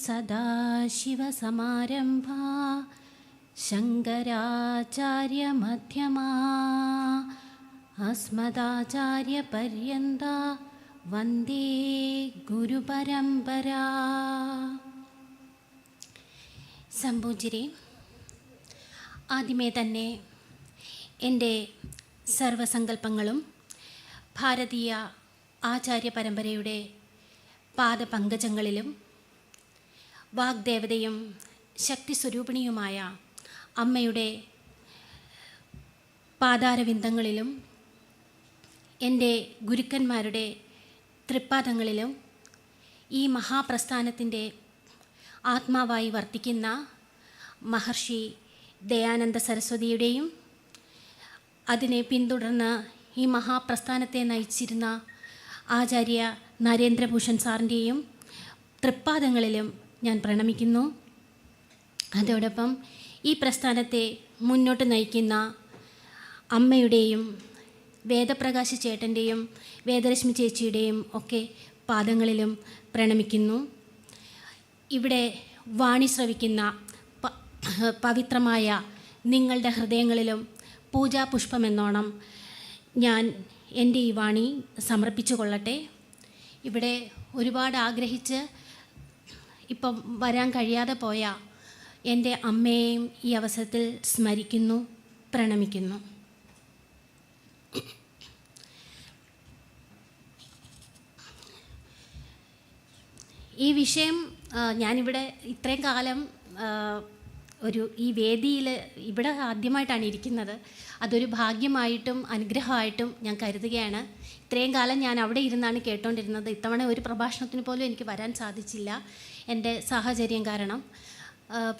സദാശിവസമാരംഭാ ശങ്കരാചാര്യമധ്യമാ അസ്മദാചാര്യപര്യന്താ വന്ദേ ഗുരുപരമ്പരാ. സംപൂജ്യരെ, ആദ്യമേ തന്നെ എൻ്റെ സർവസങ്കല്പങ്ങളും ഭാരതീയ ആചാര്യപരമ്പരയുടെ പാദപങ്കജങ്ങളിലും വാഗ്ദേവതയും ശക്തിസ്വരൂപിണിയുമായ അമ്മയുടെ പാതാരവിന്ദങ്ങളിലും എൻ്റെ ഗുരുക്കന്മാരുടെ തൃപ്പാദങ്ങളിലും ഈ മഹാപ്രസ്ഥാനത്തിൻ്റെ ആത്മാവായി വർത്തിക്കുന്ന മഹർഷി ദയാനന്ദ സരസ്വതിയുടെയും അതിനെ പിന്തുടർന്ന് ഈ മഹാപ്രസ്ഥാനത്തെ നയിച്ചിരുന്ന ആചാര്യ നരേന്ദ്രഭൂഷൺ സാറിൻ്റെയും തൃപ്പാദങ്ങളിലും ഞാൻ പ്രണമിക്കുന്നു. അതോടൊപ്പം ഈ പ്രസ്ഥാനത്തെ മുന്നോട്ട് നയിക്കുന്ന അമ്മയുടെയും വേദപ്രകാശ് ചേട്ടൻ്റെയും വേദരശ്മി ചേച്ചിയുടെയും ഒക്കെ പാദങ്ങളിലും പ്രണമിക്കുന്നു. ഇവിടെ വാണി ശ്രവിക്കുന്ന പവിത്രമായ നിങ്ങളുടെ ഹൃദയങ്ങളിലും പൂജാപുഷ്പമെന്നോണം ഞാൻ എൻ്റെ ഈ വാണി സമർപ്പിച്ചു കൊള്ളട്ടെ. ഇവിടെ ഒരുപാട് ആഗ്രഹിച്ച് ഇപ്പം വരാൻ കഴിയാതെ പോയ എൻ്റെ അമ്മയെയും ഈ അവസരത്തിൽ സ്മരിക്കുന്നു, പ്രണമിക്കുന്നു. ഈ വിഷയം ഞാനിവിടെ ഇത്രയും കാലം ഈ വേദിയിൽ ഇവിടെ ആദ്യമായിട്ടാണ് ഇരിക്കുന്നത്. അതൊരു ഭാഗ്യമായിട്ടും അനുഗ്രഹമായിട്ടും ഞാൻ കരുതുകയാണ്. ഇത്രയും കാലം ഞാൻ അവിടെ ഇരുന്നാണ് കേട്ടോണ്ടിരുന്നത്. ഇത്തവണ ഒരു പ്രഭാഷണത്തിന് പോലും എനിക്ക് വരാൻ സാധിച്ചില്ല, എൻ്റെ സാഹചര്യം കാരണം.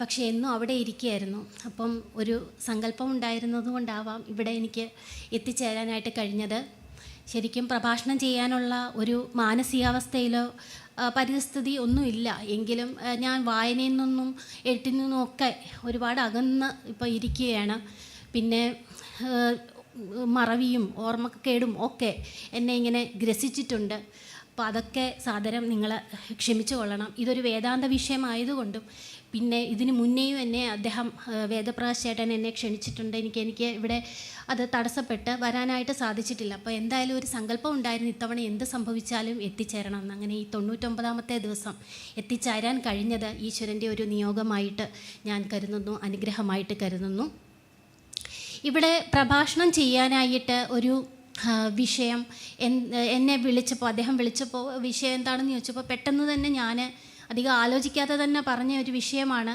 പക്ഷേ എന്നും അവിടെ ഇരിക്കുകയായിരുന്നു. അപ്പം ഒരു സങ്കല്പം ഉണ്ടായിരുന്നത് കൊണ്ടാവാം ഇവിടെ എനിക്ക് എത്തിച്ചേരാനായിട്ട് കഴിഞ്ഞത്. ശരിക്കും പ്രഭാഷണം ചെയ്യാനുള്ള ഒരു മാനസികാവസ്ഥയിലോ പരിസ്ഥിതി ഒന്നുമില്ല. എങ്കിലും ഞാൻ വായനയിൽ നിന്നും എഴുത്തിൽ നിന്നും ഒക്കെ ഒരുപാട് അകന്ന് ഇപ്പോൾ ഇരിക്കുകയാണ്. പിന്നെ മറവിയും ഓർമ്മക്കേടും ഒക്കെ എന്നെ ഇങ്ങനെ ഗ്രസിച്ചിട്ടുണ്ട്. അപ്പോൾ അതൊക്കെ സാദരം നിങ്ങൾ ക്ഷമിച്ചു കൊള്ളണം. ഇതൊരു വേദാന്ത വിഷയമായതുകൊണ്ടും പിന്നെ ഇതിന് മുന്നേയും എന്നെ അദ്ദേഹം വേദപ്രകാശ് ചേട്ടൻ എന്നെ ക്ഷണിച്ചിട്ടുണ്ട്. എനിക്ക് ഇവിടെ അത് തടസ്സപ്പെട്ട് വരാനായിട്ട് സാധിച്ചിട്ടില്ല. അപ്പോൾ എന്തായാലും ഒരു സങ്കല്പം ഉണ്ടായിരുന്നു, ഇത്തവണ എന്ത് സംഭവിച്ചാലും എത്തിച്ചേരണം എന്ന്. അങ്ങനെ ഈ 99ാമത്തെ ദിവസം എത്തിച്ചേരാൻ കഴിഞ്ഞത് ഈശ്വരൻ്റെ ഒരു നിയോഗമായിട്ട് ഞാൻ കരുതുന്നു, അനുഗ്രഹമായിട്ട് കരുതുന്നു. ഇവിടെ പ്രഭാഷണം ചെയ്യാനായിട്ട് ഒരു വിഷയം എന്നെ വിളിച്ചപ്പോൾ, അദ്ദേഹം വിളിച്ചപ്പോൾ വിഷയം എന്താണെന്ന് ചോദിച്ചപ്പോൾ പെട്ടെന്ന് തന്നെ ഞാൻ അധികം ആലോചിക്കാതെ തന്നെ പറഞ്ഞ ഒരു വിഷയമാണ്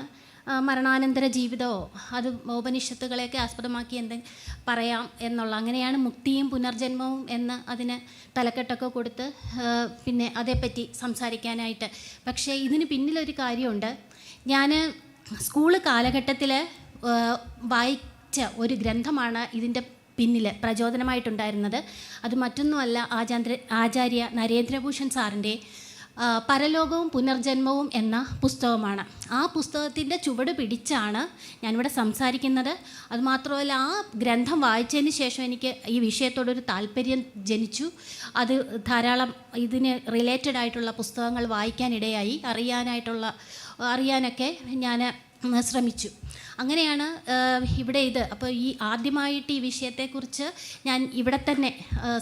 മരണാനന്തര ജീവിതമോ അത് ഉപനിഷത്തുകളെയൊക്കെ ആസ്പദമാക്കി പറയാം എന്നുള്ള. അങ്ങനെയാണ് മുക്തിയും പുനർജന്മവും എന്ന് അതിന് തലക്കെട്ടൊക്കെ കൊടുത്ത് പിന്നെ അതേപ്പറ്റി സംസാരിക്കാനായിട്ട്. പക്ഷേ ഇതിന് പിന്നിലൊരു കാര്യമുണ്ട്. ഞാൻ സ്കൂള് കാലഘട്ടത്തിൽ വായിച്ച ഒരു ഗ്രന്ഥമാണ് ഇതിൻ്റെ പിന്നിൽ പ്രചോദനമായിട്ടുണ്ടായിരുന്നത്. അത് മറ്റൊന്നുമല്ല, ആചാര്യ നരേന്ദ്രഭൂഷൺ സാറിൻ്റെ പരലോകവും പുനർജന്മവും എന്ന പുസ്തകമാണ്. ആ പുസ്തകത്തിൻ്റെ ചുവട് പിടിച്ചാണ് ഞാനിവിടെ സംസാരിക്കുന്നത്. അതുമാത്രമല്ല, ആ ഗ്രന്ഥം വായിച്ചതിന് ശേഷം എനിക്ക് ഈ വിഷയത്തോടൊരു താല്പര്യം ജനിച്ചു. അത് ധാരാളം ഇതിന് റിലേറ്റഡ് ആയിട്ടുള്ള പുസ്തകങ്ങൾ വായിക്കാനിടയായി, അറിയാനൊക്കെ ഞാൻ ശ്രമിച്ചു. അങ്ങനെയാണ് ഇവിടെ അപ്പോൾ ഈ ആദ്യമായിട്ട് ഈ വിഷയത്തെക്കുറിച്ച് ഞാൻ ഇവിടെ തന്നെ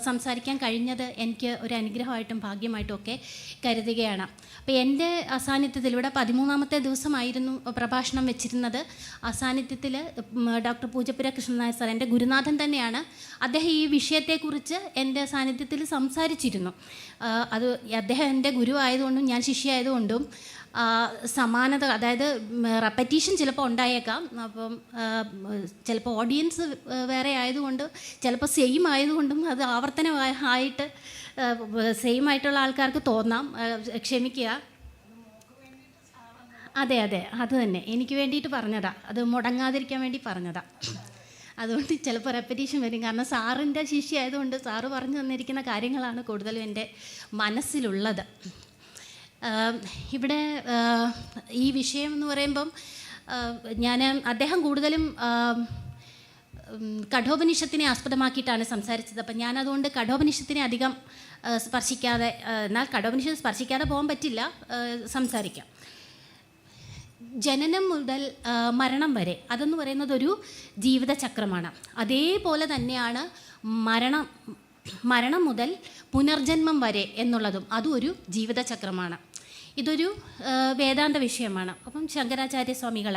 സംസാരിക്കാൻ കഴിഞ്ഞത് എനിക്ക് ഒരു അനുഗ്രഹമായിട്ടും ഭാഗ്യമായിട്ടും ഒക്കെ കരുതുകയാണ്. അപ്പോൾ എൻ്റെ അസാന്നിധ്യത്തിൽ ഇവിടെ 13ാമത്തെ ദിവസമായിരുന്നു പ്രഭാഷണം വെച്ചിരുന്നത്. അസാന്നിധ്യത്തിൽ ഡോക്ടർ പൂജപ്പുര കൃഷ്ണൻ നായർ സാർ, എൻ്റെ ഗുരുനാഥൻ തന്നെയാണ്, അദ്ദേഹം ഈ വിഷയത്തെക്കുറിച്ച് എൻ്റെ സാന്നിധ്യത്തിൽ സംസാരിച്ചിരുന്നു. അത് അദ്ദേഹം എൻ്റെ ഗുരു ആയതുകൊണ്ടും ഞാൻ ശിഷ്യായതുകൊണ്ടും സമാനത, അതായത് റെപ്പറ്റീഷൻ ചിലപ്പോൾ ഉണ്ടായേക്കാം. അപ്പം ചിലപ്പോൾ ഓഡിയൻസ് വേറെ ആയതുകൊണ്ട്, ചിലപ്പോൾ സെയിം ആയതുകൊണ്ടും അത് ആവർത്തനമായിട്ട് സെയിം ആയിട്ടുള്ള ആൾക്കാർക്ക് തോന്നാം, ക്ഷമിക്കുക. അതെ അത് തന്നെ എനിക്ക് വേണ്ടിയിട്ട് പറഞ്ഞതാണ്, അത് മുടങ്ങാതിരിക്കാൻ വേണ്ടി പറഞ്ഞതാണ്. അതുകൊണ്ട് ചിലപ്പോൾ റെപ്പറ്റീഷൻ വരും. കാരണം സാറിൻ്റെ ശിഷ്യായതുകൊണ്ട് സാറ് പറഞ്ഞു തന്നിരിക്കുന്ന കാര്യങ്ങളാണ് കൂടുതലും എൻ്റെ മനസ്സിലുള്ളത്. ഇവിടെ ഈ വിഷയം എന്ന് പറയുമ്പം അദ്ദേഹം കൂടുതലും കഠോപനിഷത്തിനെ ആസ്പദമാക്കിയിട്ടാണ് സംസാരിച്ചത്. അപ്പം ഞാനതുകൊണ്ട് കഠോപനിഷത്തിനെ അധികം സ്പർശിക്കാതെ, എന്നാൽ കഠോപനിഷത്ത് സ്പർശിക്കാതെ പോകാൻ പറ്റില്ല, സംസാരിക്കാം. ജനനം മുതൽ മരണം വരെ അതെന്ന് പറയുന്നത് ഒരു ജീവിതചക്രമാണ്. അതേപോലെ തന്നെയാണ് മരണം മുതൽ പുനർജന്മം വരെ എന്നുള്ളതും അതും ഒരു ജീവിതചക്രമാണ്. ഇതൊരു വേദാന്ത വിഷയമാണ്. അപ്പം ശങ്കരാചാര്യ സ്വാമികൾ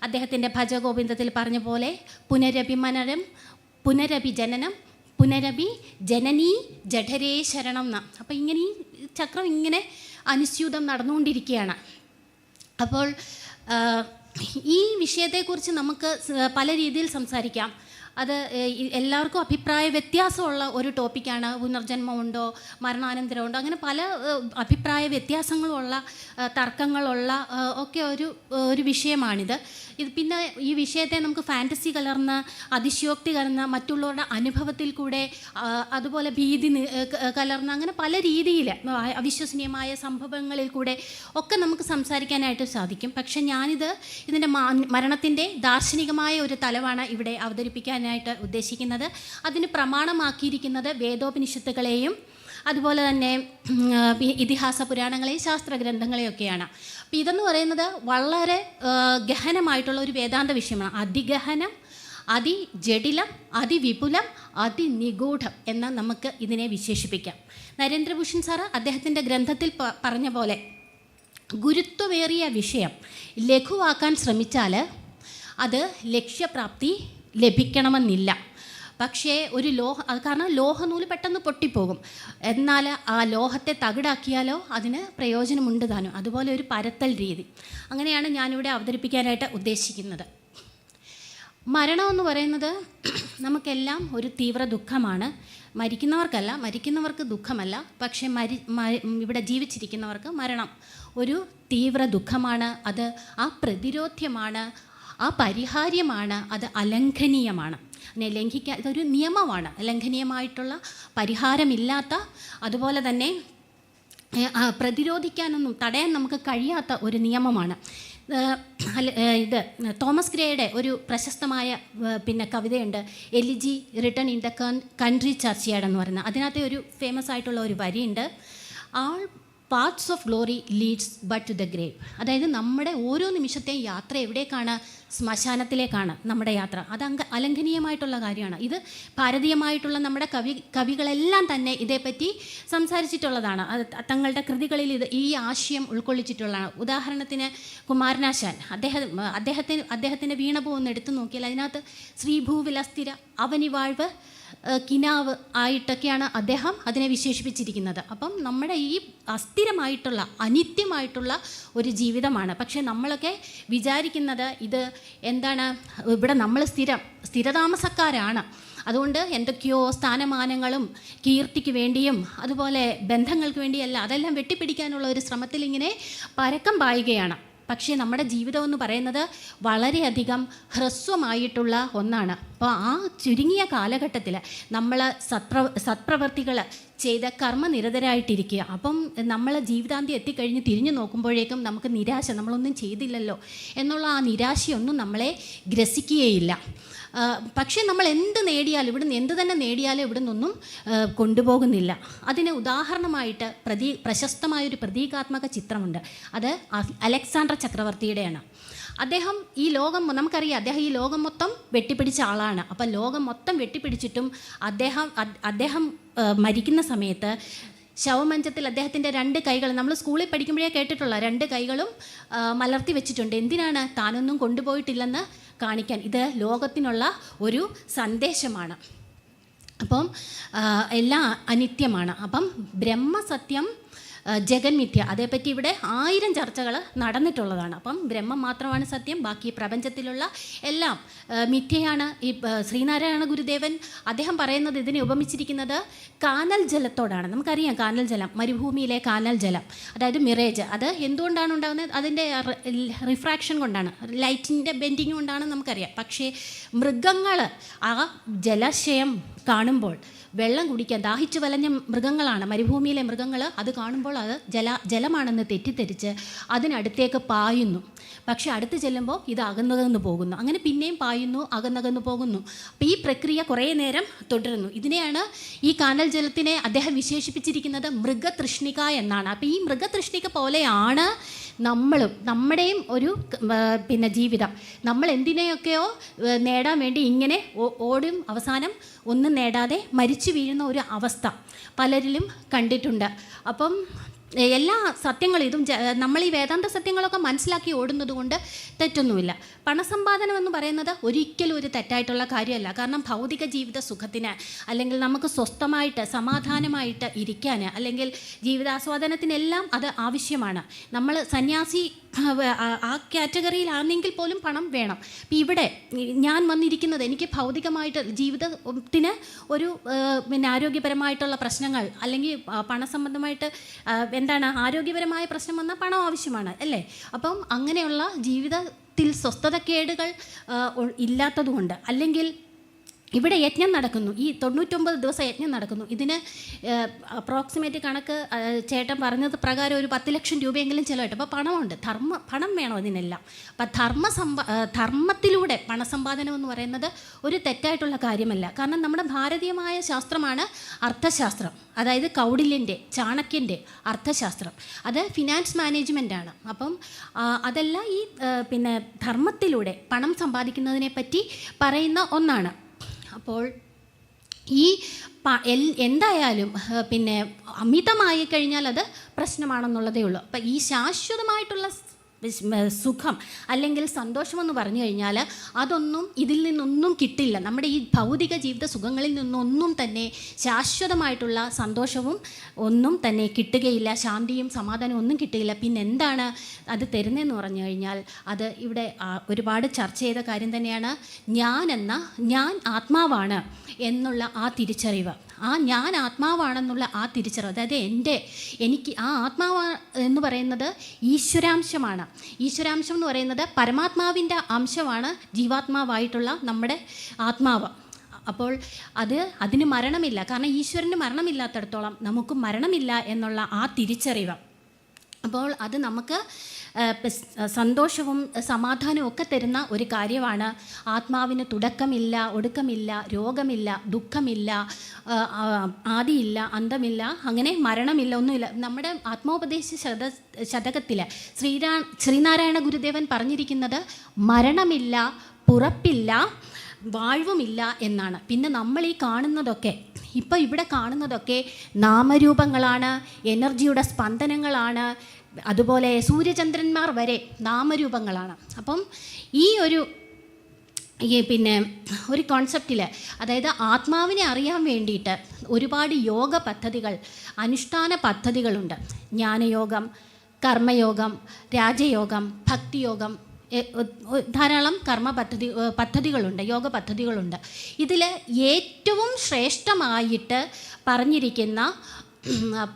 അദ്ദേഹത്തിൻ്റെ ഭജഗോവിന്ദത്തിൽ പറഞ്ഞ പോലെ പുനരപി ജനനം പുനരപി ജനനീ ജഠരേ ശരണം എന്ന. അപ്പം ഇങ്ങനെ ഈ ചക്രം ഇങ്ങനെ അനുസ്യൂതം നടന്നുകൊണ്ടിരിക്കുകയാണ്. അപ്പോൾ ഈ വിഷയത്തെക്കുറിച്ച് നമുക്ക് പല രീതിയിൽ സംസാരിക്കാം. അത് എല്ലാവർക്കും അഭിപ്രായ വ്യത്യാസമുള്ള ഒരു ടോപ്പിക്കാണ്. പുനർജന്മമുണ്ടോ, മരണാനന്തരമുണ്ടോ, അങ്ങനെ പല അഭിപ്രായ വ്യത്യാസങ്ങളുള്ള തർക്കങ്ങളുള്ള ഒക്കെ ഒരു വിഷയമാണിത്. പിന്നെ ഈ വിഷയത്തെ നമുക്ക് ഫാൻറ്റസി കലർന്ന, അതിശയോക്തി കലർന്ന, മറ്റുള്ളവരുടെ അനുഭവത്തിൽ കൂടെ, അതുപോലെ ഭീതി കലർന്ന, അങ്ങനെ പല രീതിയിൽ അവിശ്വസനീയമായ സംഭവങ്ങളിൽ കൂടെ ഒക്കെ നമുക്ക് സംസാരിക്കാനായിട്ട് സാധിക്കും. പക്ഷെ ഇതിൻ്റെ മരണത്തിൻ്റെ ദാർശനികമായ ഒരു തലമാണ് ഇവിടെ അവതരിപ്പിക്കാനായിട്ട് ഉദ്ദേശിക്കുന്നത്. അതിന് പ്രമാണമാക്കിയിരിക്കുന്നത് വേദോപനിഷത്തുകളെയും അതുപോലെ തന്നെ ഇതിഹാസ പുരാണങ്ങളെയും ശാസ്ത്രഗ്രന്ഥങ്ങളെയൊക്കെയാണ്. അപ്പം ഇതെന്ന് പറയുന്നത് വളരെ ഗഹനമായിട്ടുള്ള ഒരു വേദാന്ത വിഷയമാണ്. അതിഗഹനം, അതിജടിലം, അതിവിപുലം, അതിനിഗൂഢം എന്ന് നമുക്ക് ഇതിനെ വിശേഷിപ്പിക്കാം. നരേന്ദ്രഭൂഷൺ സാറ് അദ്ദേഹത്തിൻ്റെ ഗ്രന്ഥത്തിൽ പറഞ്ഞ പോലെ ഗുരുത്വമേറിയ വിഷയം ലഘുവാക്കാൻ ശ്രമിച്ചാൽ അത് ലക്ഷ്യപ്രാപ്തി ലഭിക്കണമെന്നില്ല. പക്ഷേ കാരണം ലോഹനൂല് പെട്ടെന്ന് പൊട്ടിപ്പോകും. എന്നാൽ ആ ലോഹത്തെ തകിടാക്കിയാലോ അതിന് പ്രയോജനമുണ്ട് താനും. അതുപോലെ ഒരു പരത്തൽ രീതി. അങ്ങനെയാണ് ഞാനിവിടെ അവതരിപ്പിക്കാനായിട്ട് ഉദ്ദേശിക്കുന്നത്. മരണമെന്ന് പറയുന്നത് നമുക്കെല്ലാം ഒരു തീവ്ര ദുഃഖമാണ്. മരിക്കുന്നവർക്ക് ദുഃഖമല്ല. പക്ഷേ ഇവിടെ ജീവിച്ചിരിക്കുന്നവർക്ക് മരണം ഒരു തീവ്ര ദുഃഖമാണ്. അത് അപ്രതിരോധ്യമാണ്, അപരിഹാര്യമാണ്, അത് അലംഘനീയമാണ്. ഇതൊരു നിയമമാണ്. ലംഘനീയമായിട്ടുള്ള, പരിഹാരമില്ലാത്ത, അതുപോലെ തന്നെ പ്രതിരോധിക്കാനൊന്നും തടയാൻ നമുക്ക് കഴിയാത്ത ഒരു നിയമമാണ്. ഇത് തോമസ് ഗ്രേയുടെ ഒരു പ്രശസ്തമായ കവിതയുണ്ട്, elegy written in the country churchyard എന്ന് പറയുന്നത്. അതിനകത്തെ ഒരു ഫേമസ് ആയിട്ടുള്ള ഒരു വരിയുണ്ട്, all paths of glory leads but to the grave. അതായത് നമ്മുടെ ഓരോ നിമിഷത്തെയും യാത്ര എവിടേക്കാണ്? ശ്മശാനത്തിലേക്കാണ് നമ്മുടെ യാത്ര. അത് അലംഘനീയമായിട്ടുള്ള കാര്യമാണ്. ഇത് ഭാരതീയമായിട്ടുള്ള നമ്മുടെ കവികളെല്ലാം തന്നെ ഇതേപ്പറ്റി സംസാരിച്ചിട്ടുള്ളതാണ്. തങ്ങളുടെ കൃതികളിൽ ഈ ആശയം ഉൾക്കൊള്ളിച്ചിട്ടുള്ളതാണ്. ഉദാഹരണത്തിന് കുമാരനാശാൻ അദ്ദേഹത്തിൻ്റെ വീണപൂ ഒന്ന് എടുത്തു നോക്കിയാൽ അതിനകത്ത് ശ്രീഭൂവിലസ്ഥിര അവനിവാഴ്വ് കിനാവ് ആയിട്ടൊക്കെയാണ് അദ്ദേഹം അതിനെ വിശേഷിപ്പിച്ചിരിക്കുന്നത്. അപ്പം നമ്മുടെ ഈ അസ്ഥിരമായിട്ടുള്ള, അനിത്യമായിട്ടുള്ള ഒരു ജീവിതമാണ്. പക്ഷേ നമ്മളൊക്കെ വിചാരിക്കുന്നത് ഇത് എന്താണ്, ഇവിടെ നമ്മൾ സ്ഥിരതാമസക്കാരാണ്. അതുകൊണ്ട് എന്തൊക്കെയോ സ്ഥാനമാനങ്ങളും കീർത്തിക്ക് വേണ്ടിയും അതുപോലെ ബന്ധങ്ങൾക്ക് വേണ്ടിയല്ല, അതെല്ലാം വെട്ടിപ്പിടിക്കാനുള്ള ഒരു ശ്രമത്തിൽ ഇങ്ങനെ പരക്കം പായുകയാണ്. പക്ഷേ നമ്മുടെ ജീവിതം എന്ന് പറയുന്നത് വളരെയധികം ഹ്രസ്വമായിട്ടുള്ള ഒന്നാണ്. അപ്പോൾ ആ ചുരുങ്ങിയ കാലഘട്ടത്തിൽ നമ്മൾ സത്പ്രവർത്തികൾ ചെയ്ത കർമ്മനിരതരായിട്ടിരിക്കുക. അപ്പം നമ്മൾ ജീവിതാന്തി എത്തിക്കഴിഞ്ഞ് തിരിഞ്ഞു നോക്കുമ്പോഴേക്കും നമുക്ക് നിരാശ, നമ്മളൊന്നും ചെയ്തില്ലല്ലോ എന്നുള്ള ആ നിരാശയൊന്നും നമ്മളെ ഗ്രസിക്കുകയില്ല. പക്ഷേ നമ്മൾ എന്ത് തന്നെ നേടിയാലും ഇവിടെ നിന്നൊന്നും കൊണ്ടുപോകുന്നില്ല. അതിന് ഉദാഹരണമായിട്ട് പ്രശസ്തമായൊരു പ്രതീകാത്മക ചിത്രമുണ്ട്. അത് അലക്സാണ്ടർ ചക്രവർത്തിയുടെയാണ്. അദ്ദേഹം നമുക്കറിയാം, അദ്ദേഹം ഈ ലോകം മൊത്തം വെട്ടിപ്പിടിച്ച ആളാണ്. അപ്പം ലോകം മൊത്തം വെട്ടിപ്പിടിച്ചിട്ടും അദ്ദേഹം മരിക്കുന്ന സമയത്ത് ശവമഞ്ചത്തിൽ അദ്ദേഹത്തിൻ്റെ 2 കൈകൾ, നമ്മൾ സ്കൂളിൽ പഠിക്കുമ്പോഴേ കേട്ടിട്ടുള്ള 2 കൈകളും മലർത്തി വെച്ചിട്ടുണ്ട്. എന്തിനാണ്? താനൊന്നും കൊണ്ടുപോയിട്ടില്ലെന്ന് കാണിക്കാൻ. ഇത് ലോകത്തിനുള്ള ഒരു സന്ദേശമാണ്. അപ്പം എല്ലാം അനിത്യമാണ്. അപ്പം ബ്രഹ്മസത്യം ജഗന്മിഥ്യ, അതേപ്പറ്റി ഇവിടെ 1000 ചർച്ചകൾ നടന്നിട്ടുള്ളതാണ്. അപ്പം ബ്രഹ്മം മാത്രമാണ് സത്യം, ബാക്കി പ്രപഞ്ചത്തിലുള്ള എല്ലാം മിഥ്യയാണ്. ഈ ശ്രീനാരായണ ഗുരുദേവൻ അദ്ദേഹം പറയുന്നത്, ഇതിനെ ഉപമിച്ചിരിക്കുന്നത് കാനൽ ജലത്തോടാണ്. നമുക്കറിയാം കാനൽ ജലം, മരുഭൂമിയിലെ കാനൽ ജലം, അതായത് മിറേജ്. അത് എന്തുകൊണ്ടാണ് ഉണ്ടാകുന്നത്? അതിൻ്റെ റിഫ്രാക്ഷൻ കൊണ്ടാണ്, ലൈറ്റിൻ്റെ ബെൻഡിങ് കൊണ്ടാണ് നമുക്കറിയാം. പക്ഷേ മൃഗങ്ങൾ ആ ജലാശയം കാണുമ്പോൾ വെള്ളം കുടിക്കാൻ ദാഹിച്ചു വലഞ്ഞ മൃഗങ്ങളാണ്, മരുഭൂമിയിലെ മൃഗങ്ങൾ, അത് കാണുമ്പോൾ അത് ജലമാണെന്ന് തെറ്റിദ്ധരിച്ച് അതിനടുത്തേക്ക് പായുന്നു. പക്ഷെ അടുത്ത് ചെല്ലുമ്പോൾ ഇത് അകന്നകന്ന് പോകുന്നു. അങ്ങനെ പിന്നെയും പായുന്നു, അകന്നകന്ന് പോകുന്നു. അപ്പോൾ ഈ പ്രക്രിയ കുറേ നേരം തുടരുന്നു. ഇതിനെയാണ് ഈ കാനൽ ജലത്തിനെ അദ്ദേഹം വിശേഷിപ്പിച്ചിരിക്കുന്നത് മൃഗതൃഷ്ണിക എന്നാണ്. അപ്പോൾ ഈ മൃഗതൃഷ്ണിക പോലെയാണ് നമ്മുടെയും ഒരു ജീവിതം. നമ്മൾ എന്തിനെയൊക്കെയോ നേടാൻ വേണ്ടി ഇങ്ങനെ ഓടും, അവസാനം ഒന്നും നേടാതെ മരിച്ചു വീഴുന്ന ഒരു അവസ്ഥ പലരിലും കണ്ടിട്ടുണ്ട്. അപ്പം എല്ലാ സത്യങ്ങളും ഇതും നമ്മൾ ഈ വേദാന്ത സത്യങ്ങളൊക്കെ മനസ്സിലാക്കി ഓടുന്നത് കൊണ്ട് തെറ്റൊന്നുമില്ല. പണസമ്പാദനം എന്ന് പറയുന്നത് ഒരിക്കലും ഒരു തെറ്റായിട്ടുള്ള കാര്യമല്ല. കാരണം ഭൗതിക ജീവിത സുഖത്തിന്, അല്ലെങ്കിൽ നമുക്ക് സ്വസ്ഥമായിട്ട് സമാധാനമായിട്ട് ഇരിക്കാൻ, അല്ലെങ്കിൽ ജീവിതാസ്വാദനത്തിനെല്ലാം അത് ആവശ്യമാണ്. നമ്മൾ സന്യാസി ആ കാറ്റഗറിയിലാണെങ്കിൽ പോലും പണം വേണം. അപ്പം ഇവിടെ ഞാൻ വന്നിരിക്കുന്നത് എനിക്ക് ഭൗതികമായിട്ട് ജീവിതത്തിന് ഒരു ആരോഗ്യപരമായിട്ടുള്ള പ്രശ്നങ്ങൾ, അല്ലെങ്കിൽ പണസംബന്ധമായിട്ട് ആരോഗ്യപരമായ പ്രശ്നം വന്നാൽ പണം ആവശ്യമാണ് അല്ലേ. അപ്പം അങ്ങനെയുള്ള ജീവിതത്തിൽ സ്വസ്ഥതക്കേടുകൾ ഇല്ലാത്തതുകൊണ്ട്, അല്ലെങ്കിൽ ഇവിടെ യജ്ഞം നടക്കുന്നു, ഈ 99 ദിവസം യജ്ഞം നടക്കുന്നു. ഇതിന് അപ്രോക്സിമേറ്റ് കണക്ക് ചേട്ടൻ പറഞ്ഞത് പ്രകാരം ഒരു 10 ലക്ഷം രൂപയെങ്കിലും ചിലവായിട്ട്. അപ്പോൾ പണമുണ്ട്, പണം വേണം അതിനെല്ലാം. അപ്പം ധർമ്മത്തിലൂടെ പണസമ്പാദനം എന്ന് പറയുന്നത് ഒരു തെറ്റായിട്ടുള്ള കാര്യമല്ല. കാരണം നമ്മുടെ ഭാരതീയമായ ശാസ്ത്രമാണ് അർത്ഥശാസ്ത്രം, അതായത് കൗടില്യൻ്റെ, ചാണക്യൻ്റെ അർത്ഥശാസ്ത്രം. അത് ഫിനാൻസ് മാനേജ്മെൻറ്റാണ്. അപ്പം അതെല്ലാം ഈ ധർമ്മത്തിലൂടെ പണം സമ്പാദിക്കുന്നതിനെ പറ്റി പറയുന്ന ഒന്നാണ്. അപ്പോൾ ഈ എന്തായാലും അമിതമായി കഴിഞ്ഞാൽ അത് പ്രശ്നമാണെന്നുള്ളതേ ഉള്ളൂ. അപ്പം ഈ ശാശ്വതമായിട്ടുള്ള സുഖം അല്ലെങ്കിൽ സന്തോഷമെന്ന് പറഞ്ഞു കഴിഞ്ഞാൽ അതൊന്നും ഇതിൽ നിന്നൊന്നും കിട്ടില്ല. നമ്മുടെ ഈ ഭൗതിക ജീവിത സുഖങ്ങളിൽ നിന്നൊന്നും തന്നെ ശാശ്വതമായിട്ടുള്ള സന്തോഷവും ഒന്നും തന്നെ കിട്ടുകയില്ല, ശാന്തിയും സമാധാനവും ഒന്നും കിട്ടുകയില്ല. പിന്നെ എന്താണ് അത് തരുന്നതെന്ന് പറഞ്ഞു കഴിഞ്ഞാൽ അത് ഇവിടെ ഒരുപാട് ചർച്ച ചെയ്ത കാര്യം തന്നെയാണ്. ഞാൻ ആത്മാവാണ് എന്നുള്ള ആ തിരിച്ചറിവ്, ആ ഞാൻ ആത്മാവാണെന്നുള്ള ആ തിരിച്ചറിവ്, അതായത് എനിക്ക് ആ ആത്മാവ് എന്ന് പറയുന്നത് ഈശ്വരാംശമാണ്. ഈശ്വരാംശം എന്ന് പറയുന്നത് പരമാത്മാവിൻ്റെ അംശമാണ് ജീവാത്മാവായിട്ടുള്ള നമ്മുടെ ആത്മാവ്. അപ്പോൾ അതിന് മരണമില്ല. കാരണം ഈശ്വരന് മരണമില്ലാത്തടത്തോളം നമുക്കും മരണമില്ല എന്നുള്ള ആ തിരിച്ചറിവ്. അപ്പോൾ അത് നമുക്ക് സന്തോഷവും സമാധാനവും ഒക്കെ തരുന്ന ഒരു കാര്യമാണ്. ആത്മാവിന് തുടക്കമില്ല, ഒടുക്കമില്ല, രോഗമില്ല, ദുഃഖമില്ല, ആദിയില്ല, അന്തമില്ല, അങ്ങനെ മരണമില്ല, ഒന്നുമില്ല. നമ്മുടെ ആത്മോപദേശ ശതകത്തിൽ ശ്രീനാരായണ ഗുരുദേവൻ പറഞ്ഞിരിക്കുന്നത് മരണമില്ല, പുറപ്പില്ല, വാഴ്വുമില്ല എന്നാണ്. പിന്നെ നമ്മൾ ഈ കാണുന്നതൊക്കെ, ഇപ്പോൾ ഇവിടെ കാണുന്നതൊക്കെ നാമരൂപങ്ങളാണ്, എനർജിയുടെ സ്പന്ദനങ്ങളാണ്. അതുപോലെ സൂര്യചന്ദ്രന്മാർ വരെ നാമരൂപങ്ങളാണ്. അപ്പം ഈ ഒരു കോൺസെപ്റ്റിൽ, അതായത് ആത്മാവിനെ അറിയാൻ വേണ്ടിയിട്ട് ഒരുപാട് യോഗ പദ്ധതികൾ, അനുഷ്ഠാന പദ്ധതികളുണ്ട്. ജ്ഞാനയോഗം, കർമ്മയോഗം, രാജയോഗം, ഭക്തിയോഗം, ധാരാളം പദ്ധതികളുണ്ട്, യോഗ പദ്ധതികളുണ്ട്. ഇതിൽ ഏറ്റവും ശ്രേഷ്ഠമായിട്ട് പറഞ്ഞിരിക്കുന്ന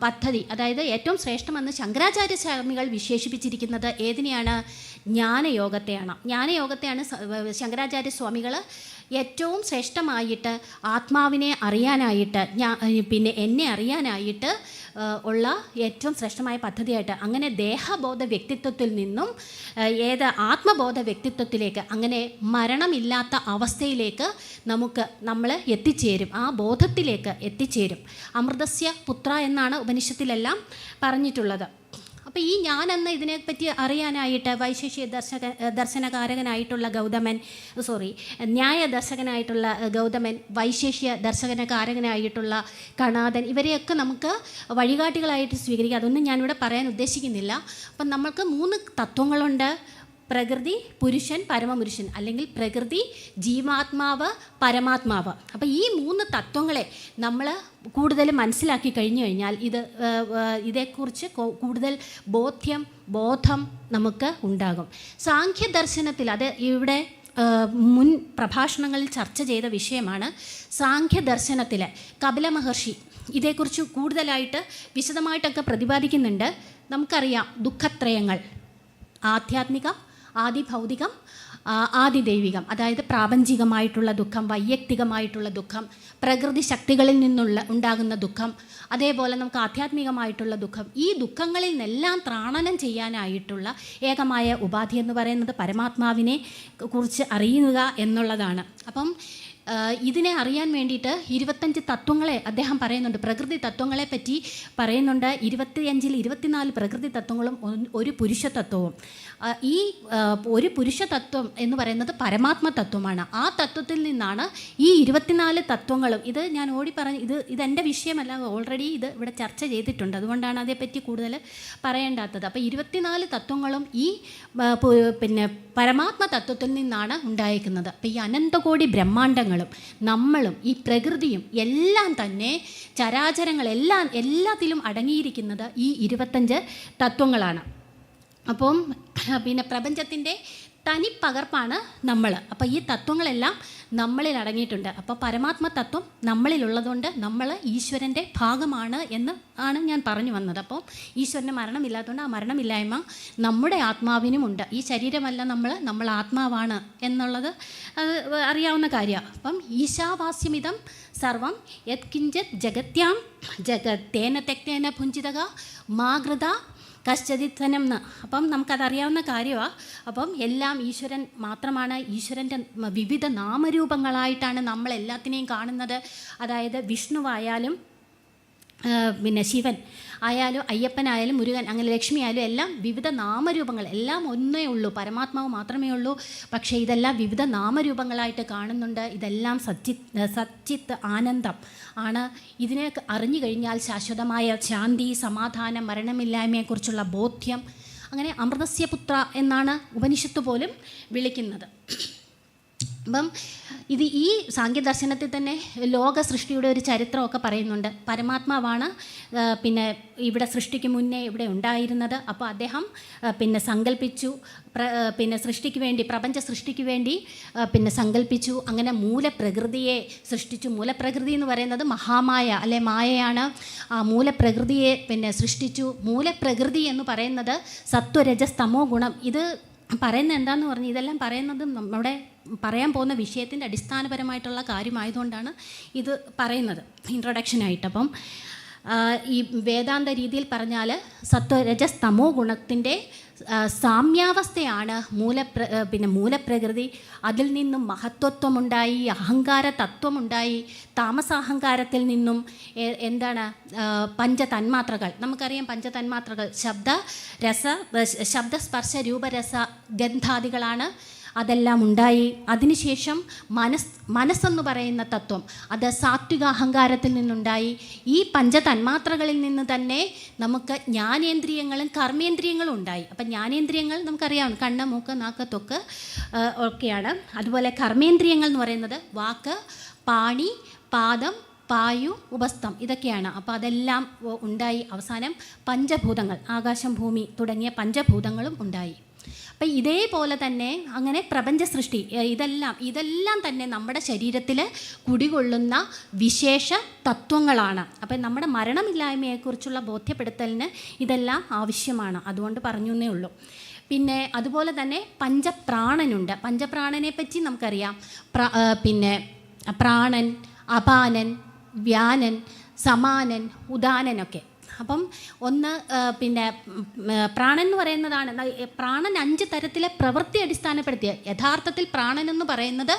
പദ്ധതി, അതായത് ഏറ്റവും ശ്രേഷ്ഠമെന്ന് ശങ്കരാചാര്യ സ്വാമികൾ വിശേഷിപ്പിച്ചിരിക്കുന്നത് ഏതിനെയാണ്? ജ്ഞാനയോഗത്തെയാണ്. ജ്ഞാനയോഗത്തെയാണ് ശങ്കരാചാര്യ സ്വാമികൾ ഏറ്റവും ശ്രേഷ്ഠമായിട്ട് ആത്മാവിനെ അറിയാനായിട്ട്, എന്നെ അറിയാനായിട്ട് ഉള്ള ഏറ്റവും ശ്രേഷ്ഠമായ പദ്ധതിയായിട്ട്. അങ്ങനെ ദേഹബോധ വ്യക്തിത്വത്തിൽ നിന്നും ആത്മബോധ വ്യക്തിത്വത്തിലേക്ക്, അങ്ങനെ മരണമില്ലാത്ത അവസ്ഥയിലേക്ക് നമ്മൾ എത്തിച്ചേരും, ആ ബോധത്തിലേക്ക് എത്തിച്ചേരും. അമൃതസ്യ പുത്ര എന്നാണ് ഉപനിഷത്തിലെല്ലാം പറഞ്ഞിട്ടുള്ളത്. അപ്പോൾ ഈ ഞാനെന്ന ഇതിനെപ്പറ്റി അറിയാനായിട്ട് വൈശേഷിക ദർശനകാരകനായിട്ടുള്ള ന്യായ ദർശകനായിട്ടുള്ള ഗൗതമൻ, വൈശേഷിക ദർശനകാരകനായിട്ടുള്ള കണാദൻ, ഇവരെയൊക്കെ നമുക്ക് വഴികാട്ടികളായിട്ട് സ്വീകരിക്കുക. അതൊന്നും ഞാനിവിടെ പറയാൻ ഉദ്ദേശിക്കുന്നില്ല. അപ്പം നമ്മൾക്ക് 3 തത്വങ്ങളുണ്ട്: പ്രകൃതി, പുരുഷൻ, പരമപുരുഷൻ, അല്ലെങ്കിൽ പ്രകൃതി, ജീവാത്മാവ്, പരമാത്മാവ്. അപ്പോൾ ഈ 3 തത്വങ്ങളെ നമ്മൾ കൂടുതൽ മനസ്സിലാക്കി കഴിഞ്ഞു കഴിഞ്ഞാൽ ഇതേക്കുറിച്ച് കൂടുതൽ ബോധം നമുക്ക് ഉണ്ടാകും. സാഖ്യദർശനത്തിൽ, അത് ഇവിടെ മുൻ പ്രഭാഷണങ്ങളിൽ ചർച്ച ചെയ്ത വിഷയമാണ്. സാഖ്യദർശനത്തിൽ കപില മഹർഷി ഇതേക്കുറിച്ച് കൂടുതലായിട്ട് വിശദമായിട്ടൊക്കെ പ്രതിപാദിക്കുന്നുണ്ട്. നമുക്കറിയാം ദുഃഖത്രയങ്ങൾ: ആധ്യാത്മികം, ആദിഭൗതികം, ആദിദൈവികം, അതായത് പ്രാപഞ്ചികമായിട്ടുള്ള ദുഃഖം, വൈയക്തികമായിട്ടുള്ള ദുഃഖം, പ്രകൃതി ശക്തികളിൽ നിന്നുള്ള ഉണ്ടാകുന്ന ദുഃഖം, അതേപോലെ നമുക്ക് ആധ്യാത്മികമായിട്ടുള്ള ദുഃഖം, ഈ ദുഃഖങ്ങളിൽ നിന്നെല്ലാം ത്രാണനം ചെയ്യാനായിട്ടുള്ള ഏകമായ ഉപാധി എന്ന് പറയുന്നത് പരമാത്മാവിനെ കുറിച്ച് അറിയുക എന്നുള്ളതാണ്. അപ്പം ഇതിനെ അറിയാൻ വേണ്ടിയിട്ട് 25 തത്വങ്ങളെ അദ്ദേഹം പറയുന്നുണ്ട്. പ്രകൃതി തത്വങ്ങളെ പറ്റി പറയുന്നുണ്ട്. 25-ൽ 24 പ്രകൃതി തത്വങ്ങളും ഒരു പുരുഷ തത്വവും. ഈ ഒരു പുരുഷ തത്വം എന്ന് പറയുന്നത് പരമാത്മ തത്വമാണ്. ആ തത്വത്തിൽ നിന്നാണ് ഈ 24 തത്വങ്ങളും. ഇത് ഞാൻ പറഞ്ഞു, ഇതെൻ്റെ വിഷയമല്ല, ഓൾറെഡി ഇത് ഇവിടെ ചർച്ച ചെയ്തിട്ടുണ്ട്, അതുകൊണ്ടാണ് അതേപ്പറ്റി കൂടുതൽ പറയേണ്ടാത്തത്. അപ്പോൾ 24 തത്വങ്ങളും ഈ പിന്നെ പരമാത്മ തത്വത്തിൽ നിന്നാണ് ഉണ്ടായിരിക്കുന്നത്. അപ്പോൾ ഈ അനന്തകോടി ബ്രഹ്മാണ്ടങ്ങളും നമ്മളും ഈ പ്രകൃതിയും എല്ലാം തന്നെ ചരാചരങ്ങളെല്ലാം എല്ലാത്തിലും അടങ്ങിയിരിക്കുന്നത് ഈ 25 തത്വങ്ങളാണ്. അപ്പം പിന്നെ പ്രപഞ്ചത്തിൻ്റെ തനിപ്പകർപ്പാണ് നമ്മൾ. അപ്പോൾ ഈ തത്വങ്ങളെല്ലാം നമ്മളിൽ അടങ്ങിയിട്ടുണ്ട്. അപ്പോൾ പരമാത്മ തത്വം നമ്മളിലുള്ളതുകൊണ്ട് നമ്മൾ ഈശ്വരൻ്റെ ഭാഗമാണ് എന്ന് ആണ് ഞാൻ പറഞ്ഞു വന്നത്. അപ്പോൾ ഈശ്വരന് മരണമില്ലാത്തതുകൊണ്ട് ആ മരണമില്ലായ്മ നമ്മുടെ ആത്മാവിനുമുണ്ട്. ഈ ശരീരമല്ല നമ്മൾ ആത്മാവാണ് എന്നുള്ളത് അത് അറിയാവുന്ന കാര്യമാണ്. അപ്പം ഈശാവാസ്യമിതം സർവം യത്കിഞ്ചത് ജഗത്യാം ജഗത്തേന തെക്തേന ഭുഞ്ചിതക മാകൃത കശ്ചിത്തനം എന്ന്. അപ്പം നമുക്കതറിയാവുന്ന കാര്യമാണ്. അപ്പം എല്ലാം ഈശ്വരൻ മാത്രമാണ്. ഈശ്വരൻ്റെ വിവിധ നാമരൂപങ്ങളായിട്ടാണ് നമ്മളെല്ലാത്തിനെയും കാണുന്നത്. അതായത് വിഷ്ണുവായാലും പിന്നെ ശിവൻ ആയാലും അയ്യപ്പനായാലും മുരുകൻ, അങ്ങനെ ലക്ഷ്മി ആയാലും എല്ലാം വിവിധ നാമരൂപങ്ങൾ, എല്ലാം ഒന്നേ ഉള്ളൂ, പരമാത്മാവ് മാത്രമേ ഉള്ളൂ. പക്ഷേ ഇതെല്ലാം വിവിധ നാമരൂപങ്ങളായിട്ട് കാണുന്നുണ്ട്. ഇതെല്ലാം സച്ചിത്ത് ആനന്ദം ആണ്. ഇതിനെ അറിഞ്ഞു കഴിഞ്ഞാൽ ശാശ്വതമായ ശാന്തി, സമാധാനം, മരണമില്ലായ്മയെക്കുറിച്ചുള്ള ബോധ്യം, അങ്ങനെ അമൃതസ്യ പുത്ര എന്നാണ് ഉപനിഷത്ത് പോലും വിളിക്കുന്നത്. അപ്പം ഈ സാഖ്യദർശനത്തിൽ തന്നെ ലോക സൃഷ്ടിയുടെ ഒരു ചരിത്രമൊക്കെ പറയുന്നുണ്ട്. പരമാത്മാവാണ് പിന്നെ ഇവിടെ സൃഷ്ടിക്ക് മുന്നേ ഇവിടെ ഉണ്ടായിരുന്നത്. അപ്പോൾ അദ്ദേഹം പിന്നെ സങ്കല്പിച്ചു, പിന്നെ സൃഷ്ടിക്ക് വേണ്ടി, പ്രപഞ്ച സൃഷ്ടിക്ക് വേണ്ടി പിന്നെ സങ്കല്പിച്ചു. അങ്ങനെ മൂലപ്രകൃതിയെ സൃഷ്ടിച്ചു. മൂലപ്രകൃതി എന്ന് പറയുന്നത് മഹാമായ അല്ലെ മായയാണ്. ആ മൂലപ്രകൃതിയെ പിന്നെ സൃഷ്ടിച്ചു. മൂലപ്രകൃതി എന്ന് പറയുന്നത് സത്വരജസ് തമോ ഗുണം. ഇത് പറയുന്നത് എന്താണെന്ന് പറഞ്ഞാൽ ഇതെല്ലാം പറയുന്നത് നമ്മുടെ പറയാൻ പോകുന്ന വിഷയത്തിൻ്റെ അടിസ്ഥാനപരമായിട്ടുള്ള കാര്യമായതുകൊണ്ടാണ് ഇത് പറയുന്നത് ഇൻട്രൊഡക്ഷനായിട്ട്. അപ്പം ഈ വേദാന്ത രീതിയിൽ പറഞ്ഞാൽ സത്വരജസ് തമോ ഗുണത്തിൻ്റെ സാമ്യാവസ്ഥയാണ് മൂലപ്രകൃതി. അതിൽ നിന്നും മഹത്വത്വമുണ്ടായി, അഹങ്കാര തത്വമുണ്ടായി. താമസാഹങ്കാരത്തിൽ നിന്നും എന്താണ് പഞ്ചതന്മാത്രകൾ, നമുക്കറിയാം പഞ്ചതന്മാത്രകൾ ശബ്ദസ്പർശ രൂപരസ ഗന്ധാദികളാണ്. അതെല്ലാം ഉണ്ടായി. അതിനുശേഷം മനസ്സെന്ന് പറയുന്ന തത്വം, അത് സാത്വിക അഹങ്കാരത്തിൽ നിന്നുണ്ടായി. ഈ പഞ്ചതന്മാത്രകളിൽ നിന്ന് തന്നെ നമുക്ക് ജ്ഞാനേന്ദ്രിയങ്ങളും കർമ്മേന്ദ്രിയങ്ങളും ഉണ്ടായി. അപ്പം ജ്ഞാനേന്ദ്രിയങ്ങൾ നമുക്കറിയാം, കണ്ണ്, മൂക്ക്, നാക്ക്, ത്വക്ക് ഒക്കെയാണ്. അതുപോലെ കർമ്മേന്ദ്രിയങ്ങൾ എന്ന് പറയുന്നത് വാക്ക്, പാണി, പാദം, പായു, ഉപസ്ഥം, ഇതൊക്കെയാണ്. അപ്പോൾ അതെല്ലാം ഉണ്ടായി. അവസാനം പഞ്ചഭൂതങ്ങൾ, ആകാശം, ഭൂമി തുടങ്ങിയ പഞ്ചഭൂതങ്ങളും ഉണ്ടായി. അപ്പം ഇതേപോലെ തന്നെ അങ്ങനെ പ്രപഞ്ച സൃഷ്ടി ഇതെല്ലാം തന്നെ നമ്മുടെ ശരീരത്തിൽ കുടികൊള്ളുന്ന വിശേഷ തത്വങ്ങളാണ്. അപ്പം നമ്മുടെ മരണമില്ലായ്മയെക്കുറിച്ചുള്ള ബോധ്യപ്പെടുത്തലിന് ഇതെല്ലാം ആവശ്യമാണ്. അതുകൊണ്ട് പറഞ്ഞു എന്നേ ഉള്ളൂ. പിന്നെ അതുപോലെ തന്നെ പഞ്ചപ്രാണനുണ്ട്. പഞ്ചപ്രാണനെ പറ്റി നമുക്കറിയാം. പിന്നെ പ്രാണൻ, അപാനൻ, വ്യാനൻ, സമാനൻ, ഉദാനനൊക്കെ. അപ്പം ഒന്ന് പിന്നെ പ്രാണൻ എന്ന് പറയുന്നതാണ്. പ്രാണൻ 5 തരത്തിലെ പ്രവൃത്തി അടിസ്ഥാനപ്പെടുത്തിയ, യഥാർത്ഥത്തിൽ പ്രാണൻ എന്ന് പറയുന്നത്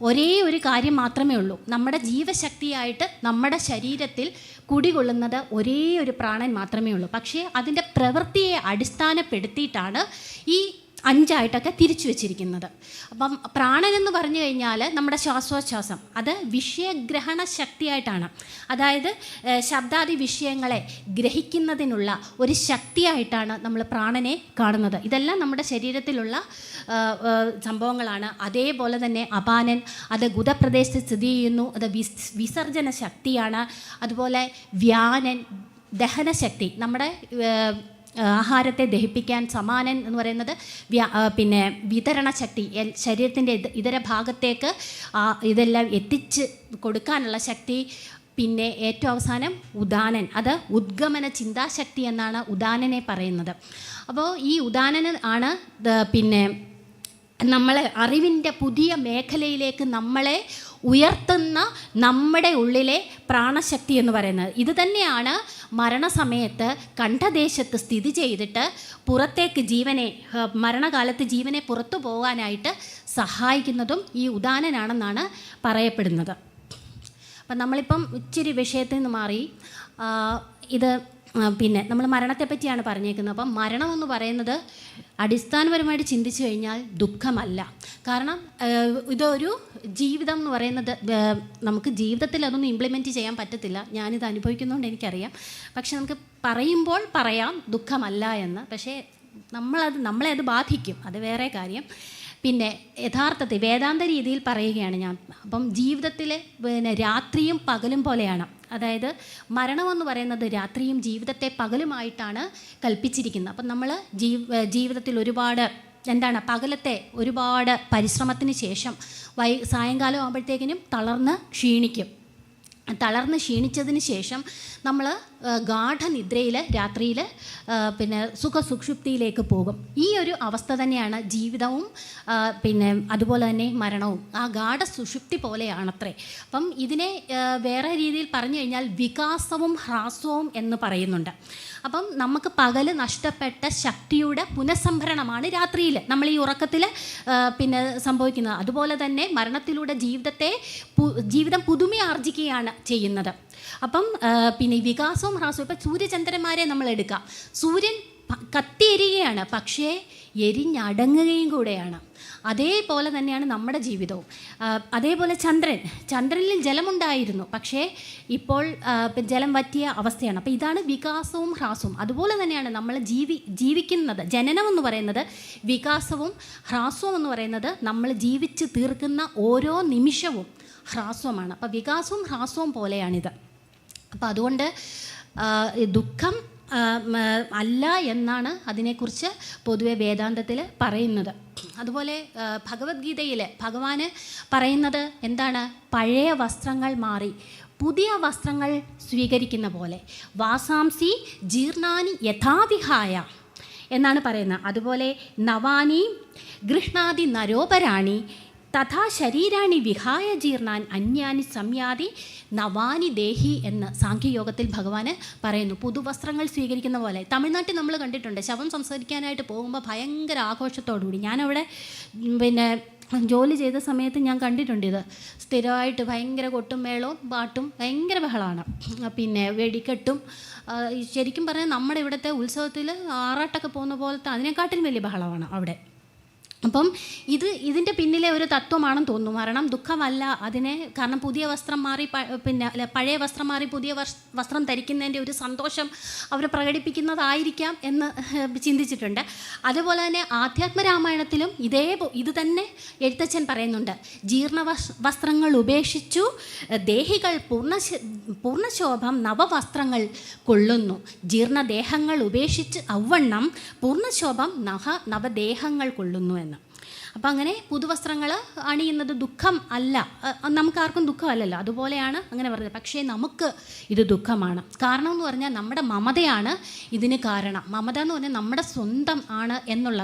ഒരേ ഒരു കാര്യം മാത്രമേ ഉള്ളൂ. നമ്മുടെ ജീവശക്തിയായിട്ട് നമ്മുടെ ശരീരത്തിൽ കുടികൊള്ളുന്നത് ഒരേ ഒരു പ്രാണൻ മാത്രമേ ഉള്ളൂ. പക്ഷേ അതിൻ്റെ പ്രവൃത്തിയെ അടിസ്ഥാനപ്പെടുത്തിയിട്ടാണ് ഈ 5ആയിട്ടൊക്കെ തിരിച്ചു വച്ചിരിക്കുന്നത്. അപ്പം പ്രാണൻ എന്ന് പറഞ്ഞു കഴിഞ്ഞാൽ നമ്മുടെ ശ്വാസോച്ഛ്വാസം, അത് വിഷയഗ്രഹണ ശക്തിയായിട്ടാണ്. അതായത് ശബ്ദാദി വിഷയങ്ങളെ ഗ്രഹിക്കുന്നതിനുള്ള ഒരു ശക്തിയായിട്ടാണ് നമ്മൾ പ്രാണനെ കാണുന്നത്. ഇതെല്ലാം നമ്മുടെ ശരീരത്തിലുള്ള സംഭവങ്ങളാണ്. അതേപോലെ തന്നെ അപാനൻ, അത് ഗുദപ്രദേശത്ത് സ്ഥിതി ചെയ്യുന്നു, അത് വിസർജന ശക്തിയാണ്. അതുപോലെ വ്യാനൻ ദഹനശക്തി, നമ്മുടെ ആഹാരത്തെ ദഹിപ്പിക്കാൻ. സമാനൻ എന്ന് പറയുന്നത് പിന്നെ വിതരണ ശക്തി, ശരീരത്തിൻ്റെ ഇതര ഭാഗത്തേക്ക് ഇതെല്ലാം എത്തിച്ച് കൊടുക്കാനുള്ള ശക്തി. പിന്നെ ഏറ്റവും അവസാനം ഉദാനൻ, അത് ഉദ്ഗമന ചിന്താശക്തി എന്നാണ് ഉദാനനെ പറയുന്നത്. അപ്പോൾ ഈ ഉദാനൻ ആണ് പിന്നെ നമ്മളെ അറിവിൻ്റെ പുതിയ മേഖലയിലേക്ക് നമ്മളെ ഉയർത്തുന്ന നമ്മുടെ ഉള്ളിലെ പ്രാണശക്തി എന്ന് പറയുന്നത്. ഇത് തന്നെയാണ് മരണസമയത്ത് കണ്ഠദേശത്ത് സ്ഥിതി ചെയ്തിട്ട് പുറത്തേക്ക് മരണകാലത്ത് ജീവനെ പുറത്തു പോകാനായിട്ട് സഹായിക്കുന്നതും ഈ ഉദാനനാണെന്നാണ് പറയപ്പെടുന്നത്. അപ്പം നമ്മളിപ്പം ഇച്ചിരി വിഷയത്തിൽ നിന്ന് മാറി ഇത് പിന്നെ നമ്മൾ മരണത്തെ പറ്റിയാണ് പറഞ്ഞേക്കുന്നത്. അപ്പം മരണം എന്ന് പറയുന്നത് അടിസ്ഥാനപരമായിട്ട് ചിന്തിച്ചു കഴിഞ്ഞാൽ ദുഃഖമല്ല. കാരണം ഇതൊരു ജീവിതം എന്ന് പറയുന്നത് നമുക്ക് ജീവിതത്തിൽ അതൊന്നും ഇംപ്ലിമെൻറ്റ് ചെയ്യാൻ പറ്റത്തില്ല. ഞാനിത് അനുഭവിക്കുന്നതുകൊണ്ട് എനിക്കറിയാം. പക്ഷെ നമുക്ക് പറയുമ്പോൾ പറയാം ദുഃഖമല്ല എന്ന്. പക്ഷേ നമ്മളെ അത് ബാധിക്കും, അത് വേറെ കാര്യം. പിന്നെ യഥാർത്ഥത്തിൽ വേദാന്ത രീതിയിൽ പറയുകയാണ് ഞാൻ. അപ്പം ജീവിതത്തിൽ രാത്രിയും പകലും പോലെയാണ്. അതായത് മരണമെന്ന് പറയുന്നത് രാത്രിയും ജീവിതത്തെ പകലുമായിട്ടാണ് കൽപ്പിച്ചിരിക്കുന്നത്. അപ്പം നമ്മൾ ജീവിതത്തിൽ ഒരുപാട് പകലത്തെ ഒരുപാട് പരിശ്രമത്തിന് ശേഷം സായങ്കാലം ആകുമ്പോഴത്തേക്കിനും തളർന്ന് ക്ഷീണിച്ചതിന് ശേഷം നമ്മൾ ഗാഠനിദ്രയിൽ രാത്രിയിൽ സുഖസുഷുപ്തിയിലേക്ക് പോകും. ഈ ഒരു അവസ്ഥ തന്നെയാണ് ജീവിതവും അതുപോലെ തന്നെ മരണവും. ആ ഗാഠ സുഷുപ്തി പോലെയാണത്രേ. അപ്പം ഇതിനെ വേറെ രീതിയിൽ പറഞ്ഞു കഴിഞ്ഞാൽ വികാസവും ഹ്രാസവും എന്ന് പറയുന്നുണ്ട്. അപ്പം നമുക്ക് പകല് നഷ്ടപ്പെട്ട ശക്തിയുടെ പുനഃസംഭരണമാണ് രാത്രിയിൽ നമ്മൾ ഈ ഉറക്കത്തിൽ സംഭവിക്കുന്നത്. അതുപോലെ തന്നെ മരണത്തിലൂടെ ജീവിതം പുതുമയാർജിക്കുകയാണ് ചെയ്യുന്നത്. അപ്പം വികാസവും ഹ്രാസവും. ഇപ്പം സൂര്യചന്ദ്രന്മാരെ നമ്മൾ എടുക്കാം. സൂര്യൻ കത്തിയെരിയുകയാണ്, പക്ഷേ എരിഞ്ഞടങ്ങുകയും കൂടെയാണ്. അതേപോലെ തന്നെയാണ് നമ്മുടെ ജീവിതവും. അതേപോലെ ചന്ദ്രനിൽ ജലമുണ്ടായിരുന്നു, പക്ഷേ ഇപ്പോൾ ജലം വറ്റിയ അവസ്ഥയാണ്. അപ്പോൾ ഇതാണ് വികാസവും ഹ്രാസവും. അതുപോലെ തന്നെയാണ് നമ്മൾ ജീവിക്കുന്നത്. ജനനം എന്ന് പറയുന്നത് വികാസവും, ഹ്രാസവും എന്ന് പറയുന്നത് നമ്മൾ ജീവിച്ച് തീർക്കുന്ന ഓരോ നിമിഷവും ഹ്രാസവുമാണ്. അപ്പോൾ വികാസവും ഹ്രാസവും പോലെയാണിത്. അപ്പോൾ അതുകൊണ്ട് ദുഃഖം അല്ല എന്നാണ് അതിനെക്കുറിച്ച് പൊതുവെ വേദാന്തത്തിൽ പറയുന്നത്. അതുപോലെ ഭഗവത്ഗീതയിൽ ഭഗവാന് പറയുന്നത് എന്താണ്? പഴയ വസ്ത്രങ്ങൾ മാറി പുതിയ വസ്ത്രങ്ങൾ സ്വീകരിക്കുന്ന പോലെ വാസാംസി ജീർണാനി യഥാവിഹായ എന്നാണ് പറയുന്നത്. അതുപോലെ നവാനി ഗൃഹ്ണാതി നരോപരാണി തഥാ ശരീരാണി വിഹായ ജീർണാൻ അന്യാനി സംയാതി നവാനി ദേഹി എന്ന് സാഖ്യയോഗത്തിൽ ഭഗവാന് പറയുന്നു. പുതുവസ്ത്രങ്ങൾ സ്വീകരിക്കുന്ന പോലെ. തമിഴ്നാട്ടിൽ നമ്മൾ കണ്ടിട്ടുണ്ട്, ശവം സംസ്കരിക്കാനായിട്ട് പോകുമ്പോൾ ഭയങ്കര ആഘോഷത്തോടുകൂടി. ഞാനവിടെ ജോലി ചെയ്ത സമയത്ത് ഞാൻ കണ്ടിട്ടുണ്ട് ഇത്. സ്ഥിരമായിട്ട് ഭയങ്കര കൊട്ടും മേളവും പാട്ടും ഭയങ്കര ബഹളമാണ്. വെടിക്കെട്ടും. ശരിക്കും പറഞ്ഞാൽ നമ്മുടെ ഇവിടുത്തെ ഉത്സവത്തിൽ ആറാട്ടൊക്കെ പോകുന്ന പോലത്തെ അതിനെക്കാട്ടിലും വലിയ ബഹളമാണ് അവിടെ. അപ്പം ഇതിൻ്റെ പിന്നിലെ ഒരു തത്വമാണെന്ന് തോന്നുന്നു. മരണം ദുഃഖമല്ല കാരണം പുതിയ വസ്ത്രം മാറി പഴയ വസ്ത്രം മാറി പുതിയ വസ്ത്രം ധരിക്കുന്നതിൻ്റെ ഒരു സന്തോഷം അവർ പ്രകടിപ്പിക്കുന്നതായിരിക്കാം എന്ന് ചിന്തിച്ചിട്ടുണ്ട്. അതുപോലെ തന്നെ ആധ്യാത്മരാമായണത്തിലും ഇത് തന്നെ എഴുത്തച്ഛൻ പറയുന്നുണ്ട്. ജീർണ വസ്ത്രങ്ങൾ ഉപേക്ഷിച്ചു ദേഹികൾ പൂർണ്ണശോഭം നവവസ്ത്രങ്ങൾ കൊള്ളുന്നു. ജീർണദേഹങ്ങൾ ഉപേക്ഷിച്ച് ഔവണ്ണം പൂർണ്ണശോഭം നവദേഹങ്ങൾ കൊള്ളുന്നു എന്ന്. അപ്പം അങ്ങനെ പുതുവസ്ത്രങ്ങൾ അണിയുന്നത് ദുഃഖം അല്ല, നമുക്കാർക്കും ദുഃഖമല്ലല്ലോ. അതുപോലെയാണ് അങ്ങനെ പറഞ്ഞത്. പക്ഷേ നമുക്ക് ഇത് ദുഃഖമാണ്. കാരണം എന്ന് പറഞ്ഞാൽ നമ്മുടെ മമതയാണ് ഇതിന് കാരണം. മമത എന്ന് പറഞ്ഞാൽ നമ്മുടെ സ്വന്തം ആണ് എന്നുള്ള.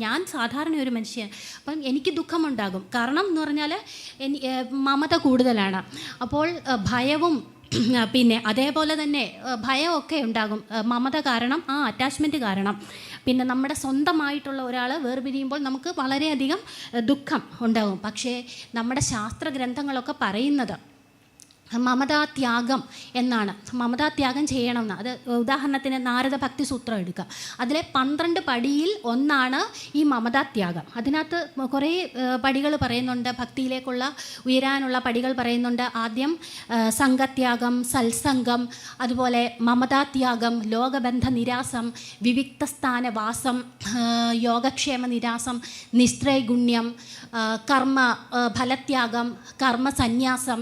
ഞാൻ സാധാരണ ഒരു മനുഷ്യൻ. അപ്പം എനിക്ക് ദുഃഖമുണ്ടാകും. കാരണം എന്ന് പറഞ്ഞാൽ മമത കൂടുതലാണ്. അപ്പോൾ ഭയവും അതേപോലെ തന്നെ ഭയമൊക്കെ ഉണ്ടാകും. മമത കാരണം, അറ്റാച്ച്മെൻറ്റ് കാരണം. നമ്മുടെ സ്വന്തമായിട്ടുള്ള ഒരാൾ വേർപിരിയുമ്പോൾ നമുക്ക് വളരെയധികം ദുഃഖം ഉണ്ടാകും. പക്ഷേ നമ്മുടെ ശാസ്ത്രഗ്രന്ഥങ്ങളൊക്കെ പറയുന്നത് മമതാത്യാഗം എന്നാണ്. മമതാത്യാഗം ചെയ്യണമെന്ന്. അത് ഉദാഹരണത്തിന് നാരദ ഭക്തി സൂത്രം എടുക്കുക. അതിലെ 12 പടിയിൽ ഒന്നാണ് ഈ മമതാത്യാഗം. അതിനകത്ത് കുറേ പടികൾ പറയുന്നുണ്ട്. ഭക്തിയിലേക്കുള്ള ഉയരാനുള്ള പടികൾ പറയുന്നുണ്ട്. ആദ്യം സംഘത്യാഗം, സത്സംഗം, അതുപോലെ മമതാത്യാഗം, ലോകബന്ധ നിരാസം, വിവിക്തസ്ഥാനവാസം, യോഗക്ഷേമ നിരാസം, നിസ്ത്രൈഗുണ്യം, കർമ്മ ഫലത്യാഗം, കർമ്മസന്യാസം,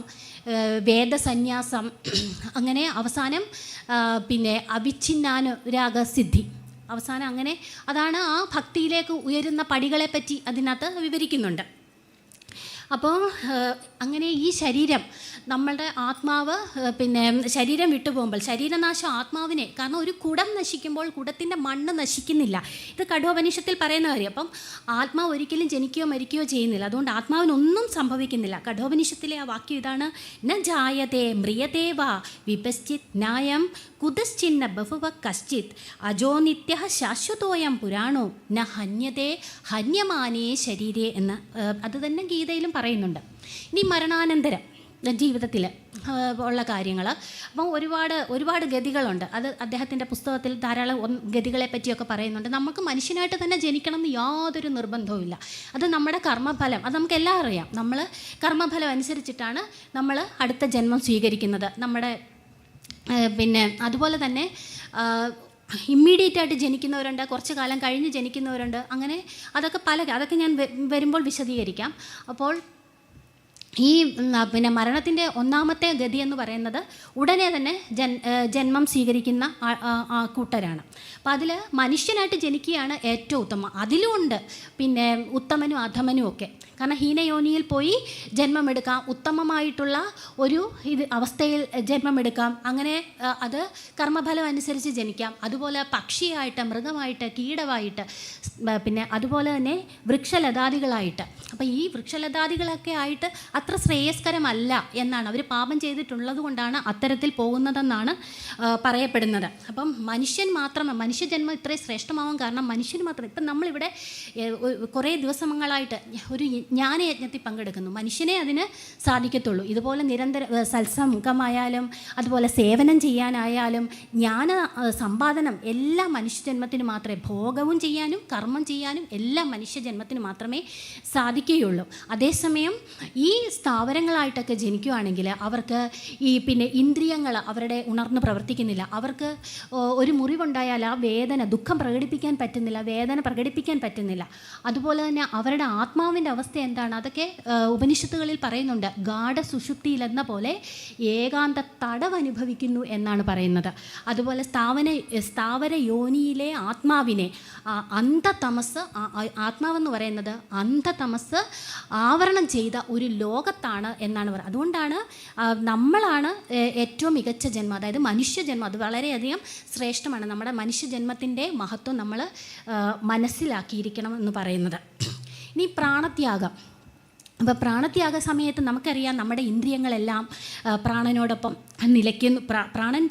വേദസന്യാസം, അങ്ങനെ അവസാനം അവിഛിന്നാനുരാഗസിദ്ധി. അവസാനം അങ്ങനെ അതാണ് ആ ഭക്തിയിലേക്ക് ഉയരുന്ന പടികളെപ്പറ്റി അതിനകത്ത് വിവരിക്കുന്നുണ്ട്. അപ്പോൾ അങ്ങനെ ഈ ശരീരം, നമ്മളുടെ ആത്മാവ് പിന്നെ ശരീരം വിട്ടുപോകുമ്പോൾ, ശരീരനാശം ആത്മാവിനെ, കാരണം ഒരു കുടം നശിക്കുമ്പോൾ കുടത്തിൻ്റെ മണ്ണ് നശിക്കുന്നില്ല. ഇത് കഠോപനിഷത്തിൽ പറയുന്ന കാര്യം. അപ്പം ആത്മാവ് ഒരിക്കലും ജനിക്കുകയോ മരിക്കുകയോ ചെയ്യുന്നില്ല. അതുകൊണ്ട് ആത്മാവിനൊന്നും സംഭവിക്കുന്നില്ല. കഠോപനിഷത്തിലെ ആ വാക്യം ഇതാണ്: ന ജായതേ മ്രിയതേ വാ വിപശ്ചിത് ന്യായം കുതശ്ചിന്ന ബഹുവ കശ്ചിത് അജോ നിത്യ ശാശ്വതോയം പുരാണോ ന ഹന്യതേ ഹന്യമാനേ ശരീരേ എന്ന് അത് തന്നെ ഗീതയിലും പറയുന്നുണ്ട്. ഇനി മരണാനന്തരം ജീവിതത്തിൽ ഉള്ള കാര്യങ്ങൾ, അപ്പം ഒരുപാട് ഗതികളുണ്ട്. അത് അദ്ദേഹത്തിൻ്റെ പുസ്തകത്തിൽ ധാരാളം ഗതികളെ പറ്റിയൊക്കെ പറയുന്നുണ്ട്. നമുക്ക് മനുഷ്യനായിട്ട് തന്നെ ജനിക്കണം എന്ന് യാതൊരു നിർബന്ധവുമില്ല. അത് നമ്മുടെ കർമ്മഫലം, അത് നമുക്കെല്ലാം അറിയാം. നമ്മൾ കർമ്മഫലം അനുസരിച്ചിട്ടാണ് നമ്മൾ അടുത്ത ജന്മം സ്വീകരിക്കുന്നത്. നമ്മുടെ പിന്നെ അതുപോലെ തന്നെ ഇമ്മീഡിയറ്റ് ആയിട്ട് ജനിക്കുന്നവരുണ്ട്, കുറച്ച് കാലം കഴിഞ്ഞ് ജനിക്കുന്നവരുണ്ട്. അങ്ങനെ അതൊക്കെ ഞാൻ വരുമ്പോൾ വിശദീകരിക്കാം. അപ്പോൾ ഈ പിന്നെ മരണത്തിൻ്റെ ഒന്നാമത്തെ ഗതി എന്ന് പറയുന്നത് ഉടനെ തന്നെ ജന്മം സ്വീകരിക്കുന്ന കൂട്ടരാണ്. അപ്പോൾ അതിൽ മനുഷ്യനായിട്ട് ജനിക്കുകയാണ് ഏറ്റവും ഉത്തമം. അതിലുമുണ്ട് പിന്നെ ഉത്തമനും അധമനും ഒക്കെ. കാരണം ഹീനയോനിയിൽ പോയി ജന്മമെടുക്കാം, ഉത്തമമായിട്ടുള്ള ഒരു അവസ്ഥയിൽ ജന്മമെടുക്കാം. അങ്ങനെ അത് കർമ്മഫലം അനുസരിച്ച് ജനിക്കാം. അതുപോലെ പക്ഷിയായിട്ട്, മൃഗമായിട്ട്, കീടമായിട്ട്, പിന്നെ അതുപോലെ തന്നെ വൃക്ഷലതാദികളായിട്ട്. അപ്പോൾ ഈ വൃക്ഷലതാദികളൊക്കെ ആയിട്ട് അത്ര ശ്രേയസ്കരമല്ല എന്നാണ്, അവർ പാപം ചെയ്തിട്ടുള്ളത് കൊണ്ടാണ് അത്തരത്തിൽ പോകുന്നതെന്നാണ് പറയപ്പെടുന്നത്. അപ്പം മനുഷ്യജന്മം ഇത്രയും ശ്രേഷ്ഠമാവാൻ കാരണം മനുഷ്യന് മാത്രം. ഇപ്പം നമ്മളിവിടെ കുറേ ദിവസങ്ങളായിട്ട് ഒരു ജ്ഞാനയജ്ഞത്തിൽ പങ്കെടുക്കുന്നു. മനുഷ്യനെ അതിന് സാധിക്കത്തുള്ളൂ. ഇതുപോലെ സത്സംഗമായാലും അതുപോലെ സേവനം ചെയ്യാനായാലും ജ്ഞാന സമ്പാദനം എല്ലാം മനുഷ്യജന്മത്തിന് മാത്രമേ, ഭോഗവും ചെയ്യാനും കർമ്മം ചെയ്യാനും എല്ലാം മനുഷ്യജന്മത്തിന് മാത്രമേ സാധിക്കുകയുള്ളൂ. അതേസമയം ഈ സ്ഥാവരങ്ങളായിട്ടൊക്കെ ജനിക്കുകയാണെങ്കിൽ അവർക്ക് ഈ പിന്നെ ഇന്ദ്രിയങ്ങൾ അവരുടെ ഉണർന്ന് പ്രവർത്തിക്കുന്നില്ല. അവർക്ക് ഒരു മുറിവുണ്ടായാൽ ആ ദുഃഖം പ്രകടിപ്പിക്കാൻ പറ്റുന്നില്ല. അതുപോലെ തന്നെ അവരുടെ ആത്മാവിൻ്റെ അവസ്ഥ എന്താണ്, അതൊക്കെ ഉപനിഷത്തുകളിൽ പറയുന്നുണ്ട്. ഗാഢസുഷുപ്തിയിൽ എന്ന പോലെ ഏകാന്ത തടവ് അനുഭവിക്കുന്നു എന്നാണ് പറയുന്നത്. അതുപോലെ സ്ഥാവര യോനിയിലെ ആത്മാവിനെ അന്ധതമസ്, ആത്മാവെന്ന് പറയുന്നത് അന്ധതമസ് ആവരണം ചെയ്ത ഒരു ലോകത്താണ് എന്നാണ് പറയുന്നത്. അതുകൊണ്ടാണ് നമ്മളാണ് ഏറ്റവും മികച്ച ജന്മം, അതായത് മനുഷ്യജന്മം. അത് വളരെയധികം ശ്രേഷ്ഠമാണ്. നമ്മുടെ മനുഷ്യജന്മത്തിൻ്റെ മഹത്വം നമ്മൾ മനസ്സിലാക്കിയിരിക്കണം എന്ന് പറയുന്നത്. ഇനി പ്രാണത്യാഗം. അപ്പോൾ പ്രാണത്യാഗ സമയത്ത് നമുക്കറിയാം നമ്മുടെ ഇന്ദ്രിയങ്ങളെല്ലാം പ്രാണനോടൊപ്പം നിലയ്ക്കുന്നു. പ്രാണൻ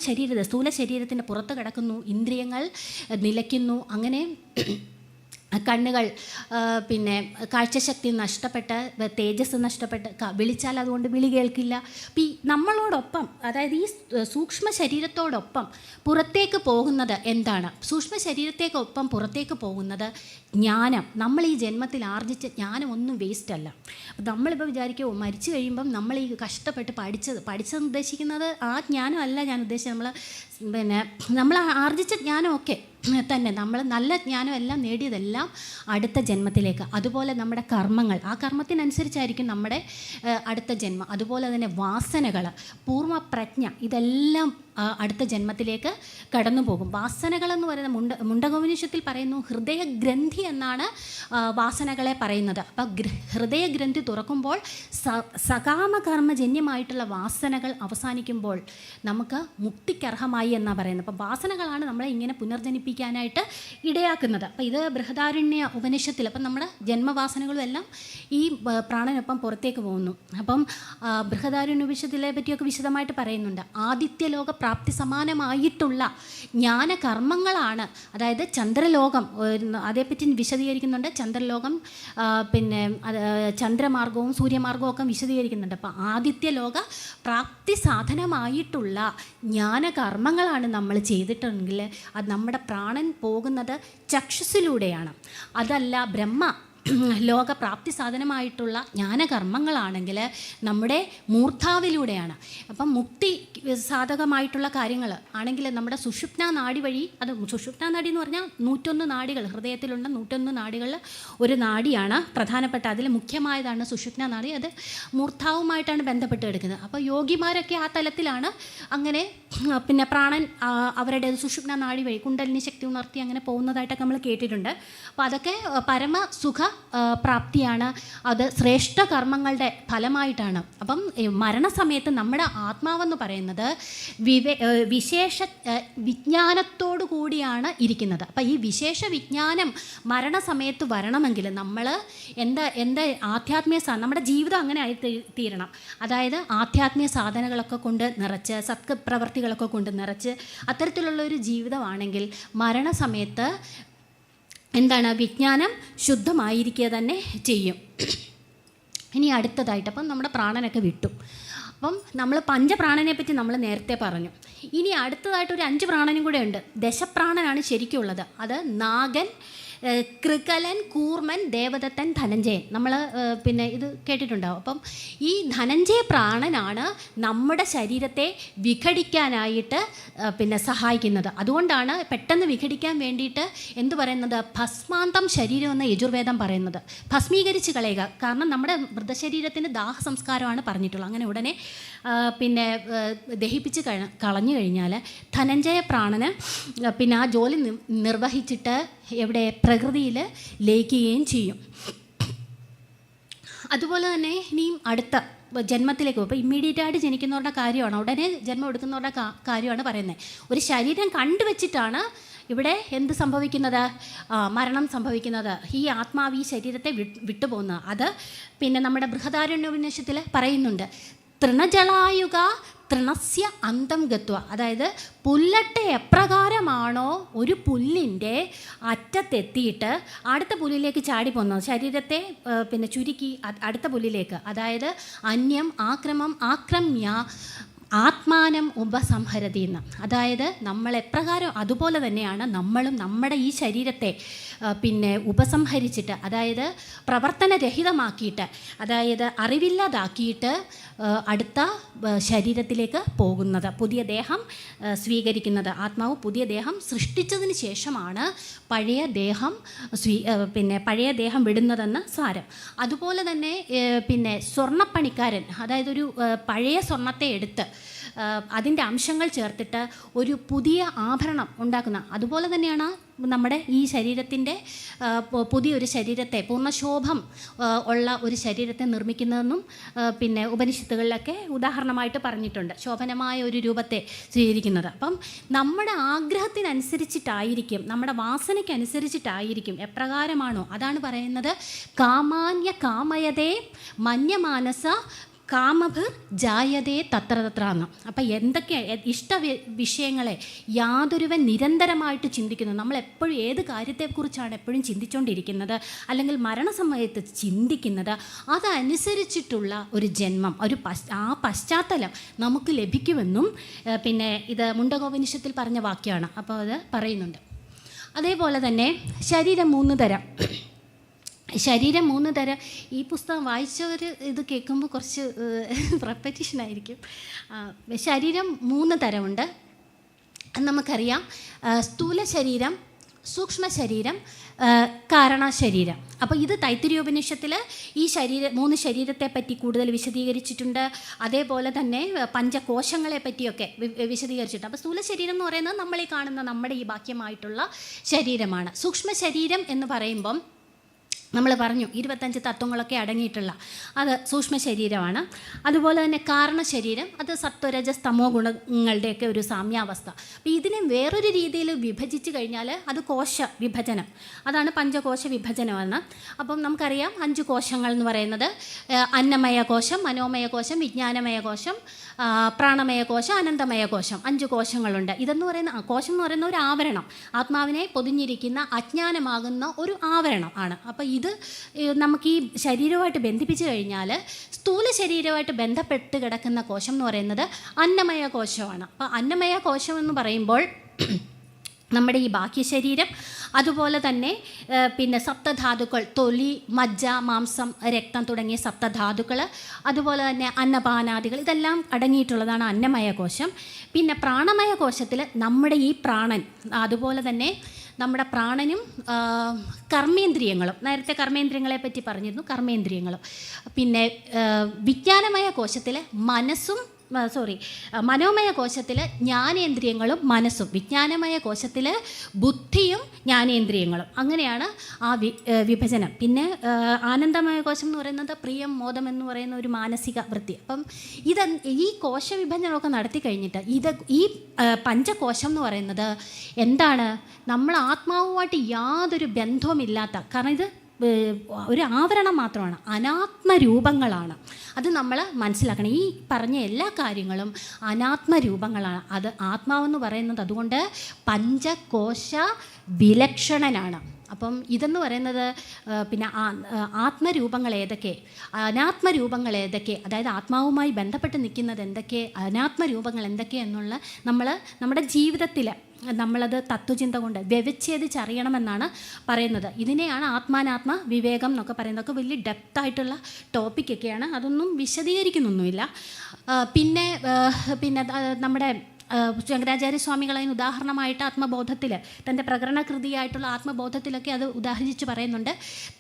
സ്ഥൂല ശരീരത്തിൻ്റെ പുറത്ത് കിടക്കുന്നു, ഇന്ദ്രിയങ്ങൾ നിലയ്ക്കുന്നു. കണ്ണുകൾ പിന്നെ കാഴ്ചശക്തി നഷ്ടപ്പെട്ട്, തേജസ് നഷ്ടപ്പെട്ട്, വിളിച്ചാൽ അതുകൊണ്ട് വിളി കേൾക്കില്ല. അപ്പം ഈ നമ്മളോടൊപ്പം, അതായത് ഈ സൂക്ഷ്മ ശരീരത്തോടൊപ്പം പുറത്തേക്ക് പോകുന്നത് എന്താണ്? സൂക്ഷ്മ ശരീരത്തേക്കൊപ്പം പുറത്തേക്ക് പോകുന്നത് ജ്ഞാനം. നമ്മൾ ഈ ജന്മത്തിൽ ആർജിച്ച ജ്ഞാനം ഒന്നും വേസ്റ്റ് അല്ല. അപ്പം നമ്മളിപ്പോൾ വിചാരിക്കുമോ മരിച്ചു കഴിയുമ്പം നമ്മൾ ഈ കഷ്ടപ്പെട്ട് പഠിച്ചതെന്ന് ഉദ്ദേശിക്കുന്നത് ആ ജ്ഞാനമല്ല ഞാൻ ഉദ്ദേശിച്ചത്. നമ്മൾ ആർജിച്ച ജ്ഞാനമൊക്കെ തന്നെ, നമ്മൾ നല്ല ജ്ഞാനമെല്ലാം നേടിയതെല്ലാം അടുത്ത ജന്മത്തിലേക്ക്. അതുപോലെ നമ്മുടെ കർമ്മങ്ങൾ, ആ കർമ്മത്തിനനുസരിച്ചായിരിക്കും നമ്മുടെ അടുത്ത ജന്മം. അതുപോലെ തന്നെ വാസനകൾ, പൂർവ്വപ്രജ്ഞ, ഇതെല്ലാം അടുത്ത ജന്മത്തിലേക്ക് കടന്നു പോകും. വാസനകളെന്ന് പറയുന്ന മുണ്ടകോപനിഷത്തിൽ പറയുന്നു ഹൃദയഗ്രന്ഥി എന്നാണ് വാസനകളെ പറയുന്നത്. അപ്പം ഹൃദയഗ്രന്ഥി തുറക്കുമ്പോൾ സകാമകർമ്മജന്യമായിട്ടുള്ള വാസനകൾ അവസാനിക്കുമ്പോൾ നമുക്ക് മുക്തിക്കർഹമായി എന്നാണ് പറയുന്നത്. അപ്പം വാസനകളാണ് നമ്മളെ ഇങ്ങനെ പുനർജനിപ്പിക്കാനായിട്ട് ഇടയാക്കുന്നത്. അപ്പം ഇത് ബൃഹദാരണ്യ ഉപനിഷത്തിൽ, അപ്പം നമ്മുടെ ജന്മവാസനകളും എല്ലാം ഈ പ്രാണനൊപ്പം പുറത്തേക്ക് പോകുന്നു. അപ്പം ബൃഹദാരണ്യ ഉപനിഷത്തിലെ പറ്റിയൊക്കെ വിശദമായിട്ട് പറയുന്നുണ്ട്. ആദിത്യലോക പ്രാപ്തി സമാനമായിട്ടുള്ള ജ്ഞാനകർമ്മങ്ങളാണ്, അതായത് ചന്ദ്രലോകം, അതേപ്പറ്റി വിശദീകരിക്കുന്നുണ്ട്. ചന്ദ്രലോകം, പിന്നെ ചന്ദ്രമാർഗവും സൂര്യമാർഗവും ഒക്കെ വിശദീകരിക്കുന്നുണ്ട്. അപ്പോൾ ആദിത്യലോക പ്രാപ്തി സാധനമായിട്ടുള്ള ജ്ഞാനകർമ്മങ്ങളാണ് നമ്മൾ ചെയ്തിട്ടുണ്ടെങ്കിൽ അത് നമ്മുടെ പ്രാണൻ പോകുന്നത് ചക്ഷുസിലൂടെയാണ്. അതല്ല ലോകപ്രാപ്തി സാധനമായിട്ടുള്ള ജ്ഞാനകർമ്മങ്ങളാണെങ്കിൽ നമ്മുടെ മൂർധാവിലൂടെയാണ്. അപ്പം മുക്തി സാധകമായിട്ടുള്ള കാര്യങ്ങൾ ആണെങ്കിൽ നമ്മുടെ സുഷുപ്ന നാഡി വഴി, അത് സുഷുപ്ന നാഡി എന്ന് പറഞ്ഞാൽ 101 നാഡികൾ, ഹൃദയത്തിലുള്ള 101 നാഡികളിൽ ഒരു നാഡിയാണ് പ്രധാനപ്പെട്ട. അതിൽ മുഖ്യമായതാണ് സുഷുപ്ന നാഡി. അത് മൂർധാവുമായിട്ടാണ് ബന്ധപ്പെട്ട് കിടക്കുന്നത്. അപ്പോൾ യോഗിമാരൊക്കെ ആ തലത്തിലാണ് അങ്ങനെ പിന്നെ പ്രാണൻ അവരുടെ സുഷുപ്ന നാഡി വഴി കുണ്ടലിനി ശക്തി ഉണർത്തി അങ്ങനെ പോകുന്നതായിട്ടൊക്കെ നമ്മൾ കേട്ടിട്ടുണ്ട്. അപ്പോൾ അതൊക്കെ പരമസുഖ പ്രാപ്തിയാണ്, അത് ശ്രേഷ്ഠ കർമ്മങ്ങളുടെ ഫലമായിട്ടാണ്. അപ്പം മരണസമയത്ത് നമ്മുടെ ആത്മാവെന്ന് പറയുന്നത് വിശേഷ വിജ്ഞാനത്തോടു കൂടിയാണ് ഇരിക്കുന്നത്. അപ്പം ഈ വിശേഷ വിജ്ഞാനം മരണസമയത്ത് വരണമെങ്കിൽ നമ്മൾ എന്താ ആധ്യാത്മിക നമ്മുടെ ജീവിതം അങ്ങനെ ആയി തീരണം. അതായത് ആധ്യാത്മിക സാധനങ്ങളൊക്കെ കൊണ്ട് നിറച്ച്, സത്പ്രവർത്തികളൊക്കെ കൊണ്ട് നിറച്ച് അത്തരത്തിലുള്ളൊരു ജീവിതമാണെങ്കിൽ മരണസമയത്ത് എന്താണ്, വിജ്ഞാനം ശുദ്ധമായിരിക്കുക തന്നെ ചെയ്യും. ഇനി അടുത്തതായിട്ട്, അപ്പം നമ്മുടെ പ്രാണനൊക്കെ വിട്ടു. അപ്പം നമ്മൾ പഞ്ചപ്രാണനെ പറ്റി നമ്മൾ നേരത്തെ പറഞ്ഞു. ഇനി അടുത്തതായിട്ട് ഒരു 5 പ്രാണനും കൂടെ ഉണ്ട്. ദശപ്രാണനാണ് ശരിക്കുള്ളത്. അത് നാഗൻ, കൃകലൻ, കൂർമൻ, ദേവദത്തൻ, ധനഞ്ജയൻ. നമ്മൾ പിന്നെ ഇത് കേട്ടിട്ടുണ്ടാവും. അപ്പം ഈ ധനഞ്ജയ പ്രാണനാണ് നമ്മുടെ ശരീരത്തെ വിഘടിക്കാനായിട്ട് പിന്നെ സഹായിക്കുന്നത്. അതുകൊണ്ടാണ് പെട്ടെന്ന് വിഘടിക്കാൻ വേണ്ടിയിട്ട് എന്ത് പറയുന്നത്, ഭസ്മാന്തം ശരീരം എന്ന യജുർവേദം പറയുന്നത്. ഭസ്മീകരിച്ച് കളയുക. കാരണം നമ്മുടെ മൃതശരീരത്തിന് ദാഹസംസ്കാരമാണ് പറഞ്ഞിട്ടുള്ളത്. അങ്ങനെ ഉടനെ പിന്നെ ദഹിപ്പിച്ച് കളഞ്ഞു കഴിഞ്ഞാൽ ധനഞ്ജയ പ്രാണന് പിന്നെ ആ ജോലി നിർവഹിച്ചിട്ട് എവിടെ, പ്രകൃതിയിൽ ലയിക്കുകയും ചെയ്യും. അതുപോലെ തന്നെ ഇനിയും അടുത്ത ജന്മത്തിലേക്ക് പോകും. ഇപ്പോൾ ഇമ്മീഡിയറ്റ് ആയിട്ട് ജനിക്കുന്നവരുടെ കാര്യമാണ്, ഉടനെ ജന്മം എടുക്കുന്നവരുടെ കാര്യമാണ് പറയുന്നത്. ഒരു ശരീരം കണ്ടുവച്ചിട്ടാണ് ഇവിടെ എന്ത് സംഭവിക്കുന്നത്, മരണം സംഭവിക്കുന്നത്. ഈ ആത്മാവ് ഈ ശരീരത്തെ വിട്ടുപോകുന്നത്. അത് പിന്നെ നമ്മുടെ ബൃഹദാരണ്യോപനിഷത്തിൽ പറയുന്നുണ്ട്, തൃണജളായുക തൃണസ്യ അന്തം ഗത്വ. അതായത് പുല്ലട്ട എപ്രകാരമാണോ ഒരു പുല്ലിൻ്റെ അറ്റത്തെത്തിയിട്ട് അടുത്ത പുല്ലിലേക്ക് ചാടിപ്പോകുന്നത്, ശരീരത്തെ പിന്നെ ചുരുക്കി അടുത്ത പുല്ലിലേക്ക്, അതായത് അന്യം ആക്രമം ആക്രമ്യ ആത്മാനം ഉപസംഹരതി എന്ന്. അതായത് നമ്മൾ എപ്രകാരം അതുപോലെ തന്നെയാണ് നമ്മളും നമ്മുടെ ഈ ശരീരത്തെ പിന്നെ ഉപസംഹരിച്ചിട്ട്, അതായത് പ്രവർത്തനരഹിതമാക്കിയിട്ട്, അതായത് അറിവില്ലാതാക്കിയിട്ട് അടുത്ത ശരീരത്തിലേക്ക് പോകുന്നത്, പുതിയ ദേഹം സ്വീകരിക്കുന്നത്. ആത്മാവ് പുതിയ ദേഹം സൃഷ്ടിച്ചതിന് ശേഷമാണ് പഴയ ദേഹം വിടുന്നതെന്ന് സാരം. അതുപോലെ തന്നെ പിന്നെ സ്വർണ്ണപ്പണിക്കാരൻ, അതായത് ഒരു പഴയ സ്വർണ്ണത്തെ എടുത്ത് അതിൻ്റെ അംശങ്ങൾ ചേർത്തിട്ട് ഒരു പുതിയ ആഭരണം ഉണ്ടാക്കുന്ന, അതുപോലെ തന്നെയാണ് നമ്മുടെ ഈ ശരീരത്തിൻ്റെ പുതിയൊരു ശരീരത്തെ, പൂർണ്ണശോഭം ഉള്ള ഒരു ശരീരത്തെ നിർമ്മിക്കുന്നതെന്നും പിന്നെ ഉപനിഷത്തുകളിലൊക്കെ ഉദാഹരണമായിട്ട് പറഞ്ഞിട്ടുണ്ട്. ശോഭനമായ ഒരു രൂപത്തെ സ്വീകരിക്കുന്നത്. അപ്പം നമ്മുടെ ആഗ്രഹത്തിനനുസരിച്ചിട്ടായിരിക്കും, നമ്മുടെ വാസനയ്ക്കനുസരിച്ചിട്ടായിരിക്കും, എപ്രകാരമാണോ അതാണ് പറയുന്നത്. കാമാന്യ കാമയതേ മന്യമാനസ കാമഭിർ ജായതേ തത്ര തത്ര എന്ന്. അപ്പം എന്തൊക്കെ വിഷയങ്ങളെ യാതൊരുവൻ നിരന്തരമായിട്ട് ചിന്തിക്കുന്നു. നമ്മളെപ്പോഴും ഏത് കാര്യത്തെക്കുറിച്ചാണ് എപ്പോഴും ചിന്തിച്ചുകൊണ്ടിരിക്കുന്നത്, അല്ലെങ്കിൽ മരണസമയത്ത് ചിന്തിക്കുന്നത്, അതനുസരിച്ചിട്ടുള്ള ഒരു ജന്മം, ആ പശ്ചാത്തലം നമുക്ക് ലഭിക്കുമെന്നും പിന്നെ ഇത് മുണ്ടകോപനിഷത്തിൽ പറഞ്ഞ വാക്യമാണ്. അപ്പോൾ അത് പറയുന്നുണ്ട്. അതേപോലെ തന്നെ ശരീരം 3 തരം. ഈ പുസ്തകം വായിച്ചവർ ഇത് കേൾക്കുമ്പോൾ കുറച്ച് റെപ്പറ്റീഷനായിരിക്കും. ശരീരം 3 തരമുണ്ട്. നമുക്കറിയാം, സ്ഥൂല ശരീരം, സൂക്ഷ്മ ശരീരം, കാരണശരീരം. അപ്പോൾ ഇത് തൈത്തിരീയോപനിഷത്തിൽ ഈ 3 ശരീരത്തെ പറ്റി കൂടുതൽ വിശദീകരിച്ചിട്ടുണ്ട്. അതേപോലെ തന്നെ പഞ്ചകോശങ്ങളെ പറ്റിയൊക്കെ വിശദീകരിച്ചിട്ടുണ്ട്. അപ്പോൾ സ്ഥൂല ശരീരം എന്ന് പറയുന്നത് നമ്മൾ ഈ കാണുന്ന നമ്മുടെ ഈ ബാഹ്യമായിട്ടുള്ള ശരീരമാണ്. സൂക്ഷ്മ ശരീരം എന്ന് പറയുമ്പം നമ്മൾ പറഞ്ഞു 25 തത്വങ്ങളൊക്കെ അടങ്ങിയിട്ടുള്ള അത് സൂക്ഷ്മ ശരീരമാണ്. അതുപോലെ തന്നെ കാരണശരീരം, അത് സത്വരജസ് തമോ ഗുണങ്ങളുടെയൊക്കെ ഒരു സാമ്യാവസ്ഥ. അപ്പോൾ ഇതിനെ വേറൊരു രീതിയിൽ വിഭജിച്ച് കഴിഞ്ഞാൽ അത് കോശ വിഭജനം, അതാണ് പഞ്ചകോശ വിഭജനമെന്ന്. അപ്പം നമുക്കറിയാം 5 കോശങ്ങൾ എന്ന് പറയുന്നത് അന്നമയ കോശം, മനോമയ കോശം, വിജ്ഞാനമയ കോശം, പ്രാണമയ കോശം, അനന്തമയ കോശം. 5 കോശങ്ങളുണ്ട്. ഇതെന്ന് പറയുന്ന കോശം എന്ന് പറയുന്ന ഒരു ആവരണം, ആത്മാവിനെ പൊതിഞ്ഞിരിക്കുന്ന അജ്ഞാനമാകുന്ന ഒരു ആവരണം ആണ്. അപ്പോൾ ഇത് നമുക്ക് ഈ ശരീരവുമായിട്ട് ബന്ധിപ്പിച്ച് കഴിഞ്ഞാൽ സ്ഥൂല ശരീരവുമായിട്ട് ബന്ധപ്പെട്ട് കിടക്കുന്ന കോശം എന്ന് പറയുന്നത് അന്നമയ കോശമാണ്. അപ്പോൾ അന്നമയ കോശം എന്ന് പറയുമ്പോൾ നമ്മുടെ ഈ ബാഹ്യ ശരീരം, അതുപോലെ തന്നെ പിന്നെ സപ്തധാതുക്കൾ, തൊലി, മജ്ജ, മാംസം, രക്തം തുടങ്ങിയ സപ്തധാതുക്കൾ, അതുപോലെ തന്നെ അന്നപാനാദികൾ, ഇതെല്ലാം അടങ്ങിയിട്ടുള്ളതാണ് അന്നമയ കോശം. പിന്നെ പ്രാണമയ കോശത്തിൽ നമ്മുടെ ഈ പ്രാണൻ, അതുപോലെ തന്നെ നമ്മുടെ പ്രാണനും കർമ്മേന്ദ്രിയങ്ങളും, നേരത്തെ കർമ്മേന്ദ്രിയങ്ങളെ പറ്റി പറഞ്ഞിരുന്നു, കർമ്മേന്ദ്രിയങ്ങളും. പിന്നെ വിജ്ഞാനമയ കോശത്തിൽ മനസ്സും മനോമയ കോശത്തിൽ ജ്ഞാനേന്ദ്രിയങ്ങളും മനസ്സും, വിജ്ഞാനമയ കോശത്തിൽ ബുദ്ധിയും ജ്ഞാനേന്ദ്രിയങ്ങളും, അങ്ങനെയാണ് ആ വിഭജനം. പിന്നെ ആനന്ദമയ കോശം എന്ന് പറയുന്നത് പ്രിയം മോദം എന്ന് പറയുന്ന ഒരു മാനസിക വൃത്തി. അപ്പം ഈ കോശ വിഭജനമൊക്കെ നടത്തി കഴിഞ്ഞിട്ട് ഈ പഞ്ചകോശം എന്ന് പറയുന്നത് എന്താണ്? നമ്മൾ ആത്മാവുമായിട്ട് യാതൊരു ബന്ധവുമില്ലാത്ത, കാരണം ഇത് ഒരു ആവരണം മാത്രമാണ്, അനാത്മരൂപങ്ങളാണ്. അത് നമ്മൾ മനസ്സിലാക്കണം. ഈ പറഞ്ഞ എല്ലാ കാര്യങ്ങളും അനാത്മരൂപങ്ങളാണ്. അത് ആത്മാവെന്ന് പറയുന്നത് അതുകൊണ്ട് പഞ്ചകോശ വിലക്ഷണനാണ്. അപ്പം ഇതെന്ന് പറയുന്നത് പിന്നെ ആത്മരൂപങ്ങൾ ഏതൊക്കെ, അനാത്മരൂപങ്ങൾ ഏതൊക്കെ, അതായത് ആത്മാവുമായി ബന്ധപ്പെട്ട് നിൽക്കുന്നത് എന്തൊക്കെ, അനാത്മരൂപങ്ങൾ എന്തൊക്കെ എന്നുള്ള നമ്മുടെ ജീവിതത്തിൽ നമ്മളത് തത്വചിന്ത കൊണ്ട് വ്യവച്ഛേദിച്ചറിയണമെന്നാണ് പറയുന്നത്. ഇതിനെയാണ് ആത്മാനാത്മ വിവേകം എന്നൊക്കെ പറയുന്നത്. അതൊക്കെ വലിയ ഡെപ്തായിട്ടുള്ള ടോപ്പിക്കൊക്കെയാണ്, അതൊന്നും വിശദീകരിക്കുന്നൊന്നുമില്ല. പിന്നെ നമ്മുടെ ശങ്കരാചാര്യസ്വാമികൾ അതിന് ഉദാഹരണമായിട്ട് ആത്മബോധത്തിൽ, തൻ്റെ പ്രകരണകൃതിയായിട്ടുള്ള ആത്മബോധത്തിലൊക്കെ അത് ഉദാഹരിച്ച് പറയുന്നുണ്ട്.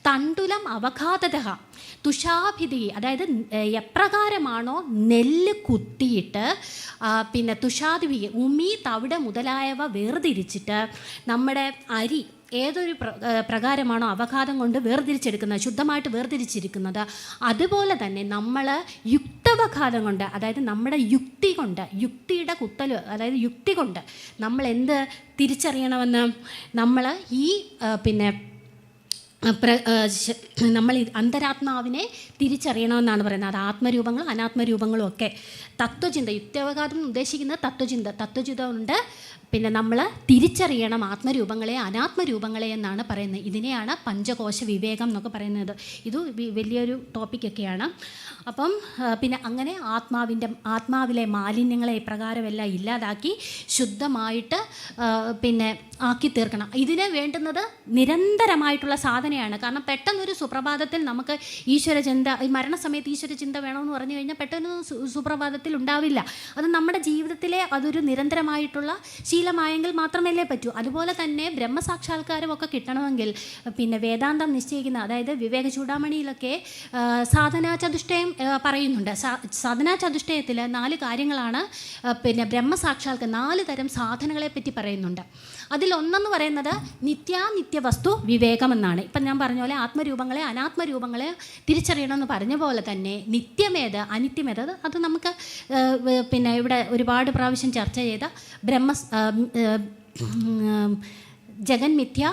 തണ്ടുലം അവഘാതത തുഷാഭിധി, അതായത് എപ്രകാരമാണോ നെല്ല് കുത്തിയിട്ട് പിന്നെ തുഷാദിവി, ഉമി, തവിട് മുതലായവ വേർതിരിച്ചിട്ട് നമ്മുടെ അരി ഏതൊരു പ്രകാരമാണോ അവഘാതം കൊണ്ട് വേർതിരിച്ചെടുക്കുന്നത്, ശുദ്ധമായിട്ട് വേർതിരിച്ചിരിക്കുന്നത്, അതുപോലെ തന്നെ നമ്മൾ യുക്തവഘാതം കൊണ്ട്, അതായത് നമ്മുടെ യുക്തി കൊണ്ട്, യുക്തിയുടെ കുത്തൽ, അതായത് യുക്തി കൊണ്ട് നമ്മൾ എന്ത് തിരിച്ചറിയണമെന്ന്, നമ്മൾ ഈ പിന്നെ നമ്മൾ അന്തരാത്മാവിനെ തിരിച്ചറിയണമെന്നാണ് പറയുന്നത്. അത് ആത്മരൂപങ്ങളും അനാത്മരൂപങ്ങളും ഒക്കെ. തത്വചിന്ത, യുക്താവഘാതം ഉദ്ദേശിക്കുന്നത് തത്വചിന്ത കൊണ്ട് പിന്നെ നമ്മൾ തിരിച്ചറിയണം ആത്മരൂപങ്ങളെ അനാത്മരൂപങ്ങളെ എന്നാണ് പറയുന്നത്. ഇതിനെയാണ് പഞ്ചകോശ വിവേകം എന്നൊക്കെ പറയുന്നത്. ഇത് വലിയൊരു ടോപ്പിക്കൊക്കെയാണ്. അപ്പം പിന്നെ അങ്ങനെ ആത്മാവിലെ മാലിന്യങ്ങളെ ഇപ്രകാരമെല്ലാം ഇല്ലാതാക്കി ശുദ്ധമായിട്ട് പിന്നെ ആക്കി തീർക്കണം. ഇതിന് വേണ്ടുന്നത് നിരന്തരമായിട്ടുള്ള സാധനയാണ്. കാരണം പെട്ടെന്നൊരു സുപ്രഭാതത്തിൽ നമുക്ക് ഈശ്വരചിന്ത, ഈ മരണസമയത്ത് ഈശ്വരചിന്ത വേണമെന്ന് പറഞ്ഞു കഴിഞ്ഞാൽ പെട്ടെന്ന് സുപ്രഭാതത്തിൽ ഉണ്ടാവില്ല. അത് നമ്മുടെ ജീവിതത്തിലെ അതൊരു നിരന്തരമായിട്ടുള്ള ശീലമായെങ്കിൽ മാത്രമല്ലേ പറ്റൂ. അതുപോലെ തന്നെ ബ്രഹ്മസാക്ഷാത്കാരമൊക്കെ കിട്ടണമെങ്കിൽ പിന്നെ വേദാന്തം നിശ്ചയിക്കുന്ന, അതായത് വിവേക ചൂടാമണിയിലൊക്കെ സാധനാചതുഷ്ടയം പറയുന്നുണ്ട്. സാധനാചതുഷ്ടയത്തിൽ 4 കാര്യങ്ങളാണ് പിന്നെ ബ്രഹ്മസാക്ഷാത്കാരം, 4 തരം സാധനങ്ങളെ പറ്റി പറയുന്നുണ്ട്. അതിലൊന്നെന്ന് പറയുന്നത് നിത്യാനിത്യ വസ്തു വിവേകമെന്നാണ്. ഇപ്പം ഞാൻ പറഞ്ഞ പോലെ ആത്മരൂപങ്ങളെ അനാത്മരൂപങ്ങളെ തിരിച്ചറിയണമെന്ന് പറഞ്ഞ പോലെ തന്നെ നിത്യമേത് അനിത്യമേത്, അത് നമുക്ക് പിന്നെ ഇവിടെ ഒരുപാട് പ്രാവശ്യം ചർച്ച ചെയ്ത ജഗന്മിഥ്യ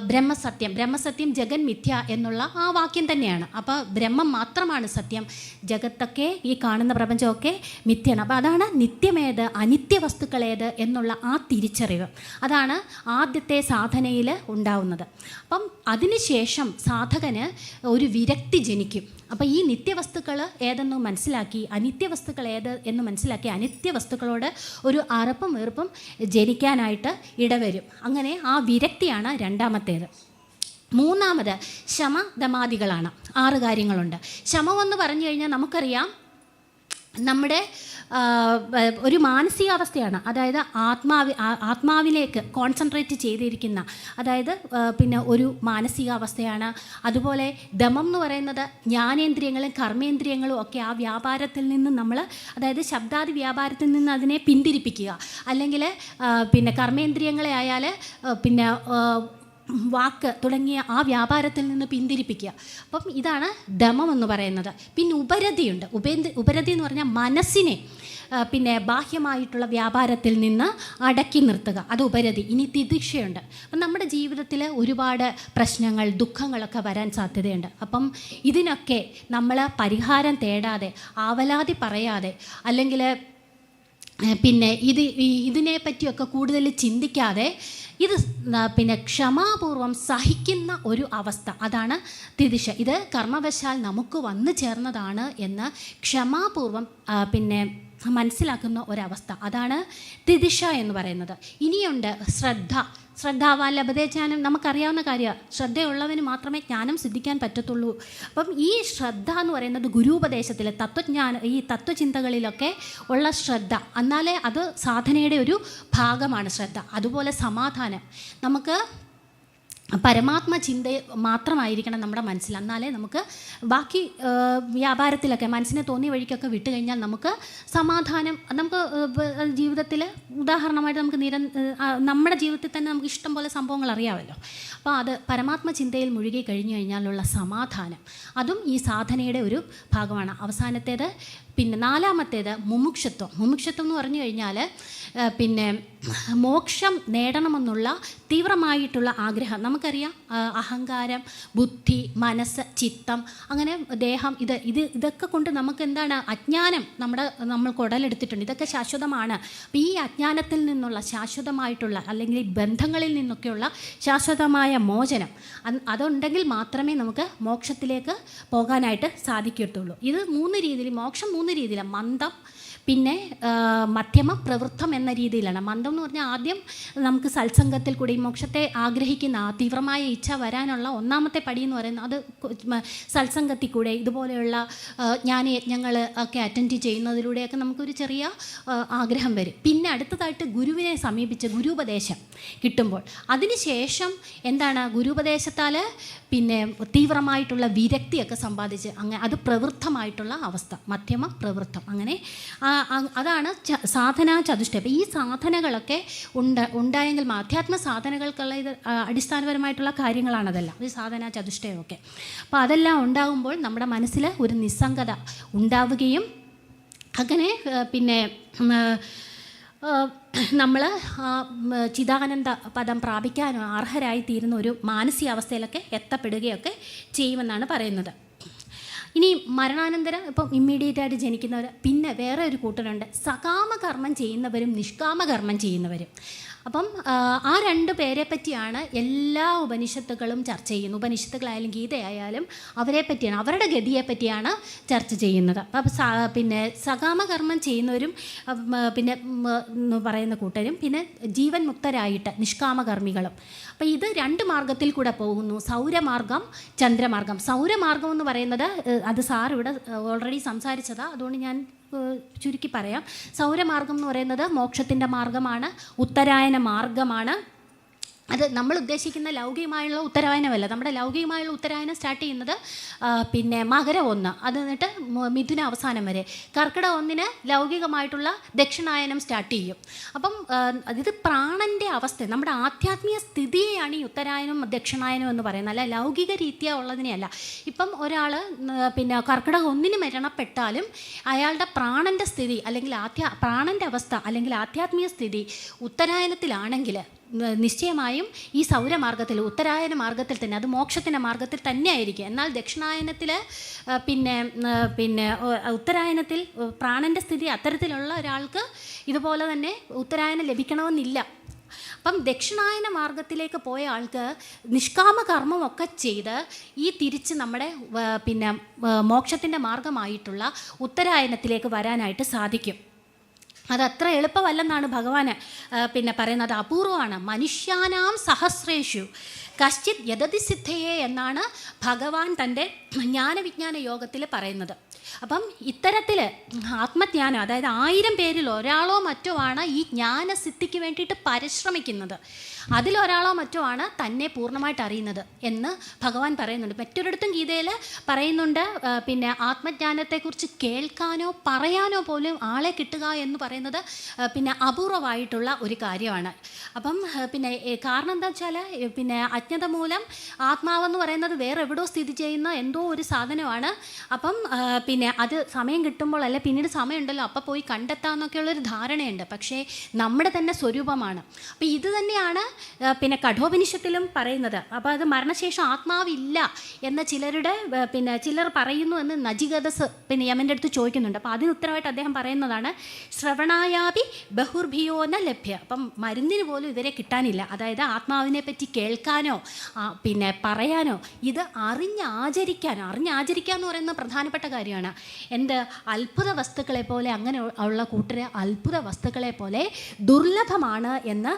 ബ്രഹ്മസത്യം ജഗന്മിഥ്യ എന്നുള്ള ആ വാക്യം തന്നെയാണ്. അപ്പോൾ ബ്രഹ്മം മാത്രമാണ് സത്യം, ജഗത്തൊക്കെ ഈ കാണുന്ന പ്രപഞ്ചമൊക്കെ മിഥ്യയാണ്. അപ്പോൾ അതാണ് നിത്യമേത് അനിത്യ വസ്തുക്കളേത് എന്നുള്ള ആ തിരിച്ചറിവ്, അതാണ് ആദ്യത്തെ സാധനയിൽ ഉണ്ടാവുന്നത്. അപ്പം അതിനുശേഷം സാധകന് ഒരു വിരക്തി ജനിക്കും. അപ്പോൾ ഈ നിത്യവസ്തുക്കൾ ഏതെന്ന് മനസ്സിലാക്കി, അനിത്യവസ്തുക്കൾ ഏത് എന്ന് മനസ്സിലാക്കി, അനിത്യവസ്തുക്കളോട് ഒരു അറപ്പും വെറുപ്പും ജനിക്കാനായിട്ട് ഇടവരും. അങ്ങനെ ആ വിരക്തിയാണ് രണ്ടാമത്തേത്. മൂന്നാമത് ശമദമാദികളാണ്. 6 കാര്യങ്ങളുണ്ട്. ശമമെന്ന് പറഞ്ഞു കഴിഞ്ഞാൽ നമുക്കറിയാം നമ്മുടെ ഒരു മാനസികാവസ്ഥയാണ്. അതായത് ആത്മാവിലേക്ക് കോൺസെൻട്രേറ്റ് ചെയ്തിരിക്കുന്ന, അതായത് പിന്നെ ഒരു മാനസികാവസ്ഥയാണ്. അതുപോലെ ദമം എന്ന് പറയുന്നത് ജ്ഞാനേന്ദ്രിയങ്ങളും കർമ്മേന്ദ്രിയങ്ങളും ഒക്കെ ആ വ്യാപാരത്തിൽ നിന്ന് നമ്മൾ, അതായത് ശബ്ദാദി വ്യാപാരത്തിൽ നിന്ന് അതിനെ പിന്തിരിപ്പിക്കുക. അല്ലെങ്കിൽ പിന്നെ കർമ്മേന്ദ്രിയങ്ങളെ ആയാൽ പിന്നെ വാക്ക് തുടങ്ങിയ ആ വ്യാപാരത്തിൽ നിന്ന് പിന്തിരിപ്പിക്കുക. അപ്പം ഇതാണ് ദമം എന്ന് പറയുന്നത്. പിന്നെ ഉപരതിയുണ്ട്. ഉപരതി എന്ന് പറഞ്ഞാൽ മനസ്സിനെ പിന്നെ ബാഹ്യമായിട്ടുള്ള വ്യാപാരത്തിൽ നിന്ന് അടക്കി നിർത്തുക, അത് ഉപരതി. ഇനി തിദിക്ഷയുണ്ട്. അപ്പം നമ്മുടെ ജീവിതത്തിൽ ഒരുപാട് പ്രശ്നങ്ങൾ ദുഃഖങ്ങളൊക്കെ വരാൻ സാധ്യതയുണ്ട്. അപ്പം ഇതിനൊക്കെ നമ്മൾ പരിഹാരം തേടാതെ, ആവലാതി പറയാതെ, അല്ലെങ്കിൽ പിന്നെ ഇതിനെ പറ്റിയൊക്കെ കൂടുതൽ ചിന്തിക്കാതെ ഇത് പിന്നെ ക്ഷമാപൂർവം സഹിക്കുന്ന ഒരു അവസ്ഥ, അതാണ് തിദിക്ഷ. ഇത് കർമ്മവശാൽ നമുക്ക് വന്നു ചേർന്നതാണ് എന്ന് ക്ഷമാപൂർവം പിന്നെ മനസ്സിലാക്കുന്ന ഒരവസ്ഥ, അതാണ് തിദിക്ഷ എന്ന് പറയുന്നത്. ഇനിയുണ്ട് ശ്രദ്ധാവാൻ ലഭതേ ജ്ഞാനം. നമുക്കറിയാവുന്ന കാര്യമാണ്, ശ്രദ്ധയുള്ളവന് മാത്രമേ ജ്ഞാനം സിദ്ധിക്കാൻ പറ്റത്തുള്ളൂ. അപ്പം ഈ ശ്രദ്ധ എന്ന് പറയുന്നത് ഗുരുപദേശത്തിൽ ഈ തത്വചിന്തകളിലൊക്കെ ഉള്ള ശ്രദ്ധ, എന്നാലേ അത് സാധനയുടെ ഒരു ഭാഗമാണ് ശ്രദ്ധ. അതുപോലെ സമാധാനം. നമുക്ക് പരമാത്മ ചിന്ത മാത്രമായിരിക്കണം നമ്മുടെ മനസ്സിൽ. എന്നാലേ നമുക്ക് ബാക്കി വ്യാപാരത്തിലൊക്കെ മനസ്സിനെ തോന്നിയ വഴിക്കൊക്കെ വിട്ട് കഴിഞ്ഞാൽ നമുക്ക് സമാധാനം, നമുക്ക് ജീവിതത്തിൽ ഉദാഹരണമായിട്ട് നമുക്ക് നമ്മുടെ ജീവിതത്തിൽ തന്നെ നമുക്ക് ഇഷ്ടം പോലെ സംഭവങ്ങൾ അറിയാമല്ലോ. അപ്പോൾ അത് പരമാത്മ ചിന്തയിൽ മുഴുകി കഴിഞ്ഞു കഴിഞ്ഞാലുള്ള സമാധാനം, അതും ഈ സാധനയുടെ ഒരു ഭാഗമാണ്. അവസാനത്തേത് പിന്നെ നാലാമത്തേത് മുമുക്ഷത്വം. മുമുക്ഷത്വം എന്ന് പറഞ്ഞു കഴിഞ്ഞാൽ പിന്നെ മോക്ഷം നേടണമെന്നുള്ള തീവ്രമായിട്ടുള്ള ആഗ്രഹം. നമുക്കറിയാം അഹങ്കാരം, ബുദ്ധി, മനസ്സ്, ചിത്തം, അങ്ങനെ ദേഹം, ഇതൊക്കെ കൊണ്ട് നമുക്ക് എന്താണ് അജ്ഞാനം നമ്മൾ കുടലെടുത്തിട്ടുണ്ട്. ഇതൊക്കെ ശാശ്വതമാണ്. അപ്പോൾ ഈ അജ്ഞാനത്തിൽ നിന്നുള്ള ശാശ്വതമായിട്ടുള്ള അല്ലെങ്കിൽ ബന്ധങ്ങളിൽ നിന്നൊക്കെയുള്ള ശാശ്വതമായ മോചനം അതുണ്ടെങ്കിൽ മാത്രമേ നമുക്ക് മോക്ഷത്തിലേക്ക് പോകാനായിട്ട് സാധിക്കത്തുള്ളൂ. ഇത് 3 രീതിയിൽ, മോക്ഷം 3 രീതിയിലാണ്. മന്ദം, പിന്നെ മധ്യമം, പ്രവൃത്തം എന്ന രീതിയിലാണ്. മന്ദം എന്ന് പറഞ്ഞാൽ ആദ്യം നമുക്ക് സത്സംഗത്തിൽ കൂടി മോക്ഷത്തെ ആഗ്രഹിക്കുന്ന ആ തീവ്രമായ ഇച്ഛ വരാനുള്ള ഒന്നാമത്തെ പടി എന്ന് പറയുന്നത് അത് സത്സംഗത്തിൽ കൂടെ ഇതുപോലെയുള്ള ജ്ഞാനയജ്ഞങ്ങൾ ഒക്കെ അറ്റൻഡ് ചെയ്യുന്നതിലൂടെയൊക്കെ നമുക്കൊരു ചെറിയ ആഗ്രഹം വരും. പിന്നെ അടുത്തതായിട്ട് ഗുരുവിനെ സമീപിച്ച് ഗുരുപദേശം കിട്ടുമ്പോൾ അതിനുശേഷം എന്താണ് ഗുരുപദേശത്താൽ പിന്നെ തീവ്രമായിട്ടുള്ള വിരക്തിയൊക്കെ സമ്പാദിച്ച് അങ്ങനെ അത് പ്രവൃത്തമായിട്ടുള്ള അവസ്ഥ, മധ്യമ പ്രവൃത്തം, അങ്ങനെ അതാണ് സാധനാ ചതുഷ്ടയം. അപ്പോൾ ഈ സാധനകളൊക്കെ ഉണ്ടായെങ്കിൽ ആധ്യാത്മ സാധനകൾക്കുള്ള ഇത് അടിസ്ഥാനപരമായിട്ടുള്ള കാര്യങ്ങളാണതെല്ലാം, ഈ സാധനാ ചതുഷ്ടയമൊക്കെ. അപ്പോൾ അതെല്ലാം ഉണ്ടാകുമ്പോൾ നമ്മുടെ മനസ്സിൽ ഒരു നിസ്സംഗത ഉണ്ടാവുകയും അങ്ങനെ പിന്നെ നമ്മൾ ചിദാനന്ദ പദം പ്രാപിക്കാനോ അർഹരായി തീരുന്ന ഒരു മാനസികാവസ്ഥയിലൊക്കെ എത്തപ്പെടുകയൊക്കെ ചെയ്യുമെന്നാണ് പറയുന്നത്. ഇനി മരണാനന്തരം ഇപ്പം ഇമ്മീഡിയറ്റായിട്ട് ജനിക്കുന്നവർ, പിന്നെ വേറെ ഒരു കൂട്ടരുണ്ട്, സകാമകർമ്മം ചെയ്യുന്നവരും നിഷ്കാമകർമ്മം ചെയ്യുന്നവരും. അപ്പം ആ 2 പേരെ പറ്റിയാണ് എല്ലാ ഉപനിഷത്തുകളും ചർച്ച ചെയ്യുന്നത്. ഉപനിഷത്തുകളായാലും ഗീതയായാലും അവരെ പറ്റിയാണ്, അവരുടെ ഗതിയെ പറ്റിയാണ് ചർച്ച ചെയ്യുന്നത്. അപ്പം പിന്നെ സകാമകർമ്മം ചെയ്യുന്നവരും പിന്നെ പറയുന്ന കൂട്ടരും, പിന്നെ ജീവൻ മുക്തരായിട്ട് നിഷ്കാമകർമ്മികളും. അപ്പോൾ ഇത് 2 മാർഗത്തിൽ കൂടെ പോകുന്നു, സൗരമാർഗം, ചന്ദ്രമാർഗം. സൗരമാർഗം എന്ന് പറയുന്നത് അത് സാർ ഇവിടെ ഓൾറെഡി സംസാരിച്ചതാണ്, അതുകൊണ്ട് ഞാൻ ചുരുക്കി പറയാം. സൗരമാർഗം എന്ന് പറയുന്നത് മോക്ഷത്തിൻ്റെ മാർഗമാണ്, ഉത്തരായന മാർഗമാണ്. അത് നമ്മൾ ഉദ്ദേശിക്കുന്ന ലൗകികമായുള്ള ഉത്തരായനമല്ല. നമ്മുടെ ലൗകികമായുള്ള ഉത്തരായനം സ്റ്റാർട്ട് ചെയ്യുന്നത് പിന്നെ മകരം 1, അത് എന്നിട്ട് മിഥുന അവസാനം വരെ. കർക്കിടക 1 ലൗകികമായിട്ടുള്ള ദക്ഷിണായനം സ്റ്റാർട്ട് ചെയ്യും. അപ്പം ഇത് പ്രാണൻ്റെ അവസ്ഥ, നമ്മുടെ ആധ്യാത്മിക സ്ഥിതിയെയാണ് ഈ ഉത്തരായനം ദക്ഷിണായനം എന്ന് പറയുന്നത്, അല്ല ലൗകിക രീതിയ ഉള്ളതിനെയല്ല. ഇപ്പം ഒരാൾ പിന്നെ കർക്കിടക 1 മരണപ്പെട്ടാലും അയാളുടെ പ്രാണൻ്റെ സ്ഥിതി അല്ലെങ്കിൽ പ്രാണൻ്റെ അവസ്ഥ അല്ലെങ്കിൽ ആധ്യാത്മിക സ്ഥിതി ഉത്തരായനത്തിലാണെങ്കിൽ നിശ്ചയമായും ഈ സൗരമാർഗത്തിൽ ഉത്തരായന മാർഗത്തിൽ തന്നെ, അത് മോക്ഷത്തിൻ്റെ മാർഗത്തിൽ തന്നെ ആയിരിക്കും. എന്നാൽ ദക്ഷിണായനത്തിൽ പിന്നെ ഉത്തരായനത്തിൽ പ്രാണൻ്റെ സ്ഥിതി അത്തരത്തിലുള്ള ഒരാൾക്ക് ഇതുപോലെ തന്നെ ഉത്തരായനം ലഭിക്കണമെന്നില്ല. അപ്പം ദക്ഷിണായന മാർഗത്തിലേക്ക് പോയ ആൾക്ക് നിഷ്കാമ കർമ്മമൊക്കെ ചെയ്ത് ഈ തിരിച്ച് നമ്മുടെ പിന്നെ മോക്ഷത്തിൻ്റെ മാർഗമായിട്ടുള്ള ഉത്തരായനത്തിലേക്ക് വരാനായിട്ട് സാധിക്കും. അതത്ര എളുപ്പമല്ലെന്നാണ് ഭഗവാൻ പിന്നെ പറയുന്നത്. അപൂർവമാണ്. മനുഷ്യാനാം സഹസ്രേഷു കശ്ചിത് യദതി സിദ്ധയെ എന്നാണ് ഭഗവാൻ തൻ്റെ ജ്ഞാനവിജ്ഞാന യോഗത്തിൽ പറയുന്നത്. അപ്പം ഇത്തരത്തിൽ ആത്മജ്ഞാനം, അതായത് 1000 പേരിൽ ഒരാളോ മറ്റോ ആണ് ഈ ജ്ഞാനസിദ്ധിക്ക് വേണ്ടിയിട്ട് പരിശ്രമിക്കുന്നത്. അതിലൊരാളോ മറ്റോ ആണ് തന്നെ പൂർണ്ണമായിട്ട് അറിയുന്നത് എന്ന് ഭഗവാൻ പറയുന്നുണ്ട്. മറ്റൊരിടത്തും ഗീതയിൽ പറയുന്നുണ്ട്, പിന്നെ ആത്മജ്ഞാനത്തെക്കുറിച്ച് കേൾക്കാനോ പറയാനോ പോലും ആളെ കിട്ടുക എന്ന് പറയുന്നത് പിന്നെ അപൂർവമായിട്ടുള്ള ഒരു കാര്യമാണ്. അപ്പം പിന്നെ കാരണം എന്താ വെച്ചാൽ പിന്നെ അജ്ഞത മൂലം ആത്മാവെന്ന് പറയുന്നത് വേറെ എവിടെയോ സ്ഥിതി ചെയ്യുന്ന എന്തോ ഒരു സാധനമാണ്. അപ്പം പിന്നെ അത് സമയം കിട്ടുമ്പോൾ അല്ലെ പിന്നീട് സമയമുണ്ടല്ലോ അപ്പം പോയി കണ്ടെത്താമെന്നൊക്കെയുള്ളൊരു ധാരണയുണ്ട്. പക്ഷേ നമ്മുടെ തന്നെ സ്വരൂപമാണ്. അപ്പോൾ ഇത് തന്നെയാണ് പിന്നെ കഠോപനിഷത്തിലും പറയുന്നത്. അപ്പോൾ അത് മരണശേഷം ആത്മാവില്ല എന്ന ചിലർ പറയുന്നു എന്ന് നജികേതസ് പിന്നെ യമൻ്റെ അടുത്ത് ചോദിക്കുന്നുണ്ട്. അപ്പോൾ അതിന് ഉത്തരവായിട്ട് അദ്ദേഹം പറയുന്നതാണ് ശ്രവണായാപി ബഹുർഭിയോന ലഭ്യ. അപ്പം മരുന്നിന് പോലും ഇവരെ കിട്ടാനില്ല. അതായത് ആത്മാവിനെ പറ്റി കേൾക്കാനോ പിന്നെ പറയാനോ, ഇത് അറിഞ്ഞാചരിക്കുക എന്ന് പറയുന്ന പ്രധാനപ്പെട്ട കാര്യമാണ്. പറയുകയാണ്, എന്ത് അത്ഭുത വസ്തുക്കളെ പോലെ, അങ്ങനെ ഉള്ള കൂട്ടരെ അത്ഭുത വസ്തുക്കളെ പോലെ ദുർലഭമാണ് എന്ന്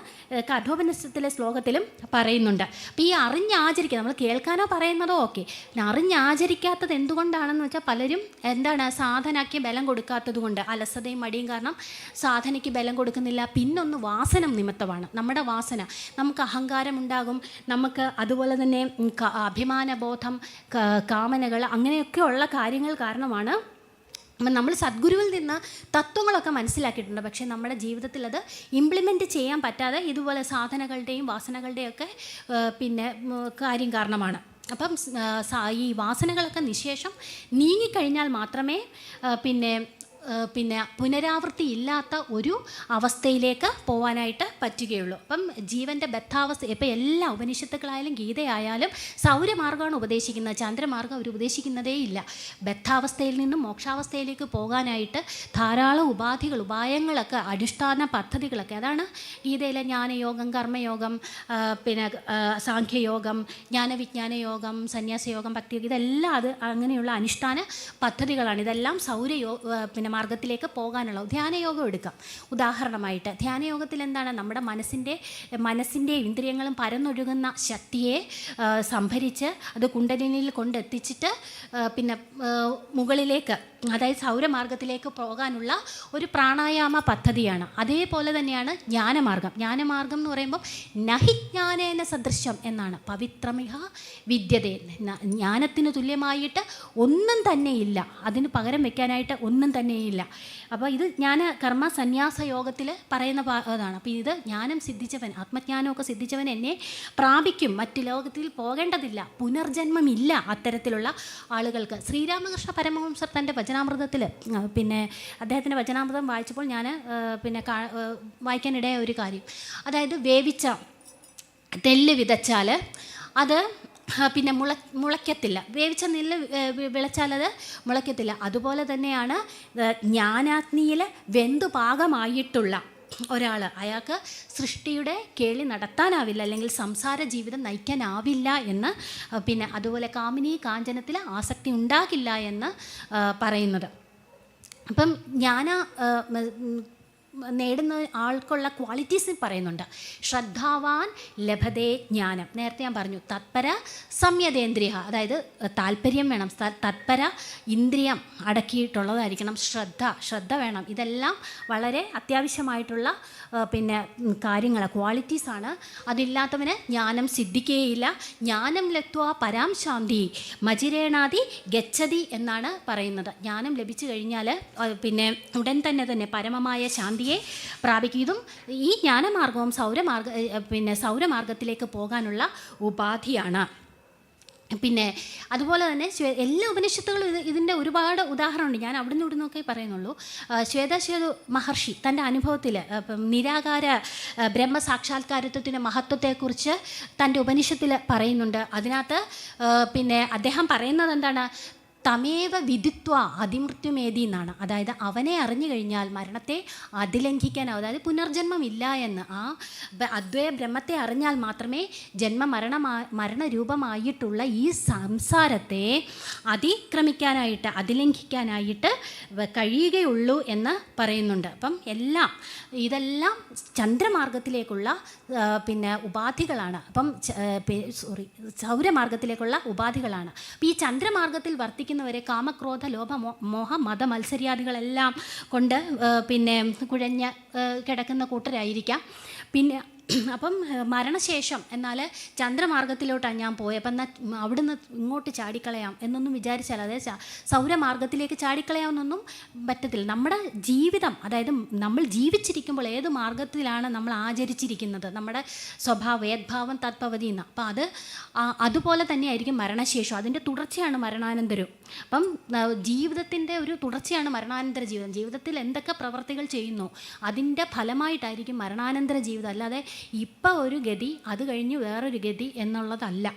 കഠോപനിഷത്തിലെ ശ്ലോകത്തിലും പറയുന്നുണ്ട്. അപ്പോൾ ഈ അറിഞ്ഞാചരിക്കുക, നമ്മൾ കേൾക്കാനോ പറയുന്നതോ ഓക്കെ, അറിഞ്ഞാചരിക്കാത്തത് എന്തുകൊണ്ടാണെന്ന് വെച്ചാൽ പലരും എന്താണ് സാധനയ്ക്ക് ബലം കൊടുക്കാത്തത് കൊണ്ട്, അലസതയും മടിയും കാരണം സാധനയ്ക്ക് ബലം കൊടുക്കുന്നില്ല. പിന്നൊന്ന് വാസന നിമിത്തമാണ്. നമ്മുടെ വാസന, നമുക്ക് അഹങ്കാരം ഉണ്ടാകും, നമുക്ക് അതുപോലെ തന്നെ അഭിമാനബോധം, കാമനകൾ, അങ്ങനെയൊക്കെയുള്ള കാര്യങ്ങൾ കാരണമാണ്. അപ്പം നമ്മൾ സദ്ഗുരുവിൽ നിന്ന് തത്വങ്ങളൊക്കെ മനസ്സിലാക്കിയിട്ടുണ്ട്, പക്ഷേ നമ്മുടെ ജീവിതത്തിൽ അത് ഇംപ്ലിമെൻറ്റ് ചെയ്യാൻ പറ്റാതെ ഇതുപോലെ സാധനകളുടെയും വാസനകളുടെയൊക്കെ കാര്യം കാരണമാണ്. അപ്പം ഈ വാസനകളൊക്കെ നിശേഷം നീങ്ങിക്കഴിഞ്ഞാൽ മാത്രമേ പുനരാവൃത്തി ഇല്ലാത്ത ഒരു അവസ്ഥയിലേക്ക് പോകാനായിട്ട് പറ്റുകയുള്ളൂ. അപ്പം ജീവൻ്റെ ബദ്ധാവസ്ഥ, ഇപ്പം എല്ലാ ഉപനിഷത്തുക്കളായാലും ഗീതയായാലും സൗരമാർഗ്ഗമാണ് ഉപദേശിക്കുന്നത്, ചന്ദ്രമാർഗ്ഗം അവർ ഉപദേശിക്കുന്നതേ ഇല്ല. ബദ്ധാവസ്ഥയിൽ നിന്നും മോക്ഷാവസ്ഥയിലേക്ക് പോകാനായിട്ട് ധാരാളം ഉപായങ്ങളൊക്കെ, അടിസ്ഥാന പദ്ധതികളൊക്കെ, അതാണ് ഗീതയിലെ ജ്ഞാനയോഗം, കർമ്മയോഗം, സാഖ്യയോഗം, ജ്ഞാനവിജ്ഞാനയോഗം, സന്യാസയോഗം, ഭക്തിയോഗം, ഇതെല്ലാം അത് അങ്ങനെയുള്ള അനുഷ്ഠാന പദ്ധതികളാണ്. ഇതെല്ലാം മാർഗത്തിലേക്ക് പോകാനുള്ള. ധ്യാനയോഗം എടുക്കാം ഉദാഹരണമായിട്ട്. ധ്യാനയോഗത്തിൽ എന്താണ്, നമ്മുടെ മനസ്സിൻ്റെ ഇന്ദ്രിയങ്ങളും പരന്നൊഴുകുന്ന ശക്തിയെ സംഭരിച്ച് അത് കുണ്ടലിനിയിൽ കൊണ്ടെത്തിച്ചിട്ട് മുകളിലേക്ക്, അതായത് സൗരമാർഗത്തിലേക്ക് പോകാനുള്ള ഒരു പ്രാണായാമ പദ്ധതിയാണ്. അതേപോലെ തന്നെയാണ് ജ്ഞാനമാർഗം. ജ്ഞാനമാർഗം എന്ന് പറയുമ്പോൾ നഹി ജ്ഞാനേന സദൃശ്യം എന്നാണ്. പവിത്രമിഹ വിദ്യതേ, ജ്ഞാനത്തിന് തുല്യമായിട്ട് ഒന്നും തന്നെയില്ല, അതിന് പകരം വെക്കാനായിട്ട് ഒന്നും തന്നെയില്ല. അപ്പോൾ ഇത് കർമ്മ സന്യാസ യോഗത്തിൽ പറയുന്ന അതാണ്. അപ്പോൾ ഇത് ജ്ഞാനം സിദ്ധിച്ചവൻ, ആത്മജ്ഞാനമൊക്കെ സിദ്ധിച്ചവൻ എന്നെ പ്രാപിക്കും, മറ്റ് ലോകത്തിൽ പോകേണ്ടതില്ല, പുനർജന്മമില്ല അത്തരത്തിലുള്ള ആളുകൾക്ക്. ശ്രീരാമകൃഷ്ണ പരമഹംസർ തൻ്റെ വചനാമൃതത്തിൽ, അദ്ദേഹത്തിൻ്റെ വചനാമൃതം വായിച്ചപ്പോൾ ഞാൻ വായിക്കാനിടയായ ഒരു കാര്യം, അതായത് വേവിച്ച തെല്ല് വിതച്ചാൽ അത് മുളയ്ക്കത്തില്ല, വേവിച്ച നെല്ല് വിളച്ചാലത് മുളയ്ക്കത്തില്ല. അതുപോലെ തന്നെയാണ് ജ്ഞാനാഗ്നിയിൽ വെന്തു പാകമായിട്ടുള്ള ഒരാൾ, അയാൾക്ക് സൃഷ്ടിയുടെ കേളി നടത്താനാവില്ല, അല്ലെങ്കിൽ സംസാര ജീവിതം നയിക്കാനാവില്ല എന്ന്, അതുപോലെ കാമിനി കാഞ്ചനത്തിൽ ആസക്തി ഉണ്ടാകില്ല എന്ന് പറയുന്നത്. അപ്പം നേടുന്ന ആൾക്കുള്ള ക്വാളിറ്റീസ് പറയുന്നുണ്ട്. ശ്രദ്ധാവാൻ ലഭതേ ജ്ഞാനം. നേരത്തെ ഞാൻ പറഞ്ഞു, തത്പര സംയതേന്ദ്രിയ, അതായത് താല്പര്യം വേണം, തത്പര ഇന്ദ്രിയം അടക്കിയിട്ടുള്ളതായിരിക്കണം, ശ്രദ്ധ വേണം. ഇതെല്ലാം വളരെ അത്യാവശ്യമായിട്ടുള്ള കാര്യങ്ങൾ, ക്വാളിറ്റീസാണ്. അതില്ലാത്തവന് ജ്ഞാനം സിദ്ധിക്കുകയില്ല. ജ്ഞാനം ലബ്ധ്വാ പരാം ശാന്തി മജിരേണാതി ഗച്ഛതി എന്നാണ് പറയുന്നത്. ജ്ഞാനം ലഭിച്ചു കഴിഞ്ഞാൽ ഉടൻ തന്നെ പരമമായ ശാന്തി പ്രാപിക്കുന്നതും ഈ ജ്ഞാനമാർഗവും സൗരമാർഗത്തിലേക്ക് പോകാനുള്ള ഉപാധിയാണ്. അതുപോലെ തന്നെ എല്ലാ ഉപനിഷത്തുകളും ഇതിൻ്റെ ഒരുപാട് ഉദാഹരണമുണ്ട്. ഞാൻ അവിടുന്ന് ഇവിടുന്നൊക്കെ പറയുന്നുള്ളൂ. ശ്വേതശ്വേത മഹർഷി തൻ്റെ അനുഭവത്തിൽ നിരാകാര ബ്രഹ്മസാക്ഷാത്കാരത്വത്തിൻ്റെ മഹത്വത്തെക്കുറിച്ച് തൻ്റെ ഉപനിഷത്തിൽ പറയുന്നുണ്ട്. അതിനകത്ത് അദ്ദേഹം പറയുന്നത് എന്താണ്, തമേവ വിദിത്വ അതിമൃത്യുമേതി എന്നാണ്. അതായത് അവനെ അറിഞ്ഞു കഴിഞ്ഞാൽ മരണത്തെ അതിലംഘിക്കാനാവും, അതായത് പുനർജന്മമില്ല എന്ന്. ആ അദ്വൈത ബ്രഹ്മത്തെ അറിഞ്ഞാൽ മാത്രമേ മരണരൂപമായിട്ടുള്ള ഈ സംസാരത്തെ അതിക്രമിക്കാനായിട്ട്, അതിലംഘിക്കാനായിട്ട് കഴിയുകയുള്ളൂ എന്ന് പറയുന്നുണ്ട്. അപ്പം ഇതെല്ലാം ചന്ദ്രമാർഗത്തിലേക്കുള്ള ഉപാധികളാണ്. സൗരമാർഗത്തിലേക്കുള്ള ഉപാധികളാണ്. അപ്പോൾ ഈ ചന്ദ്രമാർഗത്തിൽ വർത്തിക്കുന്നവരെ കാമക്രോധ ലോഭ മോഹ മത മത്സര്യാദികളെല്ലാം കൊണ്ട് കുഴഞ്ഞ് കിടക്കുന്ന കൂട്ടരായിരിക്കാം. അപ്പം മരണശേഷം എന്നാൽ ചന്ദ്രമാർഗത്തിലോട്ടാണ് ഞാൻ പോയത്, അപ്പം എന്നാൽ അവിടുന്ന് ഇങ്ങോട്ട് ചാടിക്കളയാം എന്നൊന്നും വിചാരിച്ചാൽ, അതായത് സൗരമാർഗത്തിലേക്ക് ചാടിക്കളയാമെന്നൊന്നും പറ്റത്തില്ല. നമ്മുടെ ജീവിതം, അതായത് നമ്മൾ ജീവിച്ചിരിക്കുമ്പോൾ ഏത് മാർഗത്തിലാണ് നമ്മൾ ആചരിച്ചിരിക്കുന്നത്, നമ്മുടെ സ്വഭാവം യദ്ഭാവം തത്പവതി എന്ന്. അപ്പം അതുപോലെ തന്നെയായിരിക്കും മരണശേഷം, അതിൻ്റെ തുടർച്ചയാണ് മരണാനന്തരം. അപ്പം ജീവിതത്തിൻ്റെ ഒരു തുടർച്ചയാണ് മരണാനന്തര ജീവിതം. ജീവിതത്തിൽ എന്തൊക്കെ പ്രവർത്തികൾ ചെയ്യുന്നു അതിൻ്റെ ഫലമായിട്ടായിരിക്കും മരണാനന്തര ജീവിതം. അല്ലാതെ ഇപ്പം ഒരു ഗതി അത് കഴിഞ്ഞ് വേറൊരു ഗതി എന്നുള്ളതല്ല.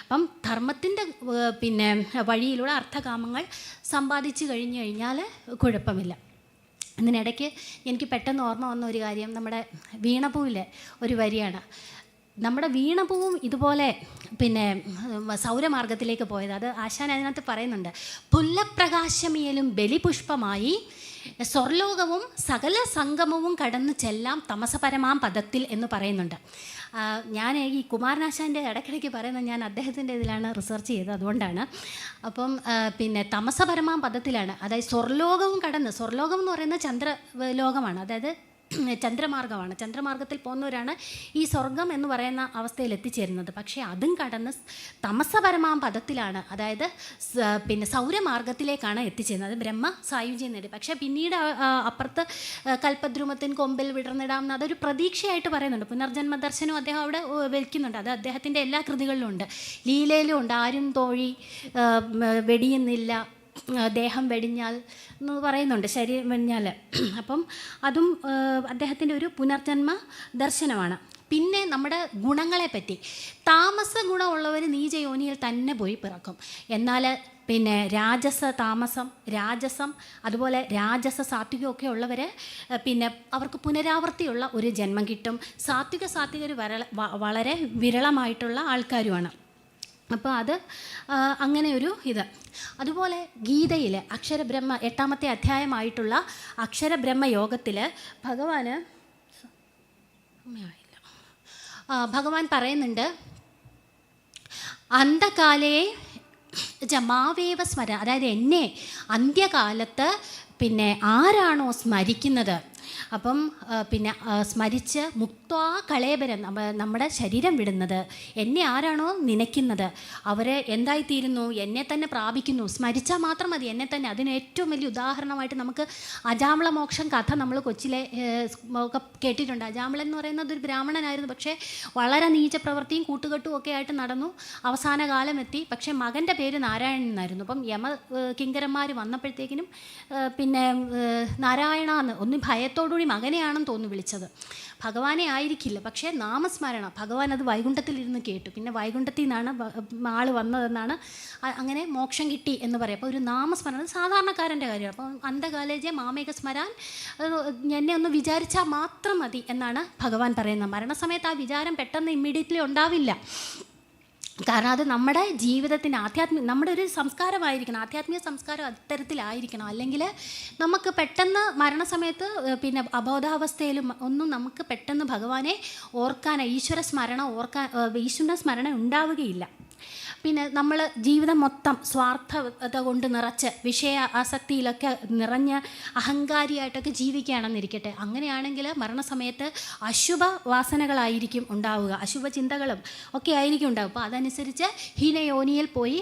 അപ്പം ധർമ്മത്തിൻ്റെ വഴിയിലൂടെ അർത്ഥകാമങ്ങൾ സമ്പാദിച്ചു കഴിഞ്ഞു കഴിഞ്ഞാൽ കുഴപ്പമില്ല. ഇതിനിടയ്ക്ക് എനിക്ക് പെട്ടെന്ന് ഓർമ്മ വന്ന ഒരു കാര്യം, നമ്മുടെ വീണപൂവിലെ ഒരു വരിയാണ്. നമ്മുടെ വീണപൂവും ഇതുപോലെ പിന്നെ സൗരമാർഗത്തിലേക്ക് പോയത്. അത് ആശാൻ അതിനകത്ത് പറയുന്നുണ്ട്. പുല്ലപ്രകാശമിയലും ബലിപുഷ്പമായി സ്വർലോകവും സകല സംഗമവും കടന്നു ചെല്ലാം തമസപരമാം പദത്തിൽ എന്ന് പറയുന്നുണ്ട്. ഞാൻ ഈ കുമാരനാശാൻ്റെ ഇടയ്ക്കിടയ്ക്ക് പറയുന്നത് ഞാൻ അദ്ദേഹത്തിൻ്റെ ഇതിലാണ് റിസർച്ച് ചെയ്തത്, അതുകൊണ്ടാണ്. അപ്പം പിന്നെ തമസപരമാം പദത്തിലാണ്, അതായത് സ്വർലോകവും കടന്ന്, സ്വർലോകം എന്ന് പറയുന്നത് ചന്ദ്രലോകമാണ്, അതായത് ചന്ദ്രമാർഗമാണ്. ചന്ദ്രമാർഗത്തിൽ പോകുന്നവരാണ് ഈ സ്വർഗം എന്ന് പറയുന്ന അവസ്ഥയിൽ എത്തിച്ചേരുന്നത്. പക്ഷേ അതും കടന്ന് തമസപരമാം പദത്തിലാണ്, അതായത് പിന്നെ സൗരമാർഗത്തിലേക്കാണ് എത്തിച്ചേരുന്നത്. അത് ബ്രഹ്മ സായുജ്യം നേടി. പക്ഷേ പിന്നീട് അപ്പുറത്ത് കൽപ്പദ്രുമത്തിൻ കൊമ്പിൽ വിടർന്നിടാം എന്ന് അതൊരു പ്രതീക്ഷയായിട്ട് പറയുന്നുണ്ട്. പുനർജന്മ ദർശനം അദ്ദേഹം അവിടെ വയ്ക്കുന്നുണ്ട്. അത് അദ്ദേഹത്തിൻ്റെ എല്ലാ കൃതികളിലും ഉണ്ട്, ലീലയിലും ഉണ്ട്. ആരും തോഴി വെടിയുന്നില്ല, ദേഹം വെടിഞ്ഞാൽ എന്ന് പറയുന്നുണ്ട്, ശരീരം വെടിഞ്ഞാൽ. അപ്പം അതും അദ്ദേഹത്തിൻ്റെ ഒരു പുനർജന്മ ദർശനമാണ്. പിന്നെ നമ്മുടെ ഗുണങ്ങളെപ്പറ്റി, താമസ ഗുണമുള്ളവർ നീചയോനിയിൽ തന്നെ പോയി പിറക്കും. എന്നാൽ പിന്നെ രാജസം അതുപോലെ സാത്വികമൊക്കെ ഉള്ളവർ പിന്നെ അവർക്ക് പുനരാവൃത്തിയുള്ള ഒരു ജന്മം കിട്ടും. സാത്വികർ വളരെ വിരളമായിട്ടുള്ള ആൾക്കാരുമാണ്. അപ്പോൾ അത് അങ്ങനെ ഒരു ഇത്. അതുപോലെ ഗീതയിൽ അക്ഷരബ്രഹ്മ 8ാമത്തെ അധ്യായമായിട്ടുള്ള അക്ഷരബ്രഹ്മ യോഗത്തിൽ ഭഗവാൻ പറയുന്നുണ്ട്, അന്ധകാലേ ജമാവേവ സ്മര, അതായത് എന്നെ അന്ത്യകാലത്ത് പിന്നെ ആരാണോ സ്മരിക്കുന്നത്, അപ്പം പിന്നെ സ്മരിച്ച് മുക്ത്വാ കളേബരം, നമ്മുടെ ശരീരം വിടുന്നത്, എന്നെ ആരാണോ നനയ്ക്കുന്നത് അവരെ എന്തായിത്തീരുന്നു, എന്നെ തന്നെ പ്രാപിക്കുന്നു. സ്മരിച്ചാൽ മാത്രം മതി എന്നെ തന്നെ. അതിന് ഏറ്റവും വലിയ ഉദാഹരണമായിട്ട് നമുക്ക് അജാമിള മോക്ഷം കഥ നമ്മൾ കൊച്ചിലെ ഒക്കെ കേട്ടിട്ടുണ്ട്. അജാമിളൻ എന്ന് പറയുന്നത് ഒരു ബ്രാഹ്മണനായിരുന്നു, പക്ഷേ വളരെ നീച പ്രവൃത്തിയും കൂട്ടുകെട്ടും ഒക്കെ ആയിട്ട് നടന്നു. അവസാന കാലം എത്തി. പക്ഷേ മകൻ്റെ പേര് നാരായണൻ എന്നായിരുന്നു. അപ്പം കിങ്കരന്മാർ വന്നപ്പോഴത്തേക്കിനും പിന്നെ നാരായണ എന്ന് ഒന്ന് ഭയത്തോടുകൂടി മകനെയാണെന്ന് തോന്നുന്നു വിളിച്ചത്. ഭഗവാനെ ആയിരിക്കില്ല, പക്ഷേ നാമസ്മരണ. ഭഗവാൻ അത് വൈകുണ്ഠത്തിലിരുന്ന് കേട്ടു. പിന്നെ വൈകുണ്ഠത്തിൽ നിന്നാണ് ആൾ വന്നതെന്നാണ്, അങ്ങനെ മോക്ഷം കിട്ടി എന്ന് പറയും. അപ്പോൾ ഒരു നാമസ്മരണ സാധാരണക്കാരൻ്റെ കാര്യമാണ്. അപ്പോൾ അന്ധകാലേജെ മാമേക സ്മരാൻ, എന്നെ ഒന്ന് വിചാരിച്ചാൽ മാത്രം മതി എന്നാണ് ഭഗവാൻ പറയുന്നത്. മരണസമയത്ത് ആ വിചാരം പെട്ടെന്ന് ഇമ്മീഡിയറ്റ്ലി ഉണ്ടാവില്ല. കാരണം അത് നമ്മുടെ ജീവിതത്തിന് നമ്മുടെ ഒരു സംസ്കാരമായിരിക്കണം, ആധ്യാത്മിക സംസ്കാരം അത്തരത്തിലായിരിക്കണം. അല്ലെങ്കിൽ നമുക്ക് പെട്ടെന്ന് മരണസമയത്ത് പിന്നെ അബോധാവസ്ഥയിലും ഒന്നും നമുക്ക് പെട്ടെന്ന് ഭഗവാനെ ഈശ്വര സ്മരണ ഉണ്ടാവുകയില്ല. പിന്നെ നമ്മൾ ജീവിതം മൊത്തം സ്വാർത്ഥത കൊണ്ട് നിറച്ച് വിഷയ ആസക്തിയിലൊക്കെ നിറഞ്ഞ് അഹങ്കാരിയായിട്ടൊക്കെ ജീവിക്കുകയാണെന്നിരിക്കട്ടെ. അങ്ങനെയാണെങ്കിൽ മരണസമയത്ത് അശുഭ വാസനകളായിരിക്കും ഉണ്ടാവുക, അശുഭ ചിന്തകളും ഒക്കെ ആയിരിക്കും ഉണ്ടാവുക. അപ്പോൾ അതനുസരിച്ച് ഹീനയോനിയിൽ പോയി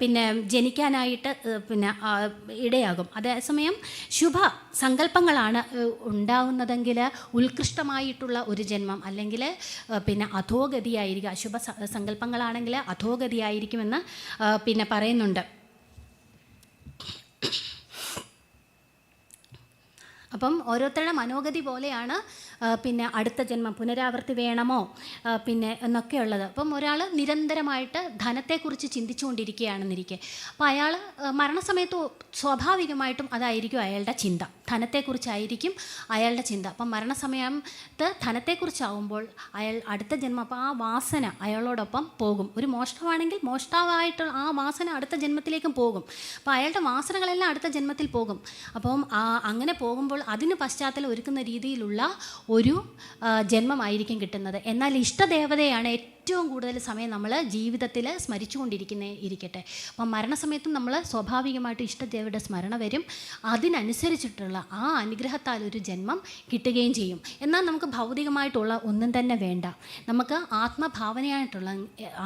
പിന്നെ ജനിക്കാനായിട്ട് പിന്നെ ഇടയാകും. അതേസമയം ശുഭ സങ്കല്പങ്ങളാണ് ഉണ്ടാവുന്നതെങ്കിൽ ഉത്കൃഷ്ടമായിട്ടുള്ള ഒരു ജന്മം, അല്ലെങ്കിൽ പിന്നെ അധോഗതിയായിരിക്കും. അശുഭ സങ്കല്പങ്ങളാണെങ്കിൽ അധോഗതിയായിരിക്കുമെന്ന് പിന്നെ പറയുന്നുണ്ട്. അപ്പം ഓരോരുത്തരുടെ മനോഗതി പോലെയാണ് പിന്നെ അടുത്ത ജന്മം, പുനരാവൃത്തി വേണമോ പിന്നെ എന്നൊക്കെയുള്ളത്. അപ്പം ഒരാൾ നിരന്തരമായിട്ട് ധനത്തെക്കുറിച്ച് ചിന്തിച്ചുകൊണ്ടിരിക്കുകയാണെന്നിരിക്കെ, അപ്പോൾ അയാൾ മരണസമയത്ത് സ്വാഭാവികമായിട്ടും അതായിരിക്കും അയാളുടെ ചിന്ത, ധനത്തെക്കുറിച്ചായിരിക്കും അയാളുടെ ചിന്ത. അപ്പം മരണസമയത്ത് ധനത്തെക്കുറിച്ചാവുമ്പോൾ അയാൾ അടുത്ത ജന്മം, അപ്പോൾ ആ വാസന അയാളോടൊപ്പം പോകും. ഒരു മോഷ്ടാവാണെങ്കിൽ മോഷ്ടാവായിട്ടുള്ള ആ വാസന അടുത്ത ജന്മത്തിലേക്കും പോകും. അപ്പോൾ അയാളുടെ വാസനകളെല്ലാം അടുത്ത ജന്മത്തിൽ പോകും. അപ്പം അങ്ങനെ പോകുമ്പോൾ അതിന് പശ്ചാത്തലം ഒരുക്കുന്ന രീതിയിലുള്ള ഒരു ജന്മമായിരിക്കും കിട്ടുന്നത്. എന്നാൽ ഇഷ്ടദേവതയാണ് ഏറ്റവും കൂടുതൽ സമയം നമ്മൾ ജീവിതത്തിൽ ഇരിക്കട്ടെ. അപ്പം മരണസമയത്തും നമ്മൾ സ്വാഭാവികമായിട്ട് ഇഷ്ടദേവയുടെ സ്മരണ വരും. അതിനനുസരിച്ചിട്ടുള്ള ആ അനുഗ്രഹത്താൽ ഒരു ജന്മം കിട്ടുകയും ചെയ്യും. എന്നാൽ നമുക്ക് ഭൗതികമായിട്ടുള്ള ഒന്നും തന്നെ വേണ്ട. നമുക്ക്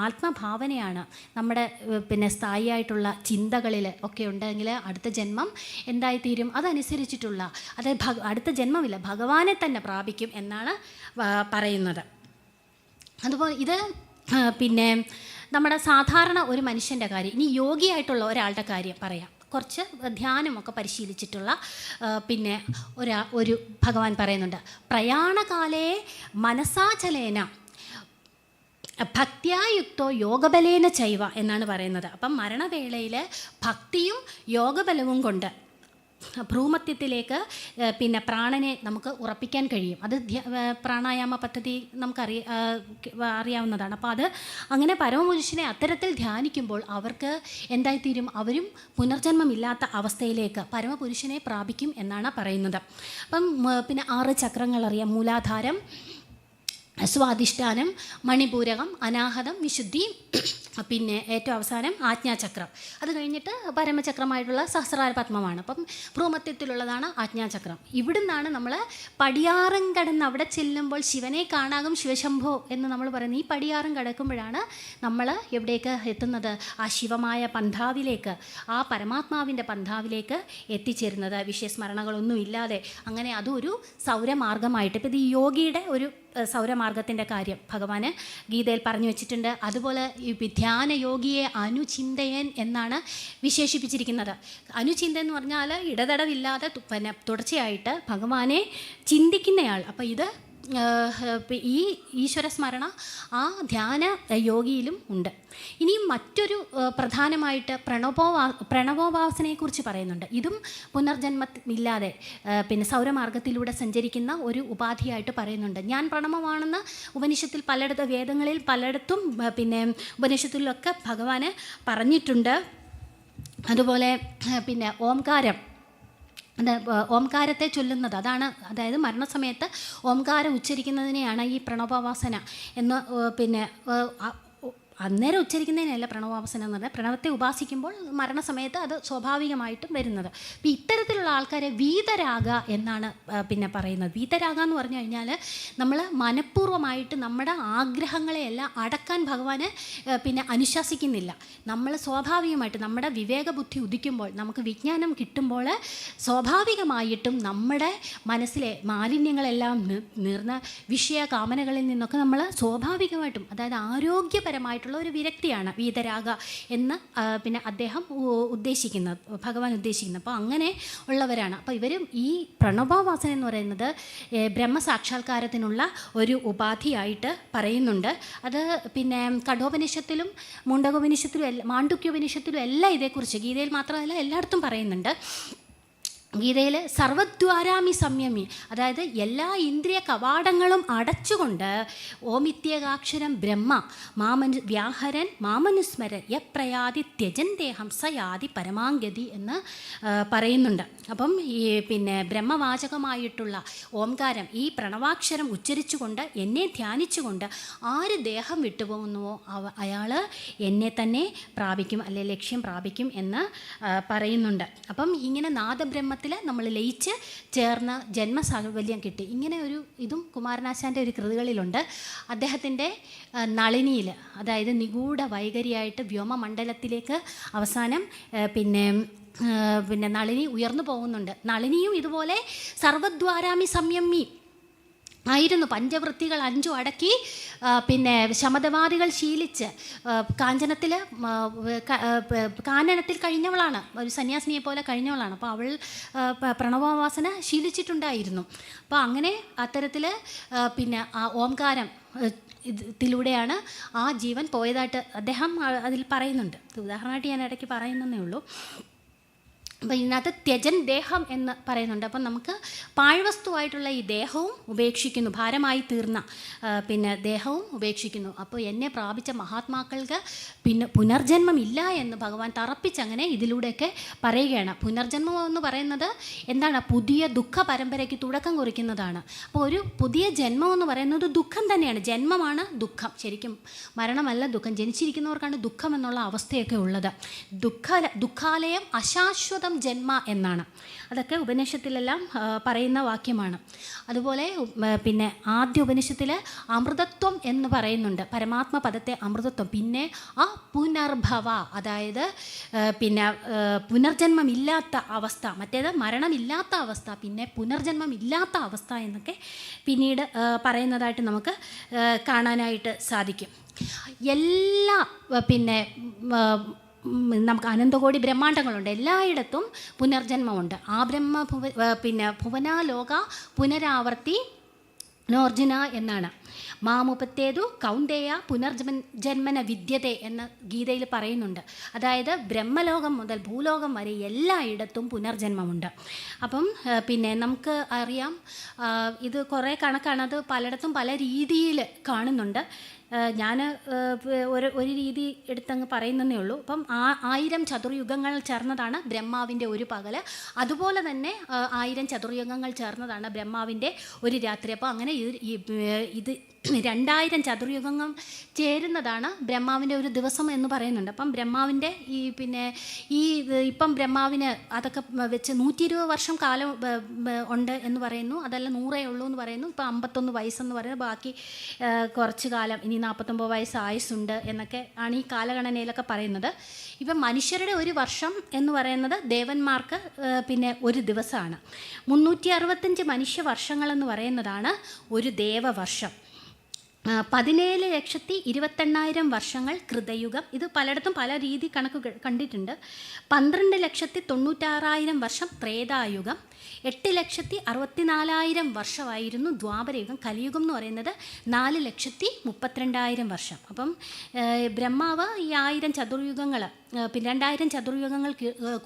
ആത്മഭാവനയാണ് നമ്മുടെ പിന്നെ സ്ഥായിയായിട്ടുള്ള ചിന്തകളിൽ ഒക്കെ ഉണ്ടെങ്കിൽ അടുത്ത ജന്മം എന്തായിത്തീരും, അതനുസരിച്ചിട്ടുള്ള, അതായത് അടുത്ത ജന്മമില്ല, ഭഗവാനെ തന്നെ പ്രാപിക്കും എന്നാണ് പറയുന്നത്. അതുപോലെ ഇത് പിന്നെ നമ്മുടെ സാധാരണ ഒരു മനുഷ്യൻ്റെ കാര്യം. ഇനി യോഗിയായിട്ടുള്ള ഒരാളുടെ കാര്യം പറയാം. കുറച്ച് ധ്യാനമൊക്കെ പരിശീലിച്ചിട്ടുള്ള പിന്നെ ഒരു ഭഗവാൻ പറയുന്നുണ്ട്, പ്രയാണകാലേ മനസാചലേന ഭക്തിയായുക്തോ യോഗബലേന ചൈവ എന്നാണ് പറയുന്നത്. അപ്പം മരണവേളയിൽ ഭക്തിയും യോഗബലവും കൊണ്ട് ഭ്രൂമത്യത്തിലേക്ക് പിന്നെ പ്രാണനെ നമുക്ക് ഉറപ്പിക്കാൻ കഴിയും. അത് പ്രാണായാമ പദ്ധതി അറിയാവുന്നതാണ്. അപ്പോൾ അത് അങ്ങനെ പരമപുരുഷനെ അത്തരത്തിൽ ധ്യാനിക്കുമ്പോൾ അവർക്ക് എന്തായിത്തീരും? അവരും പുനർജന്മമില്ലാത്ത അവസ്ഥയിലേക്ക് പരമപുരുഷനെ പ്രാപിക്കും എന്നാണ് പറയുന്നത്. അപ്പം പിന്നെ 6 ചക്രങ്ങൾ അറിയാം. മൂലാധാരം, സ്വാധിഷ്ഠാനം, മണിപൂരകം, അനാഹതം, വിശുദ്ധി, പിന്നെ ഏറ്റവും അവസാനം ആജ്ഞാചക്രം. അത് കഴിഞ്ഞിട്ട് പരമചക്രമായിട്ടുള്ള സഹസ്രാര പത്മമാണ്. അപ്പം ഭ്രൂമത്യത്തിലുള്ളതാണ് ആജ്ഞാചക്രം. ഇവിടുന്നാണ് നമ്മൾ പടിയാറും കടന്ന് അവിടെ ചെല്ലുമ്പോൾ ശിവനെ കാണാകും ശിവശംഭോ എന്ന് നമ്മൾ പറയുന്നത്. ഈ പടിയാറും കടക്കുമ്പോഴാണ് നമ്മൾ എവിടേക്ക് എത്തുന്നത്? ആ ശിവമായ പന്ഥാവിലേക്ക്, ആ പരമാത്മാവിൻ്റെ പന്ഥാവിലേക്ക് എത്തിച്ചേരുന്നത് വിഷയസ്മരണകളൊന്നും ഇല്ലാതെ. അങ്ങനെ അതും ഒരു സൗരമാർഗമായിട്ട്, ഇപ്പം ഇത് ഈ യോഗയുടെ ഒരു സൗരമാർഗത്തിൻ്റെ കാര്യം ഭഗവാന് ഗീതയിൽ പറഞ്ഞു വെച്ചിട്ടുണ്ട്. അതുപോലെ ഈ ധ്യാന യോഗിയെ അനുചിന്തയൻ എന്നാണ് വിശേഷിപ്പിച്ചിരിക്കുന്നത്. അനുചിന്ത എന്ന് പറഞ്ഞാൽ ഇടതടവില്ലാതെ പിന്നെ തുടർച്ചയായിട്ട് ഭഗവാനെ ചിന്തിക്കുന്നയാൾ. അപ്പോൾ ഇത് ഈ ഈശ്വരസ്മരണ ആ ധ്യാന യോഗിയിലും ഉണ്ട്. ഇനിയും മറ്റൊരു പ്രധാനമായിട്ട് പ്രണവോപാസനയെക്കുറിച്ച് പറയുന്നുണ്ട്. ഇതും പുനർജന്മമില്ലാതെ പിന്നെ സൗരമാർഗത്തിലൂടെ സഞ്ചരിക്കുന്ന ഒരു ഉപാധിയായിട്ട് പറയുന്നുണ്ട്. ഞാൻ പ്രണവമാണെന്ന് ഉപനിഷത്തിൽ പലയിടത്തും, വേദങ്ങളിൽ പലയിടത്തും പിന്നെ ഉപനിഷത്തിലൊക്കെ ഭഗവാന് പറഞ്ഞിട്ടുണ്ട്. അതുപോലെ പിന്നെ ഓംകാരത്തെ ചൊല്ലുന്നത് അതാണ്. അതായത് മരണസമയത്ത് ഓംകാരം ഉച്ചരിക്കുന്നതിനെയാണ് ഈ പ്രണവോപാസന എന്ന് പിന്നെ അന്നേരം ഉച്ചരിക്കുന്നതിനല്ല പ്രണവോപാസന എന്ന് പറഞ്ഞാൽ പ്രണവത്തെ ഉപാസിക്കുമ്പോൾ മരണസമയത്ത് അത് സ്വാഭാവികമായിട്ടും വരുന്നത്. അപ്പം ഇത്തരത്തിലുള്ള ആൾക്കാരെ വീതരാഗ എന്നാണ് പിന്നെ പറയുന്നത്. വീതരാഗ എന്ന് പറഞ്ഞു കഴിഞ്ഞാൽ നമ്മൾ മനഃപൂർവ്വമായിട്ട് നമ്മുടെ ആഗ്രഹങ്ങളെയെല്ലാം അടക്കാൻ ഭഗവാന് പിന്നെ അനുശാസിക്കുന്നില്ല. നമ്മൾ സ്വാഭാവികമായിട്ട് നമ്മുടെ വിവേകബുദ്ധി ഉദിക്കുമ്പോൾ, നമുക്ക് വിജ്ഞാനം കിട്ടുമ്പോൾ സ്വാഭാവികമായിട്ടും നമ്മുടെ മനസ്സിലെ മാലിന്യങ്ങളെല്ലാം നിർന്ന വിഷയകാമനകളിൽ നിന്നൊക്കെ നമ്മൾ സ്വാഭാവികമായിട്ടും, അതായത് ആരോഗ്യപരമായിട്ട് ഒരു വിരക്തിയാണ് വീതരാഗ എന്ന് പിന്നെ അദ്ദേഹം ഉദ്ദേശിക്കുന്നത്, ഭഗവാൻ ഉദ്ദേശിക്കുന്നത്. അപ്പോൾ അങ്ങനെ ഉള്ളവരാണ്. അപ്പോൾ ഇവരും ഈ പ്രണവോപാസന എന്ന് പറയുന്നത് ബ്രഹ്മസാക്ഷാത്കാരത്തിനുള്ള ഒരു ഉപാധിയായിട്ട് പറയുന്നുണ്ട്. അത് പിന്നെ കഠോപനിഷത്തിലും മുണ്ടകോപനിഷത്തിലും മാണ്ഡുക്യോപനിഷത്തിലും എല്ലാം ഇതേക്കുറിച്ച്, ഗീതയിൽ മാത്രമല്ല എല്ലായിടത്തും പറയുന്നുണ്ട്. ഗീതയിൽ സർവദ്വാരാമി സംയമി, അതായത് എല്ലാ ഇന്ദ്രിയ കവാടങ്ങളും അടച്ചുകൊണ്ട് ഓമിത്യേകാക്ഷരം ബ്രഹ്മ വ്യാഹരൻ മാമനുസ്മരൻ യപ്രയാതി ത്യജൻ ദേഹം സയാതി പരമാംഗതി എന്ന് പറയുന്നുണ്ട്. അപ്പം ഈ പിന്നെ ബ്രഹ്മവാചകമായിട്ടുള്ള ഓംകാരം, ഈ പ്രണവാക്ഷരം ഉച്ചരിച്ചുകൊണ്ട് എന്നെ ധ്യാനിച്ചുകൊണ്ട് ആര് ദേഹം വിട്ടുപോകുന്നുവോ അയാൾ എന്നെ തന്നെ പ്രാപിക്കും, അല്ലെ ലക്ഷ്യം പ്രാപിക്കും എന്ന് പറയുന്നുണ്ട്. അപ്പം ഇങ്ങനെ നാദബ്രഹ്മ നമ്മൾ ലയിച്ച് ചേർന്ന് ജന്മസാഫല്യം കിട്ടി. ഇങ്ങനെ ഒരു ഇതും കുമാരനാശാൻ്റെ ഒരു കൃതികളിലുണ്ട്. അദ്ദേഹത്തിൻ്റെ നളിനിയിൽ, അതായത് നിഗൂഢ വൈഖരിയായിട്ട് വ്യോമമണ്ഡലത്തിലേക്ക് അവസാനം പിന്നെ നളിനി ഉയർന്നു പോകുന്നുണ്ട്. നളിനിയും ഇതുപോലെ സർവദ്വാരാമി സംയമി ആയിരുന്നു. പഞ്ചവൃത്തികൾ 5 അടക്കി പിന്നെ ശമതവാദികൾ ശീലിച്ച് കാനനത്തിൽ കഴിഞ്ഞവളാണ്, ഒരു സന്യാസിനിയെ പോലെ കഴിഞ്ഞവളാണ്. അപ്പോൾ അവൾ പ്രണവോപാസന ശീലിച്ചിട്ടുണ്ടായിരുന്നു. അപ്പോൾ അങ്ങനെ അത്തരത്തിൽ പിന്നെ ആ ഓംകാരം ത്തിലൂടെയാണ് ആ ജീവൻ പോയതായിട്ട് അദ്ദേഹം അതിൽ പറയുന്നുണ്ട്. ഉദാഹരണമായിട്ട് ഞാൻ ഇടയ്ക്ക് പറയുന്നതേ ഉള്ളൂ. അപ്പം ഇതിനകത്ത് ത്യജൻ ദേഹം എന്ന് പറയുന്നുണ്ട്. അപ്പം നമുക്ക് പാഴ്വസ്തുവായിട്ടുള്ള ഈ ദേഹവും ഉപേക്ഷിക്കുന്നു, ഭാരമായി തീർന്ന പിന്നെ ദേഹവും ഉപേക്ഷിക്കുന്നു. അപ്പോൾ എന്നെ പ്രാപിച്ച മഹാത്മാക്കൾക്ക് പിന്നെ പുനർജന്മമില്ല എന്ന് ഭഗവാൻ തറപ്പിച്ചങ്ങനെ ഇതിലൂടെയൊക്കെ പറയുകയാണ്. പുനർജന്മം എന്ന് പറയുന്നത് എന്താണ്? പുതിയ ദുഃഖ പരമ്പരയ്ക്ക് തുടക്കം കുറിക്കുന്നതാണ്. അപ്പോൾ ഒരു പുതിയ ജന്മം എന്ന് പറയുന്നത് ദുഃഖം തന്നെയാണ്. ജന്മമാണ് ദുഃഖം, ശരിക്കും മരണമല്ല ദുഃഖം. ജനിച്ചിരിക്കുന്നവർക്കാണ് ദുഃഖം എന്നുള്ള അവസ്ഥയൊക്കെ ഉള്ളത്. ദുഃഖാലയം അശാശ്വതം ജന്മ എന്നാണ്. അതൊക്കെ ഉപനിഷത്തിലെല്ലാം പറയുന്ന വാക്യമാണ്. അതുപോലെ പിന്നെ ആദ്യ ഉപനിഷത്തിൽ അമൃതത്വം എന്ന് പറയുന്നുണ്ട്, പരമാത്മ പദത്തെ അമൃതത്വം. പിന്നെ ആ പുനർഭവ, അതായത് പിന്നെ പുനർജന്മമില്ലാത്ത അവസ്ഥ, മറ്റേത് മരണമില്ലാത്ത അവസ്ഥ, പിന്നെ പുനർജന്മമില്ലാത്ത അവസ്ഥ എന്നൊക്കെ പിന്നീട് പറയുന്നതായിട്ട് നമുക്ക് കാണാനായിട്ട് സാധിക്കും. എല്ലാ പിന്നെ നമുക്ക് അനന്തകോടി ബ്രഹ്മാണ്ടങ്ങളുണ്ട്, എല്ലായിടത്തും പുനർജന്മമുണ്ട്. ആ പിന്നെ ഭുവനാലോക പുനരാവർത്തി നോർജുന എന്നാണ്. മാമുപത്തേതു കൗന്ദേയ ജന്മന വിദ്യത്തെ എന്ന് ഗീതയിൽ പറയുന്നുണ്ട്. അതായത് ബ്രഹ്മലോകം മുതൽ ഭൂലോകം വരെ എല്ലായിടത്തും പുനർജന്മമുണ്ട്. അപ്പം പിന്നെ നമുക്ക് അറിയാം, ഇത് കുറേ കണക്കാണ്, അത് പലയിടത്തും പല രീതിയിൽ കാണുന്നുണ്ട്. ഞാൻ ഒരു രീതി എടുത്തങ്ങ് പറയുന്നതേ ഉള്ളൂ. അപ്പം 1000 ചതുർയുഗങ്ങൾ ചേർന്നതാണ് ബ്രഹ്മാവിൻ്റെ ഒരു പകൽ. അതുപോലെ തന്നെ 1000 ചതുർയുഗങ്ങൾ ചേർന്നതാണ് ബ്രഹ്മാവിൻ്റെ ഒരു രാത്രി. അപ്പോൾ അങ്ങനെ ഇത് 2000 ചതുർയുഗങ്ങൾ ചേരുന്നതാണ് ബ്രഹ്മാവിൻ്റെ ഒരു ദിവസം എന്ന് പറയുന്നുണ്ട്. അപ്പം ബ്രഹ്മാവിൻ്റെ ഇപ്പം ബ്രഹ്മാവിന് അതൊക്കെ വെച്ച് 120 വർഷം കാലം ഉണ്ട് എന്ന് പറയുന്നു. അതല്ല 100 ഉള്ളൂ എന്ന് പറയുന്നു. ഇപ്പം 51 വയസ്സെന്ന് പറയുന്നത്, ബാക്കി കുറച്ച് കാലം ഇനി 49 വയസ്സ് ആയുസ്സുണ്ട് എന്നൊക്കെ ആണ് ഈ കാലഗണനയിലൊക്കെ പറയുന്നത്. ഇപ്പം മനുഷ്യരുടെ ഒരു വർഷം എന്ന് പറയുന്നത് ദേവന്മാർക്ക് ഒരു ദിവസമാണ്. 365 മനുഷ്യ വർഷങ്ങളെന്ന് പറയുന്നതാണ് ഒരു ദേവവർഷം. 17,28,000 വർഷങ്ങൾ കൃതയുഗം. ഇത് പലയിടത്തും പല രീതി കണക്ക് കണ്ടിട്ടുണ്ട്. 12,96,000 വർഷം ത്രേതായുഗം. 8,64,000 വർഷമായിരുന്നു ദ്വാപരയുഗം. കലിയുഗം എന്ന് പറയുന്നത് 4,32,000 വർഷം. അപ്പം ബ്രഹ്മാവ് ഈ 1000 ചതുർയുഗങ്ങൾ 2000 ചതുർയുഗങ്ങൾ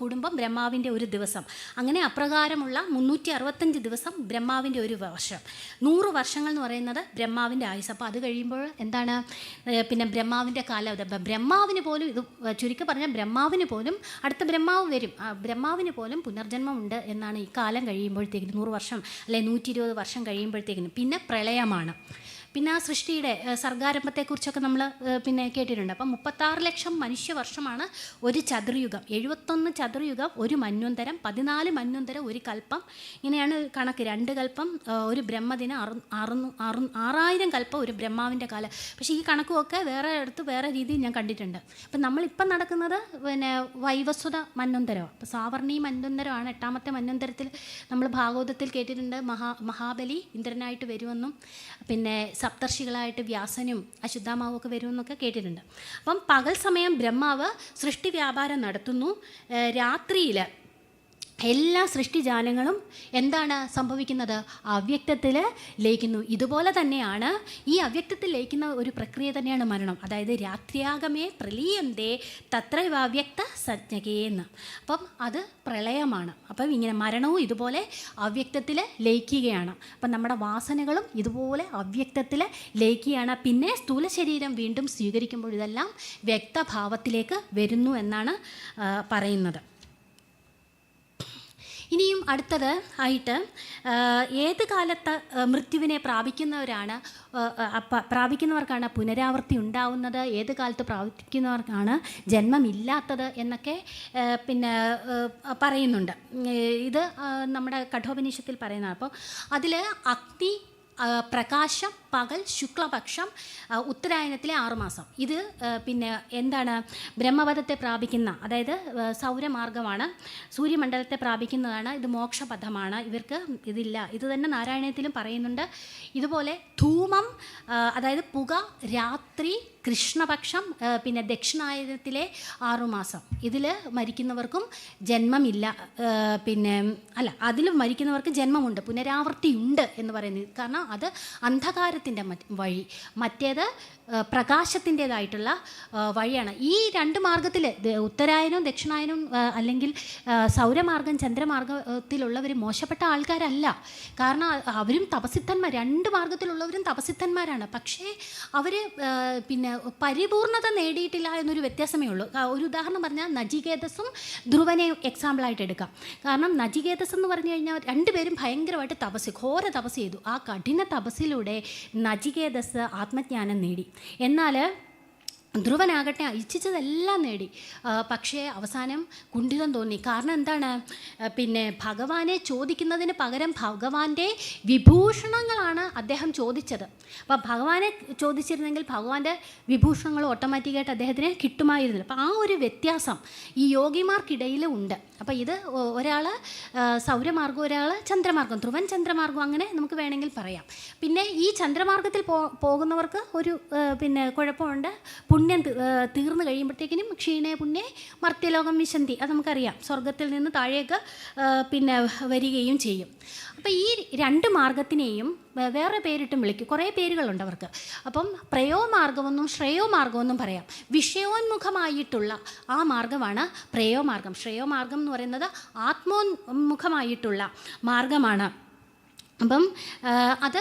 കൂടുമ്പം ബ്രഹ്മാവിൻ്റെ ഒരു ദിവസം. അങ്ങനെ അപ്രകാരമുള്ള 365 ദിവസം ബ്രഹ്മാവിൻ്റെ ഒരു വർഷം. 100 വർഷങ്ങൾ എന്ന് പറയുന്നത് ബ്രഹ്മാവിൻ്റെ ആയുസ്. അപ്പോൾ അത് കഴിയുമ്പോൾ എന്താണ് ബ്രഹ്മാവിൻ്റെ കാലാവധി. ബ്രഹ്മാവിന് പോലും, ഇത് ചുരുക്കി പറഞ്ഞാൽ ബ്രഹ്മാവിന് പോലും അടുത്ത ബ്രഹ്മാവ് വരും, ബ്രഹ്മാവിന് പോലും പുനർജന്മം ഉണ്ട് എന്നാണ് ഈ കാലം കഴിയുമ്പോഴത്തേക്കിനും. 100 വർഷം അല്ലെങ്കിൽ 120 വർഷം കഴിയുമ്പോഴത്തേക്കിനും പിന്നെ പ്രളയമാണ്. പിന്നെ ആ സൃഷ്ടിയുടെ സർഗാരംഭത്തെക്കുറിച്ചൊക്കെ നമ്മൾ കേട്ടിട്ടുണ്ട്. അപ്പം 36 ലക്ഷം മനുഷ്യവർഷമാണ് ഒരു ചതുർയുഗം. 71 ചതുർയുഗം ഒരു മന്വന്തരം, 14 മന്വന്തരം ഒരു കൽപ്പം. ഇങ്ങനെയാണ് കണക്ക്. 2 കൽപ്പം ഒരു ബ്രഹ്മദിനം, 6000 കൽപ്പം ഒരു ബ്രഹ്മാവിൻ്റെ കാലം. പക്ഷേ ഈ കണക്കുമൊക്കെ വേറെ അടുത്ത് വേറെ രീതിയിൽ ഞാൻ കണ്ടിട്ടുണ്ട്. അപ്പം നമ്മളിപ്പം നടക്കുന്നത് വൈവസ്വത മന്വന്തരമാണ്. അപ്പോൾ സാവർണി മന്വന്തരമാണ് 8ാമത്തെ മന്വന്തരത്തിൽ. നമ്മൾ ഭാഗവതത്തിൽ കേട്ടിട്ടുണ്ട് മഹാബലി ഇന്ദ്രനായിട്ട് വരുമെന്നും സപ്തർഷികളായിട്ട് വ്യാസനും അശ്വത്ഥാമാവും ഒക്കെ വരുമെന്നൊക്കെ കേട്ടിട്ടുണ്ട്. അപ്പം പകൽ സമയം ബ്രഹ്മാവ് സൃഷ്ടി വ്യാപാരം നടത്തുന്നു. രാത്രിയിൽ എല്ലാ സൃഷ്ടിജാലങ്ങളും എന്താണ് സംഭവിക്കുന്നത്? അവ്യക്തത്തിൽ ലയിക്കുന്നു. ഇതുപോലെ തന്നെയാണ് ഈ അവ്യക്തത്തിൽ ലയിക്കുന്ന ഒരു പ്രക്രിയ തന്നെയാണ് മരണം. അതായത് രാത്രിയാഗമേ പ്രലീയന്തേ തത്ര അവ്യക്ത സജ്ഞകേന്ന്. അപ്പം അത് പ്രളയമാണ്. അപ്പം ഇങ്ങനെ മരണവും ഇതുപോലെ അവ്യക്തത്തിൽ ലയിക്കുകയാണ്. അപ്പം നമ്മുടെ വാസനകളും ഇതുപോലെ അവ്യക്തത്തിൽ ലയിക്കുകയാണ്. പിന്നെ സ്ഥൂല ശരീരം വീണ്ടും സ്വീകരിക്കുമ്പോൾ ഇതെല്ലാം വ്യക്തഭാവത്തിലേക്ക് വരുന്നു എന്നാണ് പറയുന്നത്. ഇനിയും അടുത്തത് ആയിട്ട് ഏത് കാലത്ത് മൃത്യുവിനെ പ്രാപിക്കുന്നവർക്കാണ് പുനരാവൃത്തി ഉണ്ടാവുന്നത്, ഏത് കാലത്ത് പ്രാപിക്കുന്നവർക്കാണ് ജന്മമില്ലാത്തത് എന്നൊക്കെ പറയുന്നുണ്ട്. ഇത് നമ്മുടെ കഠോപനിഷത്തിൽ പറയുന്നതാണ്. അപ്പോൾ അതിൽ അഗ്നി, പ്രകാശം, പകൽ, ശുക്ലപക്ഷം, ഉത്തരായനത്തിലെ 6 മാസം. ഇത് എന്താണ് ബ്രഹ്മപദത്തെ പ്രാപിക്കുന്ന, അതായത് സൗരമാർഗമാണ്, സൂര്യമണ്ഡലത്തെ പ്രാപിക്കുന്നതാണ്. ഇത് മോക്ഷപഥമാണ്. ഇവർക്ക് ഇതില്ല. ഇത് തന്നെ നാരായണത്തിലും പറയുന്നുണ്ട്. ഇതുപോലെ ധൂമം, അതായത് പുക, രാത്രി, കൃഷ്ണപക്ഷം, ദക്ഷിണായനത്തിലെ 6 മാസം. ഇതിൽ മരിക്കുന്നവർക്കും ജന്മമില്ല. അതിൽ മരിക്കുന്നവർക്ക് ജന്മമുണ്ട്, പുനരാവൃത്തിയുണ്ട് എന്ന് പറയുന്നത്. കാരണം അത് അന്ധകാരത്തിൻ്റെ വഴി, മറ്റേത് പ്രകാശത്തിൻ്റേതായിട്ടുള്ള വഴിയാണ്. ഈ 2 മാർഗത്തിൽ ഉത്തരായനവും ദക്ഷിണായനവും അല്ലെങ്കിൽ സൗരമാർഗം, ചന്ദ്രമാർഗത്തിലുള്ളവർ മോശപ്പെട്ട ആൾക്കാരല്ല. കാരണം അവരും തപസിദ്ധന്മാർ, 2 മാർഗത്തിലുള്ളവരും തപസിദ്ധന്മാരാണ്. പക്ഷേ അവർ പരിപൂർണത നേടിയിട്ടില്ല എന്നൊരു വ്യത്യാസമേ ഉള്ളൂ. ഒരു ഉദാഹരണം പറഞ്ഞാൽ നചികേതസും ധ്രുവനെ എക്സാമ്പിളായിട്ട് എടുക്കാം. കാരണം നചികേതസ് എന്ന് പറഞ്ഞു കഴിഞ്ഞാൽ 2 പേരും ഭയങ്കരമായിട്ട് ഘോര തപസ് ചെയ്തു. ആ കഠിന തപസ്സിലൂടെ നചികേതസ് ആത്മജ്ഞാനം നേടി. എന്നാൽ ധ്രുവനാകട്ടെ ഇച്ഛിച്ചതെല്ലാം നേടി. പക്ഷേ അവസാനം കുണ്ഠിതം തോന്നി. കാരണം എന്താണ്? ഭഗവാനെ ചോദിക്കുന്നതിന് പകരം ഭഗവാന്റെ വിഭൂഷണങ്ങളാണ് അദ്ദേഹം ചോദിച്ചത്. അപ്പോൾ ഭഗവാനെ ചോദിച്ചിരുന്നെങ്കിൽ ഭഗവാന്റെ വിഭൂഷണങ്ങൾ ഓട്ടോമാറ്റിക്കായിട്ട് അദ്ദേഹത്തിന് കിട്ടുമായിരുന്നില്ല. അപ്പോൾ ആ ഒരു വ്യത്യാസം ഈ യോഗിമാർക്കിടയിലും ഉണ്ട്. അപ്പോൾ ഇത് ഒരാൾ സൗരമാർഗം, ഒരാൾ ചന്ദ്രമാർഗം, ധ്രുവൻ ചന്ദ്രമാർഗം, അങ്ങനെ നമുക്ക് വേണമെങ്കിൽ പറയാം. പിന്നെ ഈ ചന്ദ്രമാർഗത്തിൽ പോകുന്നവർക്ക് ഒരു കുഴപ്പമുണ്ട്. പുണ്യം തീർന്നു കഴിയുമ്പോഴത്തേക്കിനും ക്ഷീണേ പുണ്യേ മർത്യലോകം വിശന്തി. അത് നമുക്കറിയാം. സ്വർഗത്തിൽ നിന്ന് താഴേക്ക് വരികയും ചെയ്യും. അപ്പോൾ ഈ രണ്ട് മാർഗത്തിനെയും വേറെ പേരിട്ടും വിളിക്കും, കുറേ പേരുകളുണ്ട് അവർക്ക്. അപ്പം പ്രയോമാർഗമെന്നും ശ്രേയോമാർഗമെന്നും പറയാം. വിഷയോന്മുഖമായിട്ടുള്ള ആ മാർഗമാണ് പ്രയോമാർഗം. ശ്രേയോമാർഗം എന്ന് പറയുന്നത് ആത്മോന്മുഖമായിട്ടുള്ള മാർഗമാണ്. അപ്പം അത്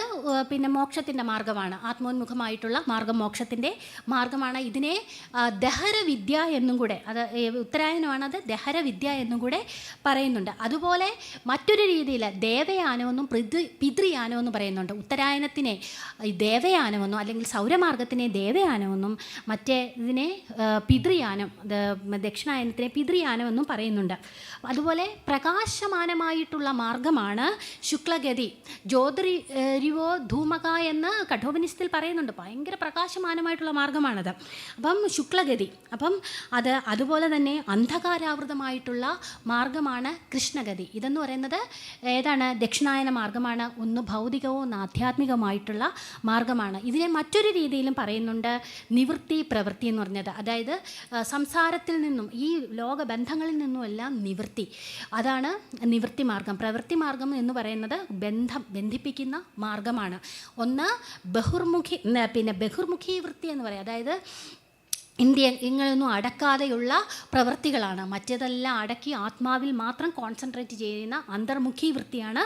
പിന്നെ മോക്ഷത്തിൻ്റെ മാർഗമാണ്. ആത്മോന്മുഖമായിട്ടുള്ള മാർഗം മോക്ഷത്തിൻ്റെ മാർഗമാണ്. ഇതിനെ ദഹരവിദ്യ എന്നും കൂടെ, അത് ഉത്തരായനമാണത്, ദഹരവിദ്യ എന്നും കൂടെ പറയുന്നുണ്ട്. അതുപോലെ മറ്റൊരു രീതിയിൽ ദേവയാനമെന്നും പിതൃയാനമെന്നും പറയുന്നുണ്ട്. ഉത്തരായനത്തിനെ ദേവയാനമെന്നും അല്ലെങ്കിൽ സൗരമാർഗത്തിനെ ദേവയാനമെന്നും മറ്റേ ഇതിനെ പിതൃയാനം, ദക്ഷിണായനത്തിനെ പിതൃയാനമെന്നും പറയുന്നുണ്ട്. അതുപോലെ പ്രകാശമാനമായിട്ടുള്ള മാർഗമാണ് ശുക്ലഗതി. ജ്യോതിരിവോ ധൂമക എന്ന് കഠോപനിഷത്തിൽ പറയുന്നുണ്ട്. ഭയങ്കര പ്രകാശമാനമായിട്ടുള്ള മാർഗമാണത്. അപ്പം ശുക്ലഗതി. അപ്പം അതുപോലെ തന്നെ അന്ധകാരാവൃതമായിട്ടുള്ള മാർഗമാണ് കൃഷ്ണഗതി. ഇതെന്ന് പറയുന്നത് ഏതാണ്? ദക്ഷിണായന മാർഗമാണ്. ഒന്ന് ഭൗതികവും ഒന്ന് ആധ്യാത്മികവുമായിട്ടുള്ള മാർഗമാണ്. ഇതിനെ മറ്റൊരു രീതിയിലും പറയുന്നുണ്ട്, നിവൃത്തി പ്രവൃത്തി എന്ന് പറഞ്ഞത്. അതായത് സംസാരത്തിൽ നിന്നും ഈ ലോകബന്ധങ്ങളിൽ നിന്നും എല്ലാം നിവൃത്തി, അതാണ് നിവൃത്തി മാർഗം. പ്രവൃത്തി മാർഗം എന്ന് പറയുന്നത് ബന്ധിപ്പിക്കുന്ന മാർഗമാണ്. ഒന്ന് ബഹുർമുഖി വൃത്തി എന്ന് പറയും. അതായത് ഇങ്ങനെയൊന്നും അടക്കാതെയുള്ള പ്രവൃത്തികളാണ്. മറ്റേതെല്ലാം അടക്കി ആത്മാവിൽ മാത്രം കോൺസെൻട്രേറ്റ് ചെയ്യുന്ന അന്തർമുഖി വൃത്തിയാണ്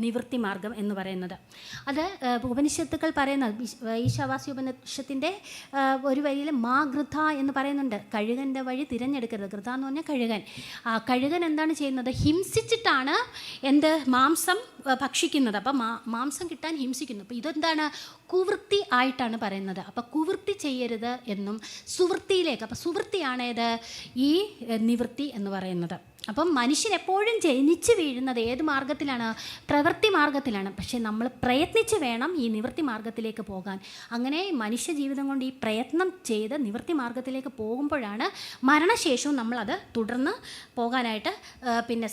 നിവൃത്തി മാർഗം എന്ന് പറയുന്നത്. അത് ഉപനിഷത്തുക്കൾ പറയുന്നത്, ഈശാവാസ്യ ഉപനിഷത്തിൻ്റെ ഒരു വരിയിൽ മാ ഗൃഥ എന്ന് പറയുന്നുണ്ട്. കഴുകൻ്റെ വഴി തിരഞ്ഞെടുക്കരുത്. ഗൃഥ എന്ന് പറഞ്ഞാൽ കഴുകൻ. കഴുകൻ എന്താണ് ചെയ്യുന്നത്? ഹിംസിച്ചിട്ടാണ് മാംസം ഭക്ഷിക്കുന്നത്. അപ്പം മാംസം കിട്ടാൻ ഹിംസിക്കുന്നു. അപ്പോൾ ഇതെന്താണ്? കുവൃത്തി ആയിട്ടാണ് പറയുന്നത്. അപ്പോൾ കുവൃത്തി ചെയ്യരുത് എന്നും സുവൃത്തിയിലേക്ക്, അപ്പം സുവൃത്തിയാണേത്? ഈ നിവൃത്തി എന്ന് പറയുന്നത്. അപ്പം മനുഷ്യൻ എപ്പോഴും ജനിച്ച് വീഴുന്നത് ഏത് മാർഗത്തിലാണ്? പ്രവൃത്തി മാർഗത്തിലാണ്. പക്ഷേ നമ്മൾ പ്രയത്നിച്ച് വേണം ഈ നിവൃത്തി മാർഗത്തിലേക്ക് പോകാൻ. അങ്ങനെ മനുഷ്യ ജീവിതം കൊണ്ട് ഈ പ്രയത്നം ചെയ്ത് നിവൃത്തി മാർഗത്തിലേക്ക് പോകുമ്പോഴാണ് മരണശേഷവും നമ്മളത് തുടർന്ന് പോകാനായിട്ട്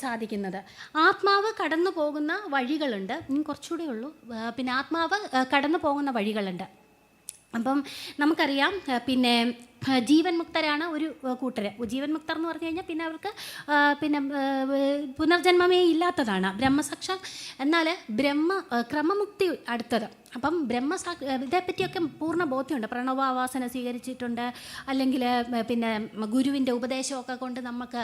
സാധിക്കുന്നത്. ആത്മാവ് കടന്നു പോകുന്ന വഴികളുണ്ട്. ഇനി കുറച്ചുകൂടെ ഉള്ളൂ. ആത്മാവ് കടന്നു പോകുന്ന വഴികളുണ്ട്. അപ്പം നമുക്കറിയാം, ജീവൻ മുക്തരാണ് ഒരു കൂട്ടർ. ജീവൻ മുക്തർ എന്ന് പറഞ്ഞു കഴിഞ്ഞാൽ അവർക്ക് പുനർജന്മമേ ഇല്ലാത്തതാണ് ബ്രഹ്മസാക്ഷാ. എന്നാൽ ക്രമമുക്തി അടുത്തത്. അപ്പം ഇതേപ്പറ്റിയൊക്കെ പൂർണ്ണ ബോധ്യമുണ്ട്. പ്രണവാവാസന സ്വീകരിച്ചിട്ടുണ്ട്, അല്ലെങ്കിൽ ഗുരുവിൻ്റെ ഉപദേശമൊക്കെ കൊണ്ട് നമുക്ക്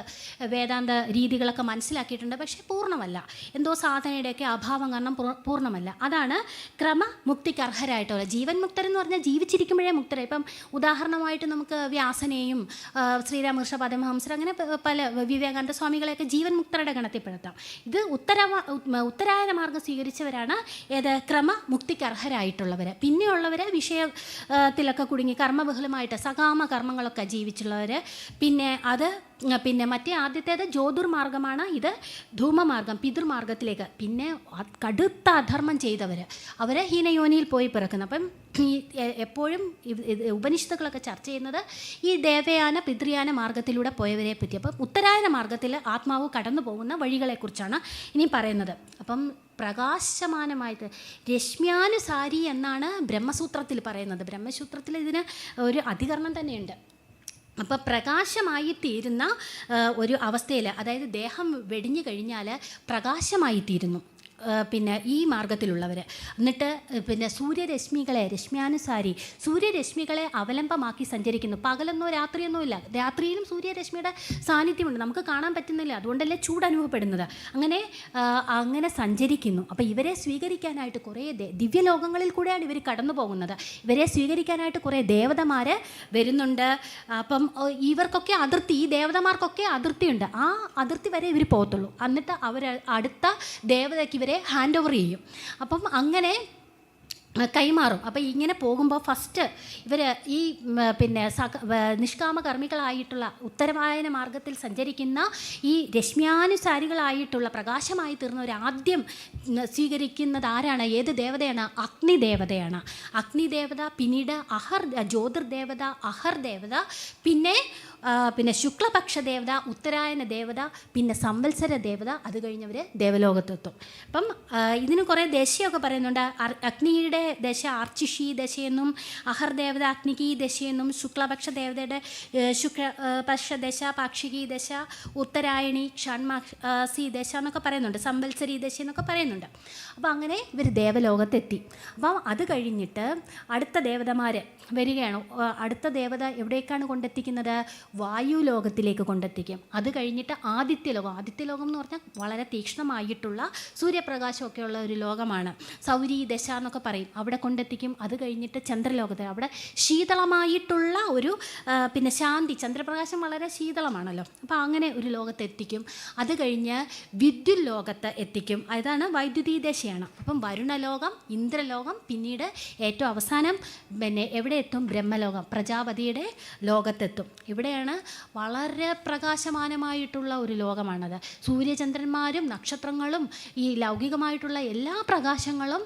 വേദാന്ത രീതികളൊക്കെ മനസ്സിലാക്കിയിട്ടുണ്ട്. പക്ഷേ പൂർണ്ണമല്ല, എന്തോ സാധനയുടെയൊക്കെ അഭാവം കാരണം പൂർണ്ണമല്ല. അതാണ് ക്രമമുക്തിക്ക് അർഹരായിട്ടുള്ള ജീവൻ മുക്തരെന്ന് പറഞ്ഞാൽ ജീവിച്ചിരിക്കുമ്പോഴേ മുക്തരായി. ഇപ്പം ഉദാഹരണമായിട്ട് നമുക്ക് വ്യാസനെയും ശ്രീരാമകൃഷ്ണ പരമഹംസർ അങ്ങനെ പല വിവേകാനന്ദ സ്വാമികളെയൊക്കെ ജീവൻ മുക്തരുടെ ഗണത്തിൽപ്പെടുത്താം. ഇത് ഉത്തരായന മാർഗം സ്വീകരിച്ചവരാണ് ക്രമമുക്തിക്ക് അർഹരായിട്ടുള്ളവർ. പിന്നെയുള്ളവർ വിഷയത്തിലൊക്കെ കുടുങ്ങി കർമ്മബഹുലമായിട്ട് സകാമ കർമ്മങ്ങളൊക്കെ ജീവിച്ചുള്ളവർ. മറ്റേ ആദ്യത്തേത് ജ്യോതിർമാർഗമാണ്. ഇത് ധൂമമാർഗം, പിതൃമാർഗത്തിലേക്ക്. കടുത്ത അധർമ്മം ചെയ്തവർ, അവർ ഹീനയോനിയിൽ പോയി പിറക്കുന്നു. അപ്പം എപ്പോഴും ഉപനിഷത്തുകളൊക്കെ ചർച്ച ചെയ്യുന്നത് ഈ ദേവയാന പിതൃയാന മാർഗത്തിലൂടെ പോയവരെ പറ്റി. അപ്പം ഉത്തരായന മാർഗത്തിൽ ആത്മാവ് കടന്നു പോകുന്ന വഴികളെക്കുറിച്ചാണ് ഇനി പറയുന്നത്. അപ്പം പ്രകാശമാനമായിട്ട് രശ്മ്യാനുസാരി എന്നാണ് ബ്രഹ്മസൂത്രത്തിൽ പറയുന്നത്. ബ്രഹ്മസൂത്രത്തിൽ ഇതിന് ഒരു അധികരണം തന്നെയുണ്ട്. അപ്പോൾ പ്രകാശമായി തീരുന്ന ഒരു അവസ്ഥയിൽ, അതായത് ദേഹം വെടിഞ്ഞു കഴിഞ്ഞാൽ പ്രകാശമായി തീരുന്നു ഈ മാർഗത്തിലുള്ളവർ. എന്നിട്ട് സൂര്യരശ്മികളെ, രശ്മ്യാനുസാരി സൂര്യരശ്മികളെ അവലംബമാക്കി സഞ്ചരിക്കുന്നു. പകലെന്നോ രാത്രിയെന്നോ ഇല്ല, രാത്രിയിലും സൂര്യരശ്മിയുടെ സാന്നിധ്യമുണ്ട്, നമുക്ക് കാണാൻ പറ്റുന്നില്ല, അതുകൊണ്ടല്ലേ ചൂട് അനുഭവപ്പെടുന്നത്. അങ്ങനെ സഞ്ചരിക്കുന്നു. അപ്പോൾ ഇവരെ സ്വീകരിക്കാനായിട്ട് കുറേ ദിവ്യലോകങ്ങളിൽ കൂടെയാണ് ഇവർ കടന്നു പോകുന്നത്. ഇവരെ സ്വീകരിക്കാനായിട്ട് കുറേ ദേവതമാർ വരുന്നുണ്ട്. അപ്പം ഇവർക്കൊക്കെ അതിർത്തി, ഈ ദേവതമാർക്കൊക്കെ അതിർത്തിയുണ്ട്. ആ അതിർത്തി വരെ ഇവർ പോകത്തുള്ളൂ. എന്നിട്ട് അവർ അടുത്ത ദേവതയ്ക്ക് ഇവരെ ഹാൻഡ് ഓവർ ചെയ്യും. അപ്പം അങ്ങനെ കൈമാറും. അപ്പോൾ ഇങ്ങനെ പോകുമ്പോൾ ഫസ്റ്റ് ഇവർ ഈ നിഷ്കാമകർമ്മികളായിട്ടുള്ള ഉത്തരവായന മാർഗത്തിൽ സഞ്ചരിക്കുന്ന ഈ രശ്മ്യാനുസാരികളായിട്ടുള്ള പ്രകാശമായി തീർന്നവർ ആദ്യം സ്വീകരിക്കുന്നത് ആരാണ്? ഏത് ദേവതയാണ്? അഗ്നിദേവതയാണ്. അഗ്നിദേവത, പിന്നീട് ജ്യോതിർദേവത, അഹർ ദേവത, പിന്നെ പിന്നെ ശുക്ലപക്ഷ ദേവത, ഉത്തരായന ദേവത, പിന്നെ സംവത്സര ദേവത, അത് കഴിഞ്ഞവർ ദേവലോകത്തെത്തും. അപ്പം ഇതിന് കുറേ ദശയൊക്കെ പറയുന്നുണ്ട്. അഗ്നിയുടെ ദശ ആർച്ചിഷി ദശയെന്നും, അഹർദേവത അഗ്നികി ദശയെന്നും, ശുക്ലപക്ഷ ദേവതയുടെ ശുക്ലപക്ഷ ദശ പാക്ഷികി ദശ, ഉത്തരായണി ഷൺമാസി ദശ എന്നൊക്കെ പറയുന്നുണ്ട്, സംവത്സരി ദശ എന്നൊക്കെ പറയുന്നുണ്ട്. അപ്പോൾ അങ്ങനെ ഇവർ ദേവലോകത്തെത്തി. അപ്പം അത് കഴിഞ്ഞിട്ട് അടുത്ത ദേവതമാർ വരികയാണ്. അടുത്ത ദേവത എവിടേക്കാണ് കൊണ്ടെത്തിക്കുന്നത്? വായു ലോകത്തിലേക്ക് കൊണ്ടെത്തിക്കും. അത് കഴിഞ്ഞിട്ട് ആദിത്യലോകം. ആദിത്യലോകം എന്ന് പറഞ്ഞാൽ വളരെ തീക്ഷ്ണമായിട്ടുള്ള സൂര്യപ്രകാശമൊക്കെ ഉള്ള ഒരു ലോകമാണ്. സൗരി ദശ എന്നൊക്കെ പറയും. അവിടെ കൊണ്ടെത്തിക്കും. അത് കഴിഞ്ഞിട്ട് ചന്ദ്രലോകത്ത്, അവിടെ ശീതളമായിട്ടുള്ള ഒരു പിന്നെ ശാന്തി, ചന്ദ്രപ്രകാശം വളരെ ശീതളമാണല്ലോ, അപ്പോൾ അങ്ങനെ ഒരു ലോകത്തെത്തിക്കും. അത് കഴിഞ്ഞ് വിദ്യുത് ലോകത്ത് എത്തിക്കും. അതാണ് വൈദ്യുതി ദശയാണ്. അപ്പം വരുണലോകം, ഇന്ദ്രലോകം, പിന്നീട് ഏറ്റവും അവസാനം പിന്നെ എവിടെ എത്തും? ബ്രഹ്മലോകം, പ്രജാപതിയുടെ ലോകത്തെത്തും. ഇവിടെയാണ് വളരെ പ്രകാശമാനമായിട്ടുള്ള ഒരു ലോകമാണത്. സൂര്യചന്ദ്രന്മാരും നക്ഷത്രങ്ങളും ഈ ലൗകികമായിട്ടുള്ള എല്ലാ പ്രകാശങ്ങളും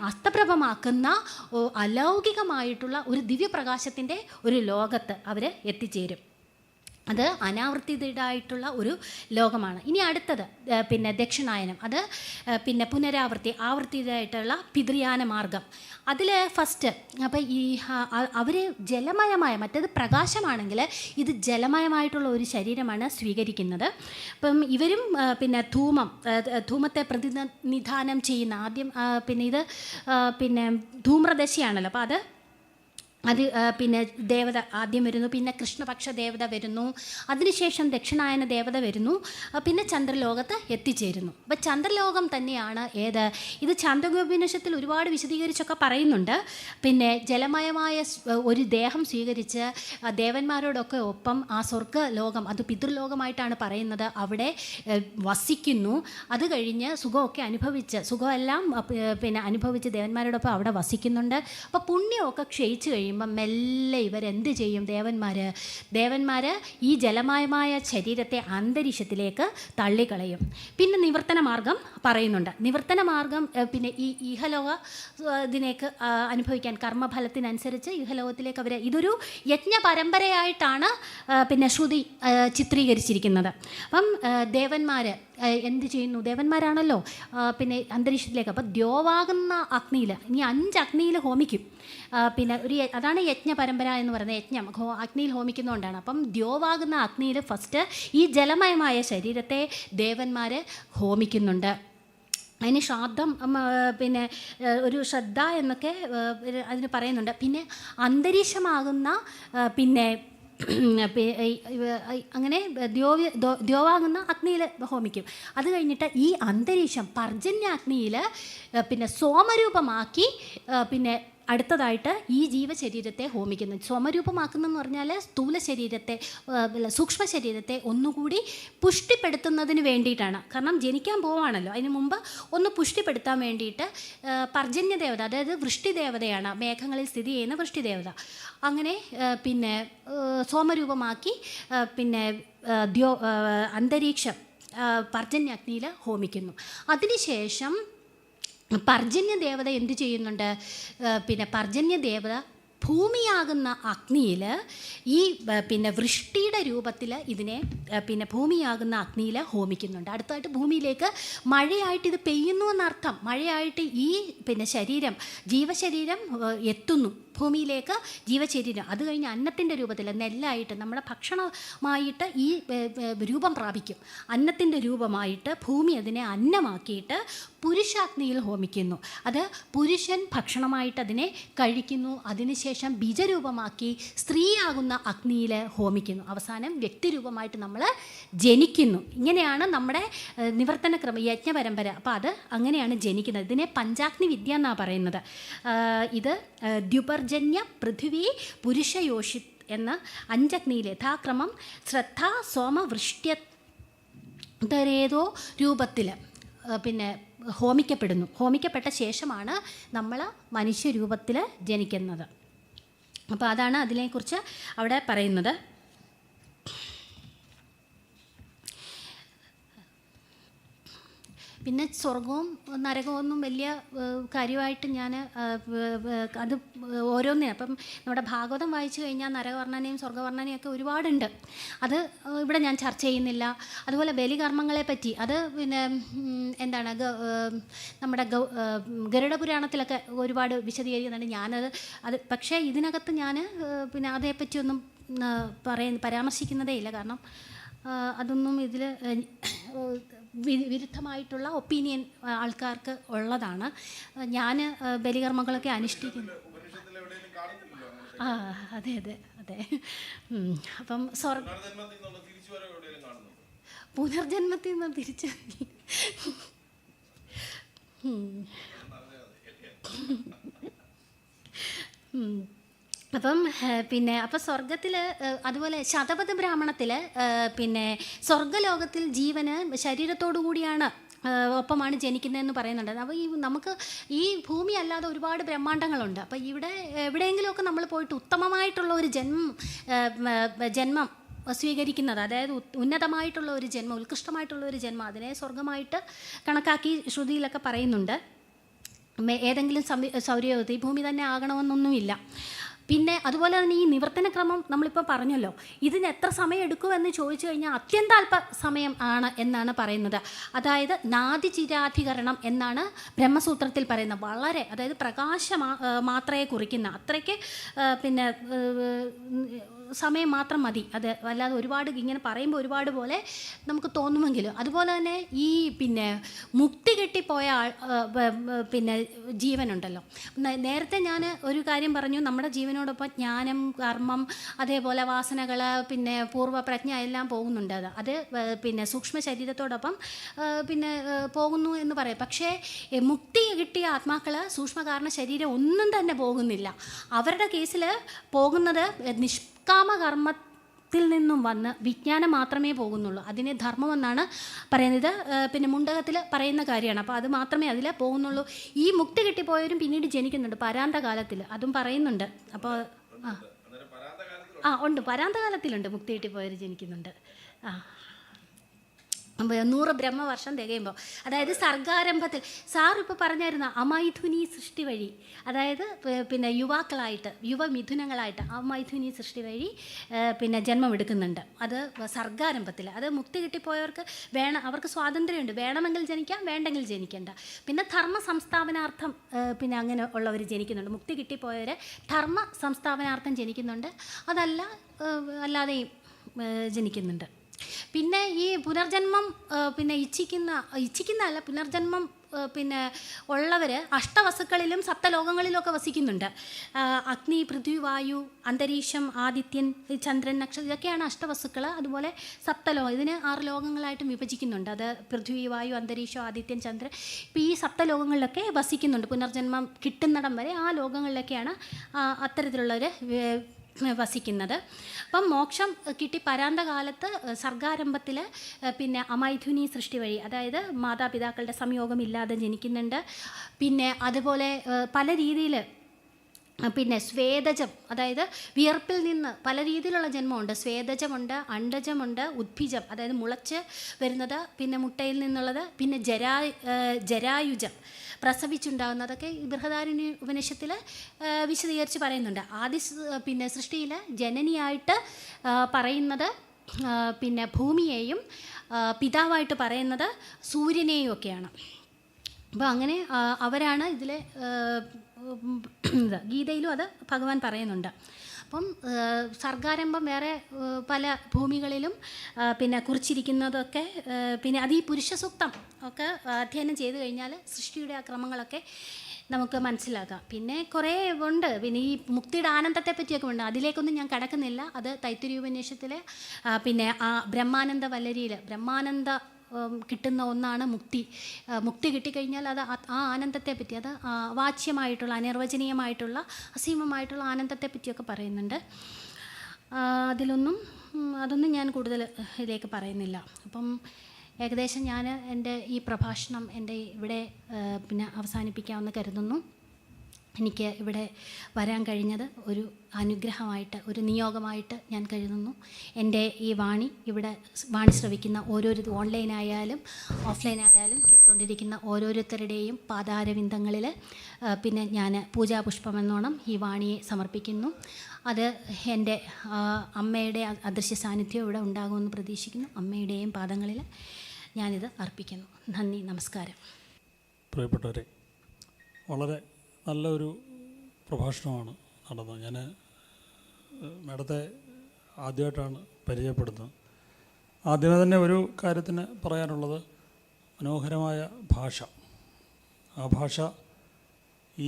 അസ്തപ്രഭമാക്കുന്ന അലൗകികമായിട്ടുള്ള ഒരു ദിവ്യപ്രകാശത്തിൻ്റെ ഒരു ലോകത്ത് അവർ എത്തിച്ചേരും. അത് അനാവർത്തിതമായിട്ടുള്ള ഒരു ലോകമാണ്. ഇനി അടുത്തത് പിന്നെ ദക്ഷിണായനം. അത് പിന്നെ ആവർത്തിതമായിട്ടുള്ള പിതൃയാന മാർഗം. അതിൽ ഫസ്റ്റ് അപ്പോൾ ഈ അവർ ജലമയമായ, മറ്റേത് പ്രകാശമാണെങ്കിൽ ഇത് ജലമയമായിട്ടുള്ള ഒരു ശരീരമാണ് സ്വീകരിക്കുന്നത്. അപ്പം ഇവരും പിന്നെ ധൂമത്തെ പ്രതിനിധാനം ചെയ്യുന്ന ആദ്യം പിന്നെ ഇത് പിന്നെ ധൂമ്രദശയാണല്ലോ. അപ്പോൾ അത് പിന്നെ ദേവത ആദ്യം വരുന്നു, പിന്നെ കൃഷ്ണപക്ഷ ദേവത വരുന്നു, അതിനുശേഷം ദക്ഷിണായന ദേവത വരുന്നു, പിന്നെ ചന്ദ്രലോകത്ത് എത്തിച്ചേരുന്നു. അപ്പോൾ ചന്ദ്രലോകം തന്നെയാണ് ഏത്? ഇത് ചാന്തോഗ്യോപനിഷത്തിൽ ഒരുപാട് വിശദീകരിച്ചൊക്കെ പറയുന്നുണ്ട്. പിന്നെ ജലമയമായ ഒരു ദേഹം സ്വീകരിച്ച് ദേവന്മാരോടൊക്കെ ഒപ്പം ആ സ്വർഗ്ഗ ലോകം, അത് പിതൃലോകമായിട്ടാണ് പറയുന്നത്, അവിടെ വസിക്കുന്നു. അത് കഴിഞ്ഞ് സുഖമെല്ലാം പിന്നെ അനുഭവിച്ച് ദേവന്മാരോടൊപ്പം അവിടെ വസിക്കുന്നുണ്ട്. അപ്പോൾ പുണ്യമൊക്കെ ക്ഷയിച്ച് കഴിയുമ്പോൾ മെല്ലെ ഇവരെന്ത് ചെയ്യും? ദേവന്മാർ ഈ ജലമയമായ ശരീരത്തെ അന്തരീക്ഷത്തിലേക്ക് തള്ളിക്കളയും. പിന്നെ നിവർത്തന മാർഗം പറയുന്നുണ്ട്. നിവർത്തന മാർഗം പിന്നെ ഈ ഇഹലോക ഇതിനേക്ക് അനുഭവിക്കാൻ കർമ്മഫലത്തിനനുസരിച്ച് ഇഹലോകത്തിലേക്ക് അവർ, ഇതൊരു യജ്ഞ പരമ്പരയായിട്ടാണ് പിന്നെ ശ്രുതി ചിത്രീകരിച്ചിരിക്കുന്നത്. അപ്പം ദേവന്മാർ എന്ത് ചെയ്യുന്നു? ദേവന്മാരാണല്ലോ പിന്നെ അന്തരീക്ഷത്തിലേക്ക്. അപ്പോൾ ദ്യോവാകുന്ന അഗ്നിയിൽ, ഇനി 5 അഗ്നിയിൽ ഹോമിക്കും. പിന്നെ അതാണ് യജ്ഞ പരമ്പര എന്ന് പറയുന്നത്. യജ്ഞം അഗ്നിയിൽ ഹോമിക്കുന്നതുകൊണ്ടാണ്. അപ്പം ദ്യോവാകുന്ന അഗ്നിയിൽ ഫസ്റ്റ് ഈ ജലമയമായ ശരീരത്തെ ദേവന്മാർ ഹോമിക്കുന്നുണ്ട്. അതിന് ശ്രാദ്ധം പിന്നെ ഒരു ശ്രദ്ധ എന്നൊക്കെ അതിന് പറയുന്നുണ്ട്. പിന്നെ അന്തരീക്ഷമാകുന്ന പിന്നെ അങ്ങനെ ദ്യോവാകുന്ന അഗ്നിയിൽ ഹോമിക്കും. അത് കഴിഞ്ഞിട്ട് ഈ അന്തരീക്ഷം പർജന്യാഗ്നിയിൽ പിന്നെ സോമരൂപമാക്കി പിന്നെ അടുത്തതായിട്ട് ഈ ജീവശരീരത്തെ ഹോമിക്കുന്നു. സോമരൂപമാക്കുന്നതെന്ന് പറഞ്ഞാൽ സ്ഥൂല ശരീരത്തെ, സൂക്ഷ്മ ശരീരത്തെ ഒന്നുകൂടി പുഷ്ടിപ്പെടുത്തുന്നതിന് വേണ്ടിയിട്ടാണ്. കാരണം ജനിക്കാൻ പോവാണല്ലോ, അതിന് മുമ്പ് ഒന്ന് പുഷ്ടിപ്പെടുത്താൻ വേണ്ടിയിട്ട് പർജന്യദേവത, അതായത് വൃഷ്ടിദേവതയാണ്, മേഘങ്ങളിൽ സ്ഥിതി ചെയ്യുന്ന വൃഷ്ടിദേവത, അങ്ങനെ പിന്നെ സോമരൂപമാക്കി പിന്നെ അന്തരീക്ഷം പർജന്യാഗ്നിയിൽ ഹോമിക്കുന്നു. അതിനുശേഷം പർജന്യ ദേവത എന്ത് ചെയ്യുന്നുണ്ട്? പിന്നെ പർജന്യ ദേവത ഭൂമിയാകുന്ന അഗ്നിയിൽ ഈ പിന്നെ വൃഷ്ടിയുടെ രൂപത്തിൽ ഇതിനെ പിന്നെ ഭൂമിയാകുന്ന അഗ്നിയിൽ ഹോമിക്കുന്നുണ്ട്. അടുത്തായിട്ട് ഭൂമിയിലേക്ക് മഴയായിട്ട് ഇത് പെയ്യുന്നു എന്നർത്ഥം. മഴയായിട്ട് ഈ പിന്നെ ജീവശരീരം എത്തുന്നു ഭൂമിയിലേക്ക്, ജീവശരീരം. അത് കഴിഞ്ഞ് അന്നത്തിൻ്റെ രൂപത്തിൽ നെല്ലായിട്ട് നമ്മുടെ ഭക്ഷണമായിട്ട് ഈ രൂപം പ്രാപിക്കും. അന്നത്തിൻ്റെ രൂപമായിട്ട് ഭൂമി അതിനെ അന്നമാക്കിയിട്ട് പുരുഷാഗ്നിയിൽ ഹോമിക്കുന്നു. അത് പുരുഷൻ ഭക്ഷണമായിട്ട് അതിനെ കഴിക്കുന്നു. അതിനുശേഷം ബീജരൂപമാക്കി സ്ത്രീയാകുന്ന അഗ്നിയിൽ ഹോമിക്കുന്നു. അവസാനം വ്യക്തിരൂപമായിട്ട് നമ്മൾ ജനിക്കുന്നു. ഇങ്ങനെയാണ് നമ്മുടെ നിവർത്തന ക്രമം, യജ്ഞപരമ്പര. അപ്പോൾ അത് അങ്ങനെയാണ് ജനിക്കുന്നത്. ഇതിനെ പഞ്ചാഗ്നി വിദ്യ എന്നാണ് പറയുന്നത്. ഇത് ദ്യുപർജന്യ പൃഥ്വി പുരുഷയോഷി എന്ന 5 അഗ്നിയിൽ യഥാക്രമം ശ്രദ്ധ സോമ വൃഷ്ട്യതരേതോ രൂപത്തിൽ പിന്നെ ഹോമിക്കപ്പെടുന്നു. ഹോമിക്കപ്പെട്ട ശേഷമാണ് നമ്മൾ മനുഷ്യരൂപത്തിൽ ജനിക്കുന്നത്. അപ്പോൾ അതാണ് അതിനെക്കുറിച്ച് അവിടെ പറയുന്നത്. പിന്നെ സ്വർഗവും നരകവും ഒന്നും വലിയ കാര്യമായിട്ട് ഞാൻ അത് ഓരോന്നിനും അപ്പം നമ്മുടെ ഭാഗവതം വായിച്ചു കഴിഞ്ഞാൽ നരകവർണ്ണനയും സ്വർഗ്ഗവർണ്ണനയും ഒക്കെ ഒരുപാടുണ്ട്. അത് ഇവിടെ ഞാൻ ചർച്ച ചെയ്യുന്നില്ല. അതുപോലെ ബലികർമ്മങ്ങളെ പറ്റി അത് പിന്നെ എന്താണ് നമ്മുടെ ഗരുഡപുരാണത്തിലൊക്കെ ഒരുപാട് വിശദീകരിക്കുന്നുണ്ട്. അത് പക്ഷേ ഇതിനകത്ത് ഞാൻ പിന്നെ അതേപ്പറ്റിയൊന്നും പരാമർശിക്കുന്നതേ ഇല്ല. കാരണം അതൊന്നും ഇതിൽ വിരുദ്ധമായിട്ടുള്ള ഒപ്പീനിയൻ ആൾക്കാർക്ക് ഉള്ളതാണ്. ഞാൻ ബലികർമ്മങ്ങളൊക്കെ അനുഷ്ഠിക്കുന്നു. അതെ അതെ അതെ. അപ്പം പുനർജന്മത്തിൽ നിന്ന് തിരിച്ചു അപ്പം പിന്നെ അപ്പം സ്വർഗത്തിൽ അതുപോലെ ശതപഥ ബ്രാഹ്മണത്തിൽ പിന്നെ സ്വർഗ്ഗലോകത്തിൽ ജീവന് ശരീരത്തോടു കൂടിയാണ് ഒപ്പമാണ് ജനിക്കുന്നതെന്ന് പറയുന്നുണ്ട്. അപ്പോൾ നമുക്ക് ഈ ഭൂമി അല്ലാതെ ഒരുപാട് ബ്രഹ്മാണ്ടങ്ങളുണ്ട്. അപ്പോൾ ഇവിടെ എവിടെയെങ്കിലുമൊക്കെ നമ്മൾ പോയിട്ട് ഉത്തമമായിട്ടുള്ള ഒരു ജന്മം സ്വീകരിക്കുന്നത്, അതായത് ഉന്നതമായിട്ടുള്ള ഒരു ജന്മം, ഉത്കൃഷ്ടമായിട്ടുള്ള ഒരു ജന്മം, അതിനെ സ്വർഗമായിട്ട് കണക്കാക്കി ശ്രുതിയിലൊക്കെ പറയുന്നുണ്ട്. ഏതെങ്കിലും സൗരയൂഥത്തിൽ ഈ ഭൂമി തന്നെ ആകണമെന്നൊന്നുമില്ല. പിന്നെ അതുപോലെ തന്നെ ഈ നിവർത്തനക്രമം നമ്മളിപ്പോൾ പറഞ്ഞല്ലോ, ഇതിന് എത്ര സമയം എടുക്കുമെന്ന് ചോദിച്ചു കഴിഞ്ഞാൽ അത്യന്താൽപ സമയം ആണ് എന്നാണ് പറയുന്നത്. അതായത് നാദിചിരാധികരണം എന്നാണ് ബ്രഹ്മസൂത്രത്തിൽ പറയുന്നത്. വളരെ, അതായത് മാത്രയെ കുറിക്കുന്ന അത്രയ്ക്ക് പിന്നെ സമയം മാത്രം മതി. അത് അല്ലാതെ ഒരുപാട് ഇങ്ങനെ പറയുമ്പോൾ ഒരുപാട് പോലെ നമുക്ക് തോന്നുമെങ്കിലും, അതുപോലെ തന്നെ ഈ പിന്നെ മുക്തി കിട്ടിപ്പോയ പിന്നെ ജീവനുണ്ടല്ലോ. നേരത്തെ ഞാൻ ഒരു കാര്യം പറഞ്ഞു, നമ്മുടെ ജീവനോടൊപ്പം ജ്ഞാനം, കർമ്മം, അതേപോലെ വാസനകൾ, പിന്നെ പൂർവ്വപ്രജ്ഞ എല്ലാം പോകുന്നുണ്ട്. അത് പിന്നെ സൂക്ഷ്മ ശരീരത്തോടൊപ്പം പിന്നെ പോകുന്നു എന്ന് പറയും. പക്ഷേ മുക്തി കിട്ടിയ ആത്മാക്കൾ സൂക്ഷ്മകാരണ ശരീരം ഒന്നും തന്നെ പോകുന്നില്ല. അവരുടെ കേസിൽ പോകുന്നത് കാമകർമ്മത്തിൽ നിന്നും വന്ന് വിജ്ഞാനം മാത്രമേ പോകുന്നുള്ളൂ. അതിനെ ധർമ്മമെന്നാണ് പറയുന്നത്. പിന്നെ മുണ്ടകത്തിൽ പറയുന്ന കാര്യമാണ്. അപ്പോൾ അത് മാത്രമേ അതിൽ പോകുന്നുള്ളൂ. ഈ മുക്തി കിട്ടിപ്പോയവരും പിന്നീട് ജനിക്കുന്നുണ്ട് പരാന്തകാലത്തിൽ, അതും പറയുന്നുണ്ട്. അപ്പോൾ ഉണ്ട്, പരാന്തകാലത്തിലുണ്ട് മുക്തി കിട്ടിപ്പോയവർ ജനിക്കുന്നുണ്ട്. 100 ബ്രഹ്മവർഷം തികയുമ്പോൾ, അതായത് സർഗാരംഭത്തിൽ സാർ ഇപ്പോൾ പറഞ്ഞായിരുന്ന അമൈഥുനി സൃഷ്ടി വഴി, അതായത് പിന്നെ യുവാക്കളായിട്ട് യുവമിഥുനങ്ങളായിട്ട് അമൈഥുനി സൃഷ്ടി വഴി പിന്നെ ജന്മമെടുക്കുന്നുണ്ട്. അത് സർഗാരംഭത്തിൽ. അത് മുക്തി കിട്ടിപ്പോയവർക്ക് അവർക്ക് സ്വാതന്ത്ര്യമുണ്ട്, വേണമെങ്കിൽ ജനിക്കാം, വേണ്ടെങ്കിൽ ജനിക്കേണ്ട. പിന്നെ ധർമ്മ സംസ്ഥാപനാർത്ഥം പിന്നെ അങ്ങനെ ഉള്ളവർ ജനിക്കുന്നുണ്ട്. മുക്തി കിട്ടിപ്പോയവർ ധർമ്മ സംസ്ഥാപനാർത്ഥം ജനിക്കുന്നുണ്ട്, അല്ലാതെയും ജനിക്കുന്നുണ്ട്. പിന്നെ ഈ പുനർജന്മം പിന്നെ ഇച്ഛിക്കുന്നതല്ല, പുനർജന്മം പിന്നെ ഉള്ളവർ അഷ്ടവസുക്കളിലും സപ്തലോകങ്ങളിലൊക്കെ വസിക്കുന്നുണ്ട്. അഗ്നി, പൃഥ്വി, വായു, അന്തരീക്ഷം, ആദിത്യൻ, ചന്ദ്രൻ, നക്ഷത്രം, ഇതൊക്കെയാണ് അഷ്ടവസുക്കൾ. അതുപോലെ ഇതിന് 6 ലോകങ്ങളായിട്ടും വിഭജിക്കുന്നുണ്ട്. അത് പൃഥ്വി, വായു, അന്തരീക്ഷം, ആദിത്യൻ, ചന്ദ്രൻ. ഇപ്പോൾ ഈ സപ്തലോകങ്ങളിലൊക്കെ വസിക്കുന്നുണ്ട്. പുനർജന്മം കിട്ടുന്നിടം വരെ ആ ലോകങ്ങളിലൊക്കെയാണ് അത്തരത്തിലുള്ളവർ വസിക്കുന്നത്. അപ്പം മോക്ഷം കിട്ടി പരാന്തകാലത്ത് സർഗാരംഭത്തിൽ പിന്നെ അമൈഥുനി സൃഷ്ടി വഴി, അതായത് മാതാപിതാക്കളുടെ സംയോഗമില്ലാതെ ജനിക്കുന്നുണ്ട്. പിന്നെ അതുപോലെ പല രീതിയിൽ പിന്നെ സ്വേദജം, അതായത് വിയർപ്പിൽ നിന്ന് പല രീതിയിലുള്ള ജന്മമുണ്ട്. സ്വേദജമുണ്ട്, അണ്ടജമുണ്ട്, ഉദ്ഭിജം, അതായത് മുളച്ച് വരുന്നത്, പിന്നെ മുട്ടയിൽ നിന്നുള്ളത്, പിന്നെ ജരായുജം പ്രസവിച്ചുണ്ടാകുന്നതൊക്കെ ബൃഹദാരണ്യ ഉപനിഷത്തിൽ വിശദീകരിച്ച് പറയുന്നുണ്ട്. പിന്നെ സൃഷ്ടിയിൽ ജനനിയായിട്ട് പറയുന്നത് പിന്നെ ഭൂമിയെയും പിതാവായിട്ട് പറയുന്നത് സൂര്യനെയും ഒക്കെയാണ്. അപ്പോൾ അങ്ങനെ അവരാണ് ഇതിൽ ഗീതയിലും അത് ഭഗവാൻ പറയുന്നുണ്ട്. അപ്പം സർഗാരംഭം വേറെ പല ഭൂമികളിലും പിന്നെ കുറിച്ചിരിക്കുന്നതൊക്കെ പിന്നെ അത് ഈ പുരുഷ സൂക്തം ഒക്കെ അധ്യയനം ചെയ്ത് കഴിഞ്ഞാൽ സൃഷ്ടിയുടെ ആ ക്രമങ്ങളൊക്കെ നമുക്ക് മനസ്സിലാക്കാം. പിന്നെ കുറേ ഉണ്ട്. പിന്നെ ഈ മുക്തിയുടെ ആനന്ദത്തെ പറ്റിയൊക്കെ ഉണ്ട്, അതിലേക്കൊന്നും ഞാൻ കടക്കുന്നില്ല. അത് തൈത്തിരീയ ഉപനിഷത്തിലെ പിന്നെ ആ ബ്രഹ്മാനന്ദ വല്ലരിയിൽ ബ്രഹ്മാനന്ദ കിട്ടുന്ന ഒന്നാണ് മുക്തി. മുക്തി കിട്ടിക്കഴിഞ്ഞാൽ അത് ആ ആനന്ദത്തെ പറ്റി, അത് വാച്യമായിട്ടുള്ള അനിർവചനീയമായിട്ടുള്ള അസീമമായിട്ടുള്ള ആനന്ദത്തെ പറ്റിയൊക്കെ പറയുന്നുണ്ട്. അതൊന്നും ഞാൻ കൂടുതൽ ഇതിലേക്ക് പറയുന്നില്ല. അപ്പം ഏകദേശം ഞാൻ എൻ്റെ ഈ പ്രഭാഷണം ഇവിടെ പിന്നെ അവസാനിപ്പിക്കാമെന്ന് കരുതുന്നു. എനിക്ക് ഇവിടെ വരാൻ കഴിഞ്ഞത് ഒരു അനുഗ്രഹമായിട്ട്, ഒരു നിയോഗമായിട്ട് ഞാൻ കരുതുന്നു. എൻ്റെ ഈ ഇവിടെ വാണി ശ്രവിക്കുന്ന ഓരോരു ഓൺലൈനായാലും ഓഫ്ലൈനായാലും കേട്ടുകൊണ്ടിരിക്കുന്ന ഓരോരുത്തരുടെയും പാതാരവിന്ദങ്ങളിൽ പിന്നെ ഞാൻ പൂജാപുഷ്പമെന്നോണം ഈ വാണിയെ സമർപ്പിക്കുന്നു. അത് എൻ്റെ അമ്മയുടെ അദൃശ്യ സാന്നിധ്യം ഇവിടെ ഉണ്ടാകുമെന്ന് പ്രതീക്ഷിക്കുന്നു. അമ്മയുടെയും പാദങ്ങളിൽ ഞാനിത് അർപ്പിക്കുന്നു. നന്ദി, നമസ്കാരം. പ്രിയപ്പെട്ടവരെ, വളരെ നല്ലൊരു പ്രഭാഷണമാണ് നടന്നത്. ഞാൻ മാഡത്തെ ആദ്യമായിട്ടാണ് പരിചയപ്പെടുന്നത്. ആദ്യമേ തന്നെ ഒരു കാര്യത്തിന് പറയാനുള്ളത്, മനോഹരമായ ഭാഷ. ആ ഭാഷ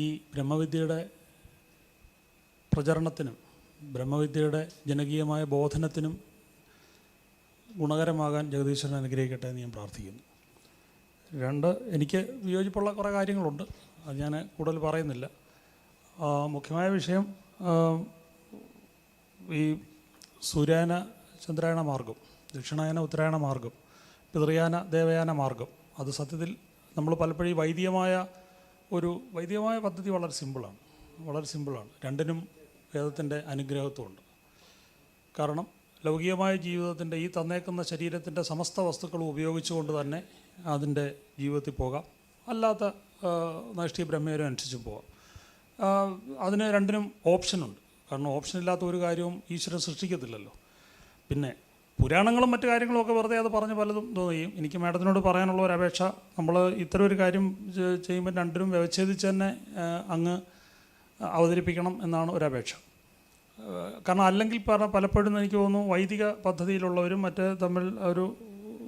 ഈ ബ്രഹ്മവിദ്യയുടെ പ്രചരണത്തിനും ബ്രഹ്മവിദ്യയുടെ ജനകീയമായ ബോധനത്തിനും ഗുണകരമാകാൻ ജഗദീശ്വരൻ അനുഗ്രഹിക്കട്ടെ എന്ന് ഞാൻ പ്രാർത്ഥിക്കുന്നു. എനിക്ക് വിയോജിപ്പുള്ള കുറേ കാര്യങ്ങളുണ്ട്, അത് ഞാൻ കൂടുതൽ പറയുന്നില്ല. മുഖ്യമായ വിഷയം ഈ സൂര്യായന ചന്ദ്രായന മാർഗം, ദക്ഷിണായന ഉത്തരായണ മാർഗം, പിതൃയാന ദേവയാന മാർഗം. അത് സത്യത്തിൽ നമ്മൾ പലപ്പോഴും വൈദികമായ പദ്ധതി വളരെ സിമ്പിളാണ്. രണ്ടിനും വേദത്തിൻ്റെ അനുഗ്രഹത്വമുണ്ട്. കാരണം ലൗകികമായ ജീവിതത്തിൻ്റെ ഈ തന്നേക്കുന്ന ശരീരത്തിൻ്റെ സമസ്ത വസ്തുക്കളും ഉപയോഗിച്ചുകൊണ്ട് തന്നെ അതിൻ്റെ ജീവിതത്തിൽ പോകാം, അല്ലാത്ത നൈഷ്ഠിക ബ്രഹ്മചര്യം അനുസരിച്ച് പോകാം. അതിന് രണ്ടിനും ഓപ്ഷനുണ്ട്. കാരണം ഓപ്ഷനില്ലാത്ത ഒരു കാര്യവും ഈശ്വരൻ സൃഷ്ടിക്കത്തില്ലല്ലോ. പിന്നെ പുരാണങ്ങളും മറ്റു കാര്യങ്ങളുമൊക്കെ വെറുതെ അത് പറഞ്ഞ് പലതും തോന്നുകയും, എനിക്ക് മാഡത്തിനോട് പറയാനുള്ള ഒരു അപേക്ഷ, നമ്മൾ ഇത്തരം ഒരു കാര്യം ചെയ്യുമ്പോൾ രണ്ടിനും വ്യവച്ഛേദിച്ച് തന്നെ അങ്ങ് അവതരിപ്പിക്കണം എന്നാണ് ഒരപേക്ഷ. കാരണം അല്ലെങ്കിൽ പലപ്പോഴും എനിക്ക് തോന്നുന്നു വൈദിക പദ്ധതിയിലുള്ളവരും മറ്റേ തമ്മിൽ ഒരു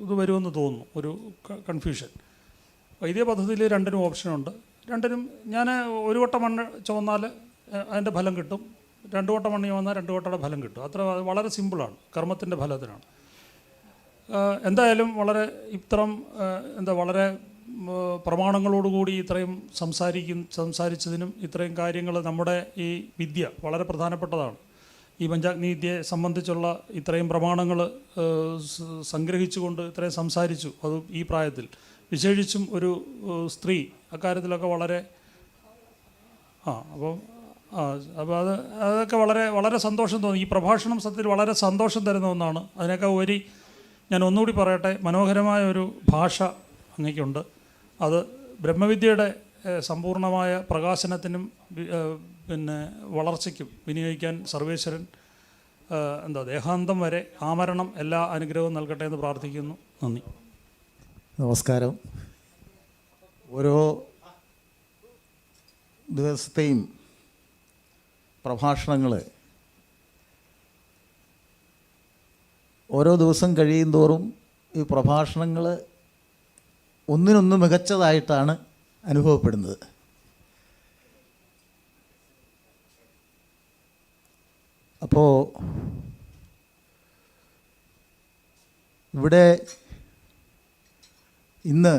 ഇത് വരുമെന്ന് തോന്നുന്നു, ഒരു കൺഫ്യൂഷൻ. വൈദിക പദ്ധതിയിൽ രണ്ടിനും ഓപ്ഷനുണ്ട്. ഞാൻ ഒരു വട്ടം മണ്ണ് ചുവന്നാൽ അതിൻ്റെ ഫലം കിട്ടും, 2 വട്ടം മണ്ണ് ചുവന്നാൽ 2 വട്ടയുടെ ഫലം കിട്ടും. വളരെ സിമ്പിളാണ്, കർമ്മത്തിൻ്റെ ഫലത്തിനാണ്. എന്തായാലും വളരെ പ്രമാണങ്ങളോടുകൂടി ഇത്രയും സംസാരിച്ചതിനും ഇത്രയും കാര്യങ്ങൾ, നമ്മുടെ ഈ വിദ്യ വളരെ പ്രധാനപ്പെട്ടതാണ്. ഈ പഞ്ചാഗ്നി വിദ്യയെ സംബന്ധിച്ചുള്ള ഇത്രയും പ്രമാണങ്ങൾ സംഗ്രഹിച്ചുകൊണ്ട് ഇത്രയും സംസാരിച്ചു, അത് ഈ പ്രായത്തിൽ. വിശേഷിച്ചും ഒരു സ്ത്രീ അക്കാര്യത്തിലൊക്കെ വളരെ അപ്പോൾ അതൊക്കെ വളരെ സന്തോഷം തോന്നി. ഈ പ്രഭാഷണം സത്യത്തിൽ വളരെ സന്തോഷം തരുന്ന ഒന്നാണ്. അതിനൊക്കെ ഞാൻ ഒന്നുകൂടി പറയട്ടെ, മനോഹരമായ ഒരു ഭാഷ അങ്ങേക്കുണ്ട്. അത് ബ്രഹ്മവിദ്യയുടെ സമ്പൂർണമായ പ്രകാശനത്തിനും പിന്നെ വളർച്ചയ്ക്കും വിനിയോഗിക്കാൻ സർവേശ്വരൻ ദേഹാന്തം വരെ ആമരണം എല്ലാ അനുഗ്രഹവും നൽകട്ടെ എന്ന് പ്രാർത്ഥിക്കുന്നു. നന്ദി, നമസ്കാരം. ഓരോ ദിവസത്തെയും പ്രഭാഷണങ്ങൾ ഓരോ ദിവസം കഴിയുന്തോറും ഈ പ്രഭാഷണങ്ങൾ ഒന്നിനൊന്ന് മികച്ചതായിട്ടാണ് അനുഭവപ്പെടുന്നത്. അപ്പോൾ ഇവിടെ ഇന്ന്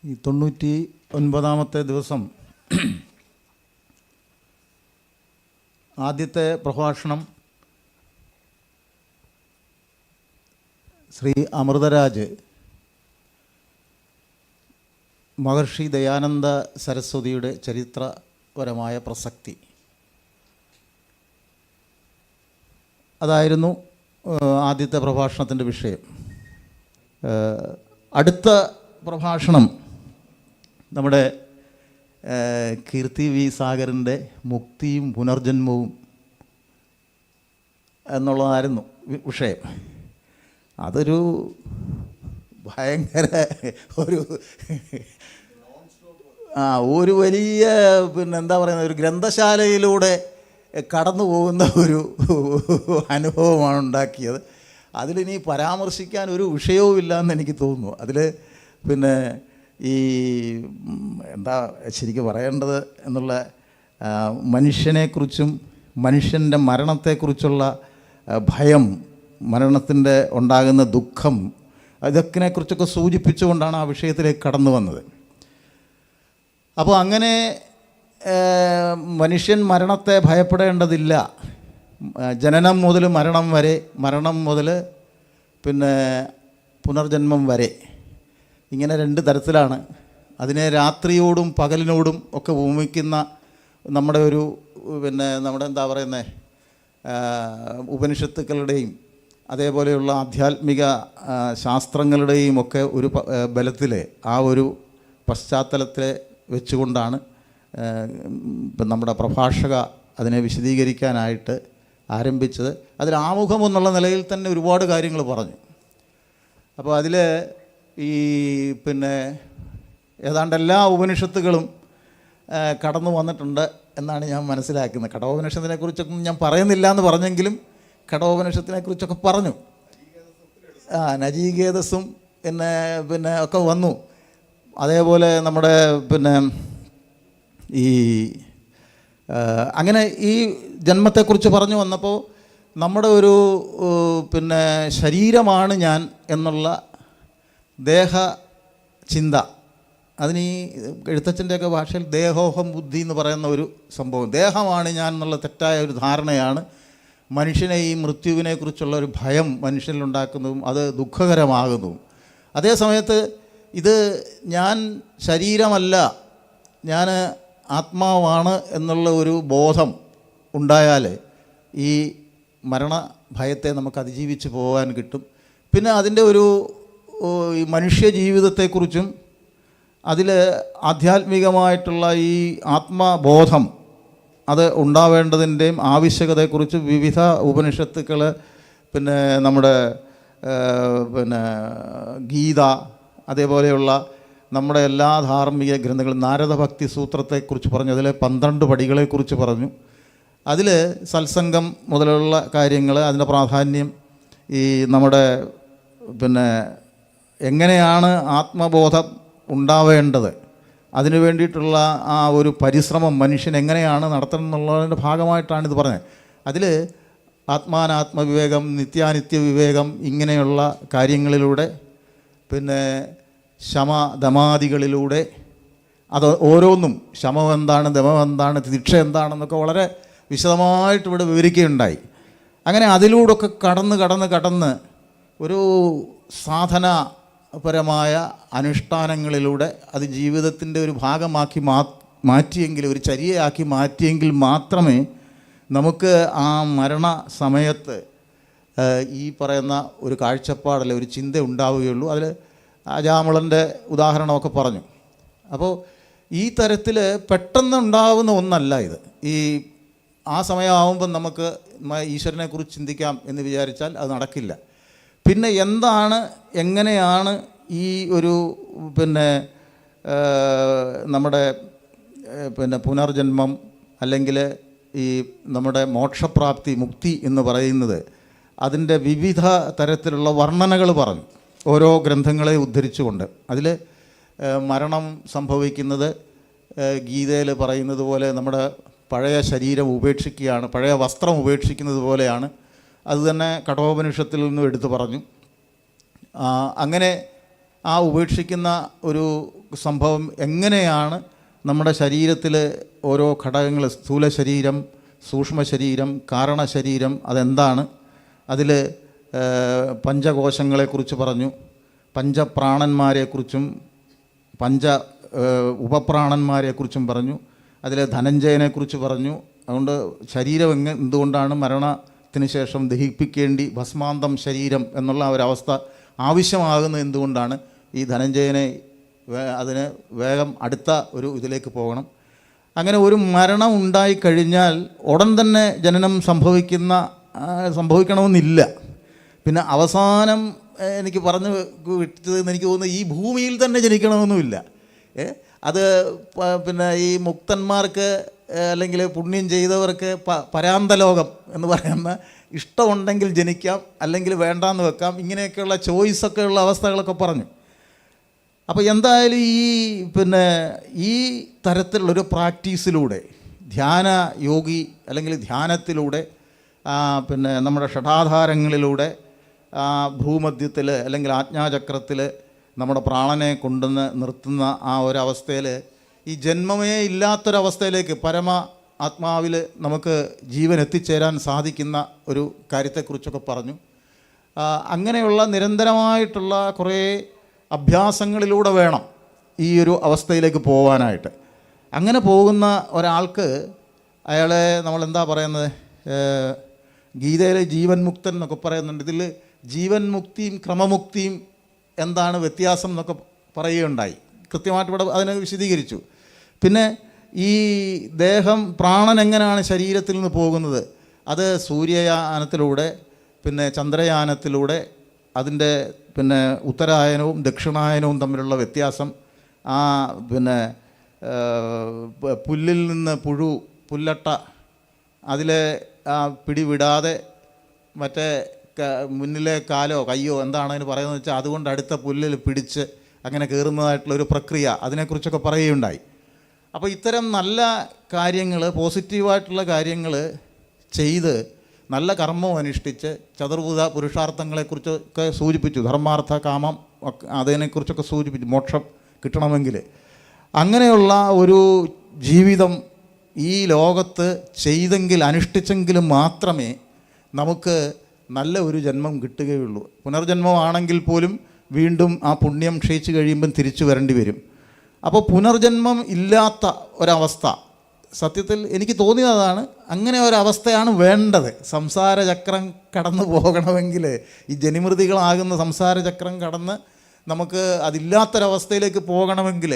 ഈ 99ാമത്തെ ദിവസം ആദ്യത്തെ പ്രഭാഷണം ശ്രീ അമൃതരാജ് മഹർഷി ദയാനന്ദ സരസ്വതിയുടെ ചരിത്രപരമായ പ്രസക്തി, അതായിരുന്നു ആദ്യത്തെ പ്രഭാഷണത്തിൻ്റെ വിഷയം. അടുത്ത പ്രഭാഷണം നമ്മുടെ കീർത്തി വി സാഗറിൻ്റെ മുക്തിയും പുനർജന്മവും എന്നുള്ളതായിരുന്നു വിഷയം. അതൊരു ഭയങ്കര ഒരു വലിയ എന്താ പറയുന്നത്, ഒരു ഗ്രന്ഥശാലയിലൂടെ കടന്നു പോകുന്ന ഒരു അനുഭവമാണ് ഉണ്ടാക്കിയത്. അതിലിനി പരാമർശിക്കാൻ ഒരു വിഷയവുമില്ല എന്ന് എനിക്ക് തോന്നുന്നു. അതിൽ ഈ എന്താ ശരിക്കും പറയേണ്ടത് എന്നുള്ള മനുഷ്യനെക്കുറിച്ചും മനുഷ്യൻ്റെ മരണത്തെക്കുറിച്ചുള്ള ഭയം, മരണത്തിൻ്റെ ഉണ്ടാകുന്ന ദുഃഖം, ഇതൊക്കെക്കുറിച്ചൊക്കെ സൂചിപ്പിച്ചുകൊണ്ടാണ് ആ വിഷയത്തിലേക്ക് കടന്നു വന്നത്. അപ്പോൾ അങ്ങനെ മനുഷ്യൻ മരണത്തെ ഭയപ്പെടേണ്ടതില്ല. ജനനം മുതൽ മരണം വരെ, മരണം മുതൽ പുനർജന്മം വരെ, ഇങ്ങനെ 2 തരത്തിലാണ് അതിനെ രാത്രിയോടും പകലിനോടും ഒക്കെ ഉപമിക്കുന്ന നമ്മുടെ ഒരു നമ്മുടെ എന്താ പറയുന്നത് ഉപനിഷത്തുക്കളുടെയും അതേപോലെയുള്ള ആധ്യാത്മിക ശാസ്ത്രങ്ങളുടെയും ഒക്കെ ഒരു ബലത്തിൽ ആ ഒരു പശ്ചാത്തലത്തെ വെച്ചുകൊണ്ടാണ് നമ്മുടെ പ്രഭാഷക അതിനെ വിശദീകരിക്കാനായിട്ട് ആരംഭിച്ചത്. അതിൽ ആമുഖം എന്നുള്ള നിലയിൽ തന്നെ ഒരുപാട് കാര്യങ്ങൾ പറഞ്ഞു. അപ്പോൾ അതിൽ ഈ ഏതാണ്ട് എല്ലാ ഉപനിഷത്തുകളും കടന്നു വന്നിട്ടുണ്ട് എന്നാണ് ഞാൻ മനസ്സിലാക്കുന്നത്. കഠോപനിഷത്തിനെക്കുറിച്ചൊന്നും ഞാൻ പറയുന്നില്ല എന്ന് പറഞ്ഞെങ്കിലും കഠോപനിഷത്തിനെക്കുറിച്ചൊക്കെ പറഞ്ഞു. നചികേതസും ഒക്കെ വന്നു. അതേപോലെ നമ്മുടെ ഈ അങ്ങനെ ഈ ജന്മത്തെക്കുറിച്ച് പറഞ്ഞു വന്നപ്പോൾ നമ്മുടെ ഒരു ശരീരമാണ് ഞാൻ എന്നുള്ള ദേഹ ചിന്ത, അതിന് ഈ എഴുത്തച്ഛൻ്റെയൊക്കെ ഭാഷയിൽ ദേഹോഹം ബുദ്ധി എന്ന് പറയുന്ന ഒരു സംഭവം, ദേഹമാണ് ഞാൻ എന്നുള്ള തെറ്റായ ഒരു ധാരണയാണ് മനുഷ്യനെ ഈ മൃത്യുവിനെക്കുറിച്ചുള്ള ഒരു ഭയം മനുഷ്യനിലുണ്ടാക്കുന്നതും അത് ദുഃഖകരമാകുന്നതും. അതേ സമയത്ത് ഇത് ഞാൻ ശരീരമല്ല, ഞാൻ ആത്മാവാണ് എന്നുള്ള ഒരു ബോധം ഉണ്ടായാൽ ഈ മരണഭയത്തെ നമുക്ക് അതിജീവിച്ച് പോകാൻ കിട്ടും. പിന്നെ അതിൻ്റെ ഒരു ഈ മനുഷ്യ ജീവിതത്തെക്കുറിച്ചും അതിൽ ആധ്യാത്മികമായിട്ടുള്ള ഈ ആത്മബോധം അത് ഉണ്ടാവേണ്ടതിൻ്റെയും ആവശ്യകതയെക്കുറിച്ച് വിവിധ ഉപനിഷത്തുക്കൾ നമ്മുടെ ഗീത അതേപോലെയുള്ള നമ്മുടെ എല്ലാ ധാർമ്മിക ഗ്രന്ഥങ്ങളും നാരദഭക്തി സൂത്രത്തെക്കുറിച്ച് പറഞ്ഞു. അതിലെ 12 പടികളെക്കുറിച്ച് പറഞ്ഞു. അതിൽ സത്സംഗം മുതലുള്ള കാര്യങ്ങൾ, അതിൻ്റെ പ്രാധാന്യം, ഈ നമ്മുടെ എങ്ങനെയാണ് ആത്മബോധം ഉണ്ടാവേണ്ടത്, അതിനു വേണ്ടിയിട്ടുള്ള ആ ഒരു പരിശ്രമം മനുഷ്യൻ എങ്ങനെയാണ് നടത്തണം എന്നുള്ളതിൻ്റെ ഭാഗമായിട്ടാണ് ഇത് പറഞ്ഞത്. അതിൽ ആത്മാനാത്മവിവേകം, നിത്യാനിത്യ വിവേകം, ഇങ്ങനെയുള്ള കാര്യങ്ങളിലൂടെ ശമദമാദികളിലൂടെ അത് ഓരോന്നും ശമം എന്താണ്, ദമം എന്താണ്, തിക്ഷ എന്താണെന്നൊക്കെ വളരെ വിശദമായിട്ട് ഇവിടെ വിവരിക്കുകയുണ്ടായി. അങ്ങനെ അതിലൂടെയൊക്കെ കടന്ന് ഒരു സാധനപരമായ അനുഷ്ഠാനങ്ങളിലൂടെ അത് ജീവിതത്തിൻ്റെ ഒരു ഭാഗമാക്കി മാറ്റിയെങ്കിൽ, ഒരു ചര്യയാക്കി മാറ്റിയെങ്കിൽ മാത്രമേ നമുക്ക് ആ മരണ സമയത്ത് ഈ പറയുന്ന ഒരു കാഴ്ചപ്പാടല്ല, ഒരു ചിന്ത ഉണ്ടാവുകയുള്ളൂ. അതിൽ അജാമിളൻ്റെ ഉദാഹരണമൊക്കെ പറഞ്ഞു. അപ്പോൾ ഈ തരത്തിൽ പെട്ടെന്ന് ഉണ്ടാകുന്ന ഒന്നല്ല ഇത്. ഈ ആ സമയമാകുമ്പം നമുക്ക് ഈശ്വരനെക്കുറിച്ച് ചിന്തിക്കാം എന്ന് വിചാരിച്ചാൽ അത് നടക്കില്ല. പിന്നെ എന്താണ്, എങ്ങനെയാണ് ഈ ഒരു നമ്മുടെ പുനർജന്മം അല്ലെങ്കിൽ ഈ നമ്മുടെ മോക്ഷപ്രാപ്തി, മുക്തി എന്ന് പറയുന്നത്, അതിൻ്റെ വിവിധ തരത്തിലുള്ള വർണ്ണനകൾ പറഞ്ഞു ഓരോ ഗ്രന്ഥങ്ങളെ ഉദ്ധരിച്ചുകൊണ്ട്. അതിൽ മരണം സംഭവിക്കുന്നത് ഗീതയിൽ പറയുന്നത് പോലെ നമ്മുടെ പഴയ ശരീരം ഉപേക്ഷിക്കുകയാണ്, പഴയ വസ്ത്രം ഉപേക്ഷിക്കുന്നത് പോലെയാണ്. അതുതന്നെ കഠോപനിഷത്തിൽ നിന്നും എടുത്തു പറഞ്ഞു. അങ്ങനെ ആ ഉപേക്ഷിക്കുന്ന ഒരു സംഭവം എങ്ങനെയാണ് നമ്മുടെ ശരീരത്തിൽ ഓരോ ഘടകങ്ങൾ, സ്ഥൂല ശരീരം, സൂക്ഷ്മ ശരീരം, കാരണശരീരം, അതെന്താണ്, അതിൽ പഞ്ചകോശങ്ങളെക്കുറിച്ച് പറഞ്ഞു, പഞ്ചപ്രാണന്മാരെക്കുറിച്ചും ഉപപ്രാണന്മാരെക്കുറിച്ചും പറഞ്ഞു, അതിൽ ധനഞ്ജയനെക്കുറിച്ച് പറഞ്ഞു. അതുകൊണ്ട് ശരീരം എന്തുകൊണ്ടാണ് മരണത്തിന് ശേഷം ദഹിപ്പിക്കേണ്ടി ഭസ്മാന്തം ശരീരം എന്നുള്ള ഒരവസ്ഥ ആവശ്യമാകുന്നത് എന്തുകൊണ്ടാണ്, ഈ ധനഞ്ജയനെ അതിന് വേഗം അടുത്ത ഒരു ഇതിലേക്ക് പോകണം. അങ്ങനെ ഒരു മരണം ഉണ്ടായിക്കഴിഞ്ഞാൽ ഉടൻ തന്നെ ജനനം സംഭവിക്കണമെന്നില്ല. പിന്നെ അവസാനം എനിക്ക് പറഞ്ഞു വിട്ടതെന്ന് എനിക്ക് തോന്നുന്നു, ഈ ഭൂമിയിൽ തന്നെ ജനിക്കണമെന്നുമില്ല. അത് ഈ മുക്തന്മാർക്ക് അല്ലെങ്കിൽ പുണ്യം ചെയ്തവർക്ക് പരാന്തലോകം എന്ന് പറയുന്ന ഇഷ്ടമുണ്ടെങ്കിൽ ജനിക്കാം, അല്ലെങ്കിൽ വേണ്ടാന്ന് വെക്കാം, ഇങ്ങനെയൊക്കെയുള്ള ചോയ്സൊക്കെ ഉള്ള അവസ്ഥകളൊക്കെ പറഞ്ഞു. അപ്പോൾ എന്തായാലും ഈ തരത്തിലുള്ളൊരു പ്രാക്ടീസിലൂടെ, ധ്യാന യോഗി അല്ലെങ്കിൽ ധ്യാനത്തിലൂടെ, നമ്മുടെ ഷഠാധാരങ്ങളിലൂടെ ഭൂമധ്യത്തിൽ അല്ലെങ്കിൽ ആജ്ഞാചക്രത്തിൽ നമ്മുടെ പ്രാണനെ കൊണ്ടുവന്ന് നിർത്തുന്ന ആ ഒരവസ്ഥയിൽ, ഈ ജന്മമേ ഇല്ലാത്തൊരവസ്ഥയിലേക്ക് പരമ ആത്മാവിൽ നമുക്ക് ജീവൻ എത്തിച്ചേരാൻ സാധിക്കുന്ന ഒരു കാര്യത്തെക്കുറിച്ചൊക്കെ പറഞ്ഞു. അങ്ങനെയുള്ള നിരന്തരമായിട്ടുള്ള കുറേ അഭ്യാസങ്ങളിലൂടെ വേണം ഈ ഒരു അവസ്ഥയിലേക്ക് പോകാനായിട്ട്. അങ്ങനെ പോകുന്ന ഒരാൾക്ക് അയാളെ നമ്മളെന്താ പറയുന്നത്, ഗീതയിലെ ജീവൻ മുക്തൻ എന്നൊക്കെ പറയുന്നുണ്ട്. ഇതിൽ ജീവൻ മുക്തിയും ക്രമമുക്തിയും എന്താണ് വ്യത്യാസം എന്നൊക്കെ പറയുകയുണ്ടായി. കൃത്യമായിട്ട് ഇവിടെ അതിനെ വിശദീകരിച്ചു. പിന്നെ ഈ ദേഹം, പ്രാണൻ എങ്ങനെയാണ് ശരീരത്തിൽ നിന്ന് പോകുന്നത്, അത് സൂര്യയാനത്തിലൂടെ, പിന്നെ ചന്ദ്രയാനത്തിലൂടെ, അതിൻ്റെ പിന്നെ ഉത്തരായനവും ദക്ഷിണായനവും തമ്മിലുള്ള വ്യത്യാസം, പിന്നെ പുല്ലിൽ നിന്ന് പുല്ലട്ട അതിലെ പിടിവിടാതെ മറ്റേ മുന്നിലെ കാലോ കയ്യോ എന്താണ് അതിന് പറയുന്നത് വെച്ചാൽ അതുകൊണ്ട് അടുത്ത പുല്ലിൽ പിടിച്ച് അങ്ങനെ കയറുന്നതായിട്ടുള്ളൊരു പ്രക്രിയ, അതിനെക്കുറിച്ചൊക്കെ പറയുകയുണ്ടായി. അപ്പോൾ ഇത്തരം നല്ല കാര്യങ്ങൾ, പോസിറ്റീവായിട്ടുള്ള കാര്യങ്ങൾ ചെയ്ത് നല്ല കർമ്മം അനുഷ്ഠിച്ച് ചതുർഭുത പുരുഷാർത്ഥങ്ങളെക്കുറിച്ചൊക്കെ സൂചിപ്പിച്ചു. ധർമാർത്ഥ കാമം അതിനെക്കുറിച്ചൊക്കെ സൂചിപ്പിച്ചു. മോക്ഷം കിട്ടണമെങ്കിൽ അങ്ങനെയുള്ള ഒരു ജീവിതം ഈ ലോകത്ത് ചെയ്തെങ്കിൽ, അനുഷ്ഠിച്ചെങ്കിലും മാത്രമേ നമുക്ക് നല്ല ഒരു ജന്മം കിട്ടുകയുള്ളൂ. പുനർജന്മമാണെങ്കിൽ പോലും വീണ്ടും ആ പുണ്യം ക്ഷയിച്ച് കഴിയുമ്പം തിരിച്ചു വരേണ്ടി വരും. അപ്പോൾ പുനർജന്മം ഇല്ലാത്ത ഒരവസ്ഥ സത്യത്തിൽ എനിക്ക് തോന്നിയതാണ്. അങ്ങനെ ഒരവസ്ഥയാണ് വേണ്ടത്. സംസാരചക്രം കടന്നു പോകണമെങ്കിൽ, ഈ ജനിമൃതികളാകുന്ന സംസാരചക്രം കടന്ന് നമുക്ക് അതില്ലാത്തൊരവസ്ഥയിലേക്ക് പോകണമെങ്കിൽ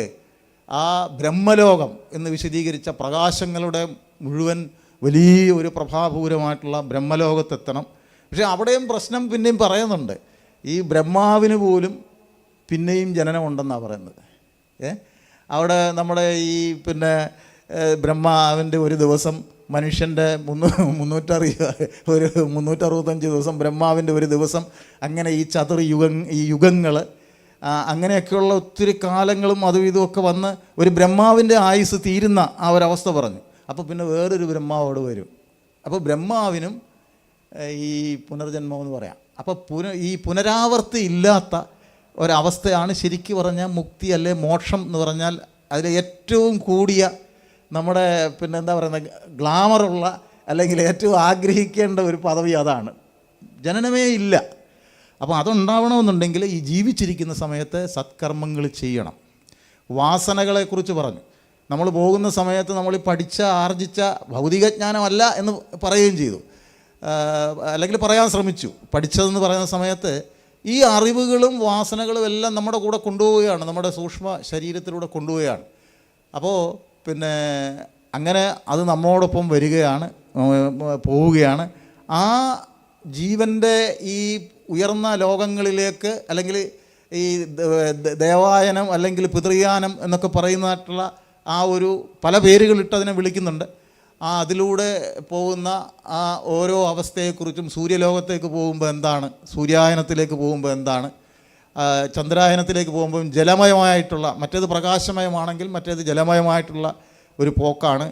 ആ ബ്രഹ്മലോകം എന്ന് വിശദീകരിച്ച പ്രകാശങ്ങളുടെ മുഴുവൻ വലിയ ഒരു പ്രഭാപൂരമായിട്ടുള്ള ബ്രഹ്മലോകത്തെത്തണം. പക്ഷേ അവിടെയും പ്രശ്നം പിന്നെയും പറയുന്നുണ്ട്. ഈ ബ്രഹ്മാവിന് പോലും പിന്നെയും ജനനമുണ്ടെന്നാണ് പറയുന്നത്. അവിടെ നമ്മുടെ ഈ പിന്നെ ബ്രഹ്മാവിൻ്റെ ഒരു ദിവസം, മനുഷ്യൻ്റെ 365 ദിവസം, ബ്രഹ്മാവിൻ്റെ ഒരു ദിവസം, അങ്ങനെ ഈ യുഗങ്ങൾ, അങ്ങനെയൊക്കെയുള്ള ഒത്തിരി കാലങ്ങളും അതും ഇതുമൊക്കെ വന്ന് ഒരു ബ്രഹ്മാവിൻ്റെ ആയുസ് തീരുന്ന ആ ഒരവസ്ഥ പറഞ്ഞു. അപ്പോൾ പിന്നെ വേറൊരു ബ്രഹ്മാവോട് വരും. അപ്പോൾ ബ്രഹ്മാവിനും ഈ പുനർജന്മം എന്ന് പറയാം. അപ്പോൾ ഈ പുനരാവർത്തി ഇല്ലാത്ത ഒരവസ്ഥയാണ് ശരിക്കും പറഞ്ഞാൽ മുക്തി, അല്ലെ മോക്ഷം എന്ന് പറഞ്ഞാൽ. അതിൽ ഏറ്റവും കൂടിയ നമ്മുടെ പിന്നെ എന്താ പറയുന്നത്, ഗ്ലാമറുള്ള അല്ലെങ്കിൽ ഏറ്റവും ആഗ്രഹിക്കേണ്ട ഒരു പദവി അതാണ്. ജനനമേ ഇല്ല. അപ്പോൾ അതുണ്ടാവണമെന്നുണ്ടെങ്കിൽ ഈ ജീവിച്ചിരിക്കുന്ന സമയത്ത് സത്കർമ്മങ്ങൾ ചെയ്യണം. വാസനകളെക്കുറിച്ച് പറഞ്ഞു. നമ്മൾ പോകുന്ന സമയത്ത് നമ്മൾ പഠിച്ച ആർജിച്ച ഭൗതികജ്ഞാനമല്ല എന്ന് പറയുകയും ചെയ്തു, അല്ലെങ്കിൽ പറയാൻ ശ്രമിച്ചു. പഠിച്ചതെന്ന് പറയുന്ന സമയത്ത് ഈ അറിവുകളും വാസനകളും എല്ലാം നമ്മുടെ കൂടെ കൊണ്ടുപോവുകയാണ്, നമ്മുടെ സൂക്ഷ്മ ശരീരത്തിലൂടെ കൊണ്ടുപോവുകയാണ്. അപ്പോൾ പിന്നെ അങ്ങനെ അത് നമ്മോടൊപ്പം വരികയാണ്, പോവുകയാണ്. ആ ജീവൻ്റെ ഈ ഉയർന്ന ലോകങ്ങളിലേക്ക്, അല്ലെങ്കിൽ ഈ ദേവായനം അല്ലെങ്കിൽ പിതൃയാനം എന്നൊക്കെ പറയുന്നതായിട്ടുള്ള ആ ഒരു പല പേരുകളിട്ട് അതിനെ വിളിക്കുന്നുണ്ട്. അതിലൂടെ പോകുന്ന ആ ഓരോ അവസ്ഥയെക്കുറിച്ചും, സൂര്യലോകത്തേക്ക് പോകുമ്പോൾ എന്താണ്, സൂര്യായനത്തിലേക്ക് പോകുമ്പോൾ എന്താണ്, ചന്ദ്രായനത്തിലേക്ക് പോകുമ്പോൾ ജലമയമായിട്ടുള്ള, മറ്റേത് പ്രകാശമയമാണെങ്കിൽ മറ്റേത് ജലമയമായിട്ടുള്ള ഒരു പോക്കാണ്.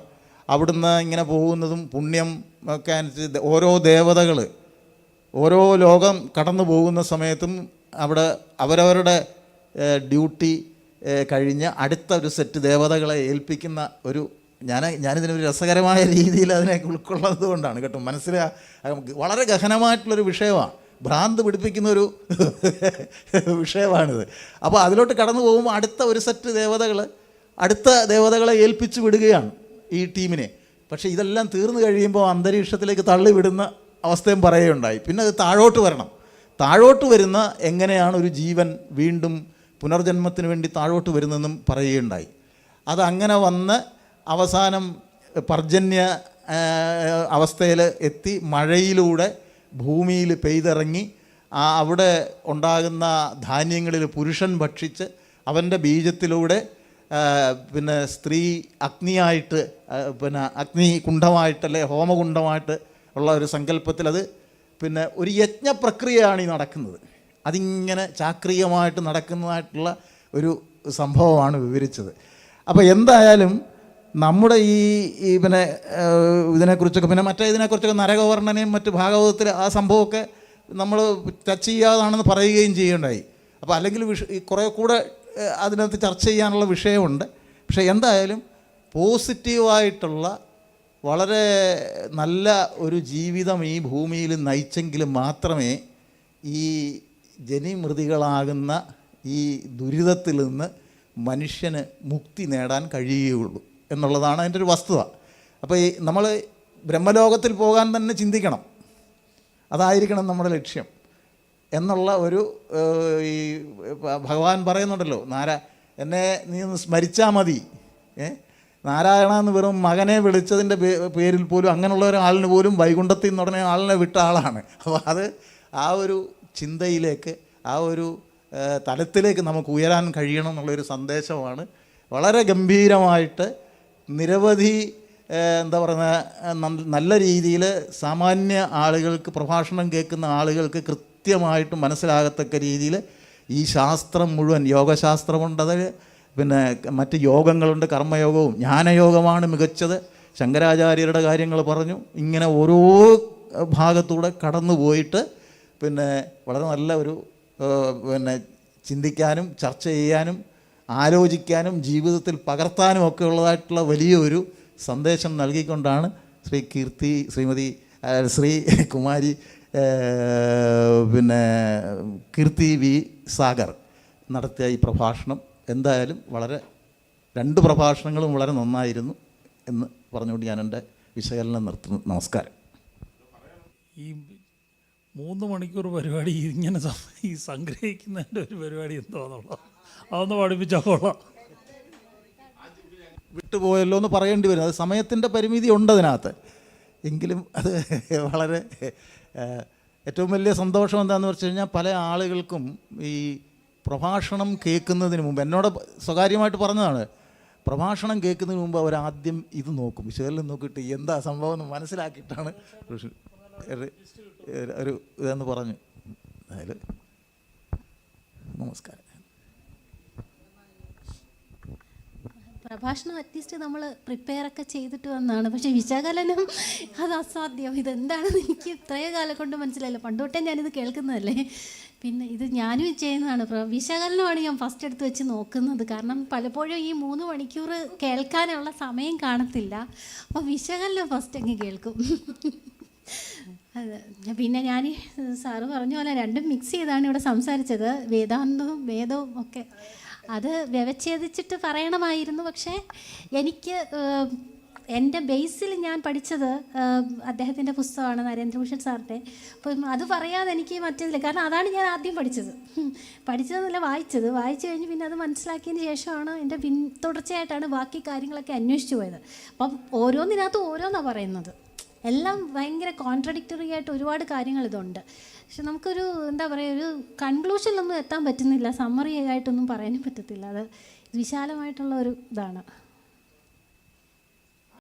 അവിടുന്ന് ഇങ്ങനെ പോകുന്നതും പുണ്യം ഒക്കെ അനുസരിച്ച് ഓരോ ദേവതകൾ ഓരോ ലോകം കടന്നു പോകുന്ന സമയത്തും അവിടെ അവരവരുടെ ഡ്യൂട്ടി കഴിഞ്ഞ് അടുത്ത ഒരു സെറ്റ് ദേവതകളെ ഏൽപ്പിക്കുന്ന ഒരു, ഞാനിതിനൊരു രസകരമായ രീതിയിൽ അതിനെ ഉൾക്കൊള്ളുന്നത് കൊണ്ടാണ് കേട്ടോ. വളരെ ഗഹനമായിട്ടുള്ളൊരു വിഷയമാണ്, ഭ്രാന്ത് പിടിപ്പിക്കുന്നൊരു വിഷയമാണിത്. അപ്പോൾ അതിലോട്ട് കടന്നു പോകുമ്പോൾ അടുത്ത ഒരു സെറ്റ് അടുത്ത ദേവതകളെ ഏൽപ്പിച്ച് വിടുകയാണ് ഈ ടീമിനെ. പക്ഷേ ഇതെല്ലാം തീർന്നു കഴിയുമ്പോൾ അന്തരീക്ഷത്തിലേക്ക് തള്ളിവിടുന്ന അവസ്ഥയും പറയുകയുണ്ടായി. പിന്നെ അത് താഴോട്ട് വരുന്ന എങ്ങനെയാണ് ഒരു ജീവൻ വീണ്ടും പുനർജന്മത്തിന് വേണ്ടി താഴോട്ട് വരുന്നതെന്നും പറയുകയുണ്ടായി. അതങ്ങനെ വന്ന് അവസാനം പർജന്യ അവസ്ഥയിൽ എത്തി മഴയിലൂടെ ഭൂമിയിൽ പെയ്തിറങ്ങി അവിടെ ഉണ്ടാകുന്ന ധാന്യങ്ങളിൽ പുരുഷൻ ഭക്ഷിച്ച് അവൻ്റെ ബീജത്തിലൂടെ പിന്നെ സ്ത്രീ അഗ്നിയായിട്ട്, പിന്നെ അഗ്നികുണ്ഡമായിട്ടല്ലേ ഹോമകുണ്ഡമായിട്ട് ഉള്ള ഒരു സങ്കല്പത്തിൽ അത് പിന്നെ ഒരു യജ്ഞപ്രക്രിയയാണ് ഈ നടക്കുന്നത്. അതിങ്ങനെ ചാക്രികമായിട്ട് നടക്കുന്നതായിട്ടുള്ള ഒരു സംഭവമാണ് വിവരിച്ചത്. അപ്പോൾ എന്തായാലും നമ്മുടെ ഈ പിന്നെ ഇതിനെക്കുറിച്ചൊക്കെ, പിന്നെ ഇതിനെക്കുറിച്ചൊക്കെ നരകവർണ്ണനയും മറ്റ് ഭാഗവതത്തിൽ ആ സംഭവമൊക്കെ നമ്മൾ ടച്ച് ചെയ്യാതാണെന്ന് പറയുകയും ചെയ്യുകയുണ്ടായി. അപ്പോൾ അല്ലെങ്കിൽ കുറേ കൂടെ അതിനകത്ത് ചർച്ച ചെയ്യാനുള്ള വിഷയമുണ്ട്. പക്ഷേ എന്തായാലും പോസിറ്റീവായിട്ടുള്ള വളരെ നല്ല ഒരു ജീവിതം ഈ ഭൂമിയിൽ നയിച്ചെങ്കിൽ മാത്രമേ ഈ ജനിമൃതികളാകുന്ന ഈ ദുരിതത്തിൽ നിന്ന് മനുഷ്യന് മുക്തി നേടാൻ കഴിയുകയുള്ളൂ എന്നുള്ളതാണ് അതിൻ്റെ ഒരു വസ്തുത. അപ്പോൾ ഈ നമ്മൾ ബ്രഹ്മലോകത്തിൽ പോകാൻ തന്നെ ചിന്തിക്കണം, അതായിരിക്കണം നമ്മുടെ ലക്ഷ്യം എന്നുള്ള ഒരു ഈ ഭഗവാൻ പറയുന്നുണ്ടല്ലോ, എന്നെ നീ ഒന്ന് സ്മരിച്ചാൽ മതി. നാരായണ എന്ന് വെറും മകനെ വിളിച്ചതിൻ്റെ പേരിൽ പോലും അങ്ങനെയുള്ള ഒരാളിന് പോലും വൈകുണ്ഠത്തിൽ നിന്ന് ഉടനെ ആളിനെ വിട്ട ആളാണ്. അപ്പോൾ അത് ആ ഒരു ചിന്തയിലേക്ക്, ആ ഒരു തലത്തിലേക്ക് നമുക്ക് ഉയരാൻ കഴിയണം എന്നുള്ളൊരു സന്ദേശമാണ്. വളരെ ഗംഭീരമായിട്ട് നിരവധി എന്താ പറയുക, നല്ല രീതിയിൽ സാമാന്യ ആളുകൾക്ക്, പ്രഭാഷണം കേൾക്കുന്ന ആളുകൾക്ക് കൃത്യമായിട്ട് മനസ്സിലാകത്തക്ക രീതിയിൽ ഈ ശാസ്ത്രം മുഴുവൻ, യോഗശാസ്ത്രമുണ്ട്, അത് പിന്നെ മറ്റ് യോഗങ്ങളുണ്ട്, കർമ്മയോഗവും ജ്ഞാനയോഗമാണ് മികച്ചത്. ശങ്കരാചാര്യരുടെ കാര്യങ്ങൾ പറഞ്ഞു. ഇങ്ങനെ ഓരോ ഭാഗത്തൂടെ കടന്നു പോയിട്ട് പിന്നെ വളരെ നല്ല ഒരു പിന്നെ ചിന്തിക്കാനും ചർച്ച ചെയ്യാനും ആലോചിക്കാനും ജീവിതത്തിൽ പകർത്താനും ഒക്കെ ഉള്ളതായിട്ടുള്ള വലിയൊരു സന്ദേശം നൽകിക്കൊണ്ടാണ് ശ്രീ കുമാരി പിന്നെ കീർത്തി വി സാഗർ നടത്തിയ ഈ പ്രഭാഷണം എന്തായാലും വളരെ 2 പ്രഭാഷണങ്ങളും വളരെ നന്നായിരുന്നു എന്ന് പറഞ്ഞുകൊണ്ട് ഞാൻ എൻ്റെ വിശകലനം നിർത്തുന്നു. നമസ്കാരം. ഈ 3 മണിക്കൂർ പരിപാടി ഇങ്ങനെ ഈ സംഗ്രഹിക്കുന്നതിൻ്റെ ഒരു പരിപാടി എന്താണെന്നുള്ളത് അതൊന്ന് പഠിപ്പിച്ചാൽ കൊള്ളാം. വിട്ടുപോയല്ലോ എന്ന് പറയേണ്ടി വരും. അത് സമയത്തിൻ്റെ പരിമിതി ഉണ്ട് അതിനകത്ത്. എങ്കിലും അത് വളരെ ഏറ്റവും വലിയ സന്തോഷം എന്താണെന്ന് വെച്ച് കഴിഞ്ഞാൽ, പല ആളുകൾക്കും ഈ പ്രഭാഷണം കേൾക്കുന്നതിന് മുമ്പ്, എന്നോട് സ്വകാര്യമായിട്ട് പറഞ്ഞതാണ്, പ്രഭാഷണം കേൾക്കുന്നതിന് മുമ്പ് അവരാദ്യം ഇത് നോക്കും, വിശകലനം നോക്കിയിട്ട് എന്താ സംഭവം എന്ന് മനസ്സിലാക്കിയിട്ടാണ് ഒരു ഇതെന്ന് പറഞ്ഞു. അതിൽ നമസ്കാരം. പ്രഭാഷണം അറ്റ്ലീസ്റ്റ് നമ്മൾ പ്രിപ്പയർ ഒക്കെ ചെയ്തിട്ട് വന്നതാണ്. പക്ഷേ വിശകലനം അത് അസാധ്യം. ഇതെന്താണെന്ന് എനിക്ക് ഇത്രയും കാലം കൊണ്ട് മനസ്സിലായില്ല. പണ്ടോട്ടേ ഞാനിത് കേൾക്കുന്നതല്ലേ. പിന്നെ ഇത് ഞാനും ചെയ്യുന്നതാണ്. വിശകലനമാണ് ഞാൻ ഫസ്റ്റ് എടുത്ത് വെച്ച് നോക്കുന്നത്. കാരണം പലപ്പോഴും ഈ 3 മണിക്കൂർ കേൾക്കാനുള്ള സമയം കാണത്തില്ല. അപ്പോൾ വിശകലനം ഫസ്റ്റ് അങ്ങ് കേൾക്കും. അത് പിന്നെ ഞാൻ സാറ് പറഞ്ഞ പോലെ രണ്ടും മിക്സ് ചെയ്താണ് ഇവിടെ സംസാരിച്ചത്. വേദാന്തവും വേദവും ഒക്കെ അത് വ്യവച്ഛേദിച്ചിട്ട് പറയണമായിരുന്നു. പക്ഷേ എനിക്ക് എൻ്റെ ബേസിൽ ഞാൻ പഠിച്ചത് അദ്ദേഹത്തിൻ്റെ പുസ്തകമാണ്, നരേന്ദ്രഭൂഷൺ സാറിൻ്റെ. അപ്പം അത് പറയാതെ എനിക്ക് മറ്റേതില്ല. കാരണം അതാണ് ഞാൻ ആദ്യം പഠിച്ചതെന്നല്ല വായിച്ചു കഴിഞ്ഞ് പിന്നെ അത് മനസ്സിലാക്കിയതിന് ശേഷമാണ് എൻ്റെ തുടർച്ചയായിട്ടാണ് ബാക്കി കാര്യങ്ങളൊക്കെ അന്വേഷിച്ച് പോയത്. അപ്പം ഓരോന്നിനകത്ത് ഓരോന്നാണ് പറയുന്നത്. എല്ലാം ഭയങ്കര കോൺട്രഡിക്ടറി ആയിട്ട് ഒരുപാട് കാര്യങ്ങൾ ഇതുണ്ട്. പക്ഷെ നമുക്കൊരു എന്താ പറയുക, ഒരു കൺക്ലൂഷനിലൊന്നും എത്താൻ പറ്റുന്നില്ല. സമ്മറി ആയിട്ടൊന്നും പറയാനും പറ്റത്തില്ല. അത് വിശാലമായിട്ടുള്ള ഒരു ഇതാണ്.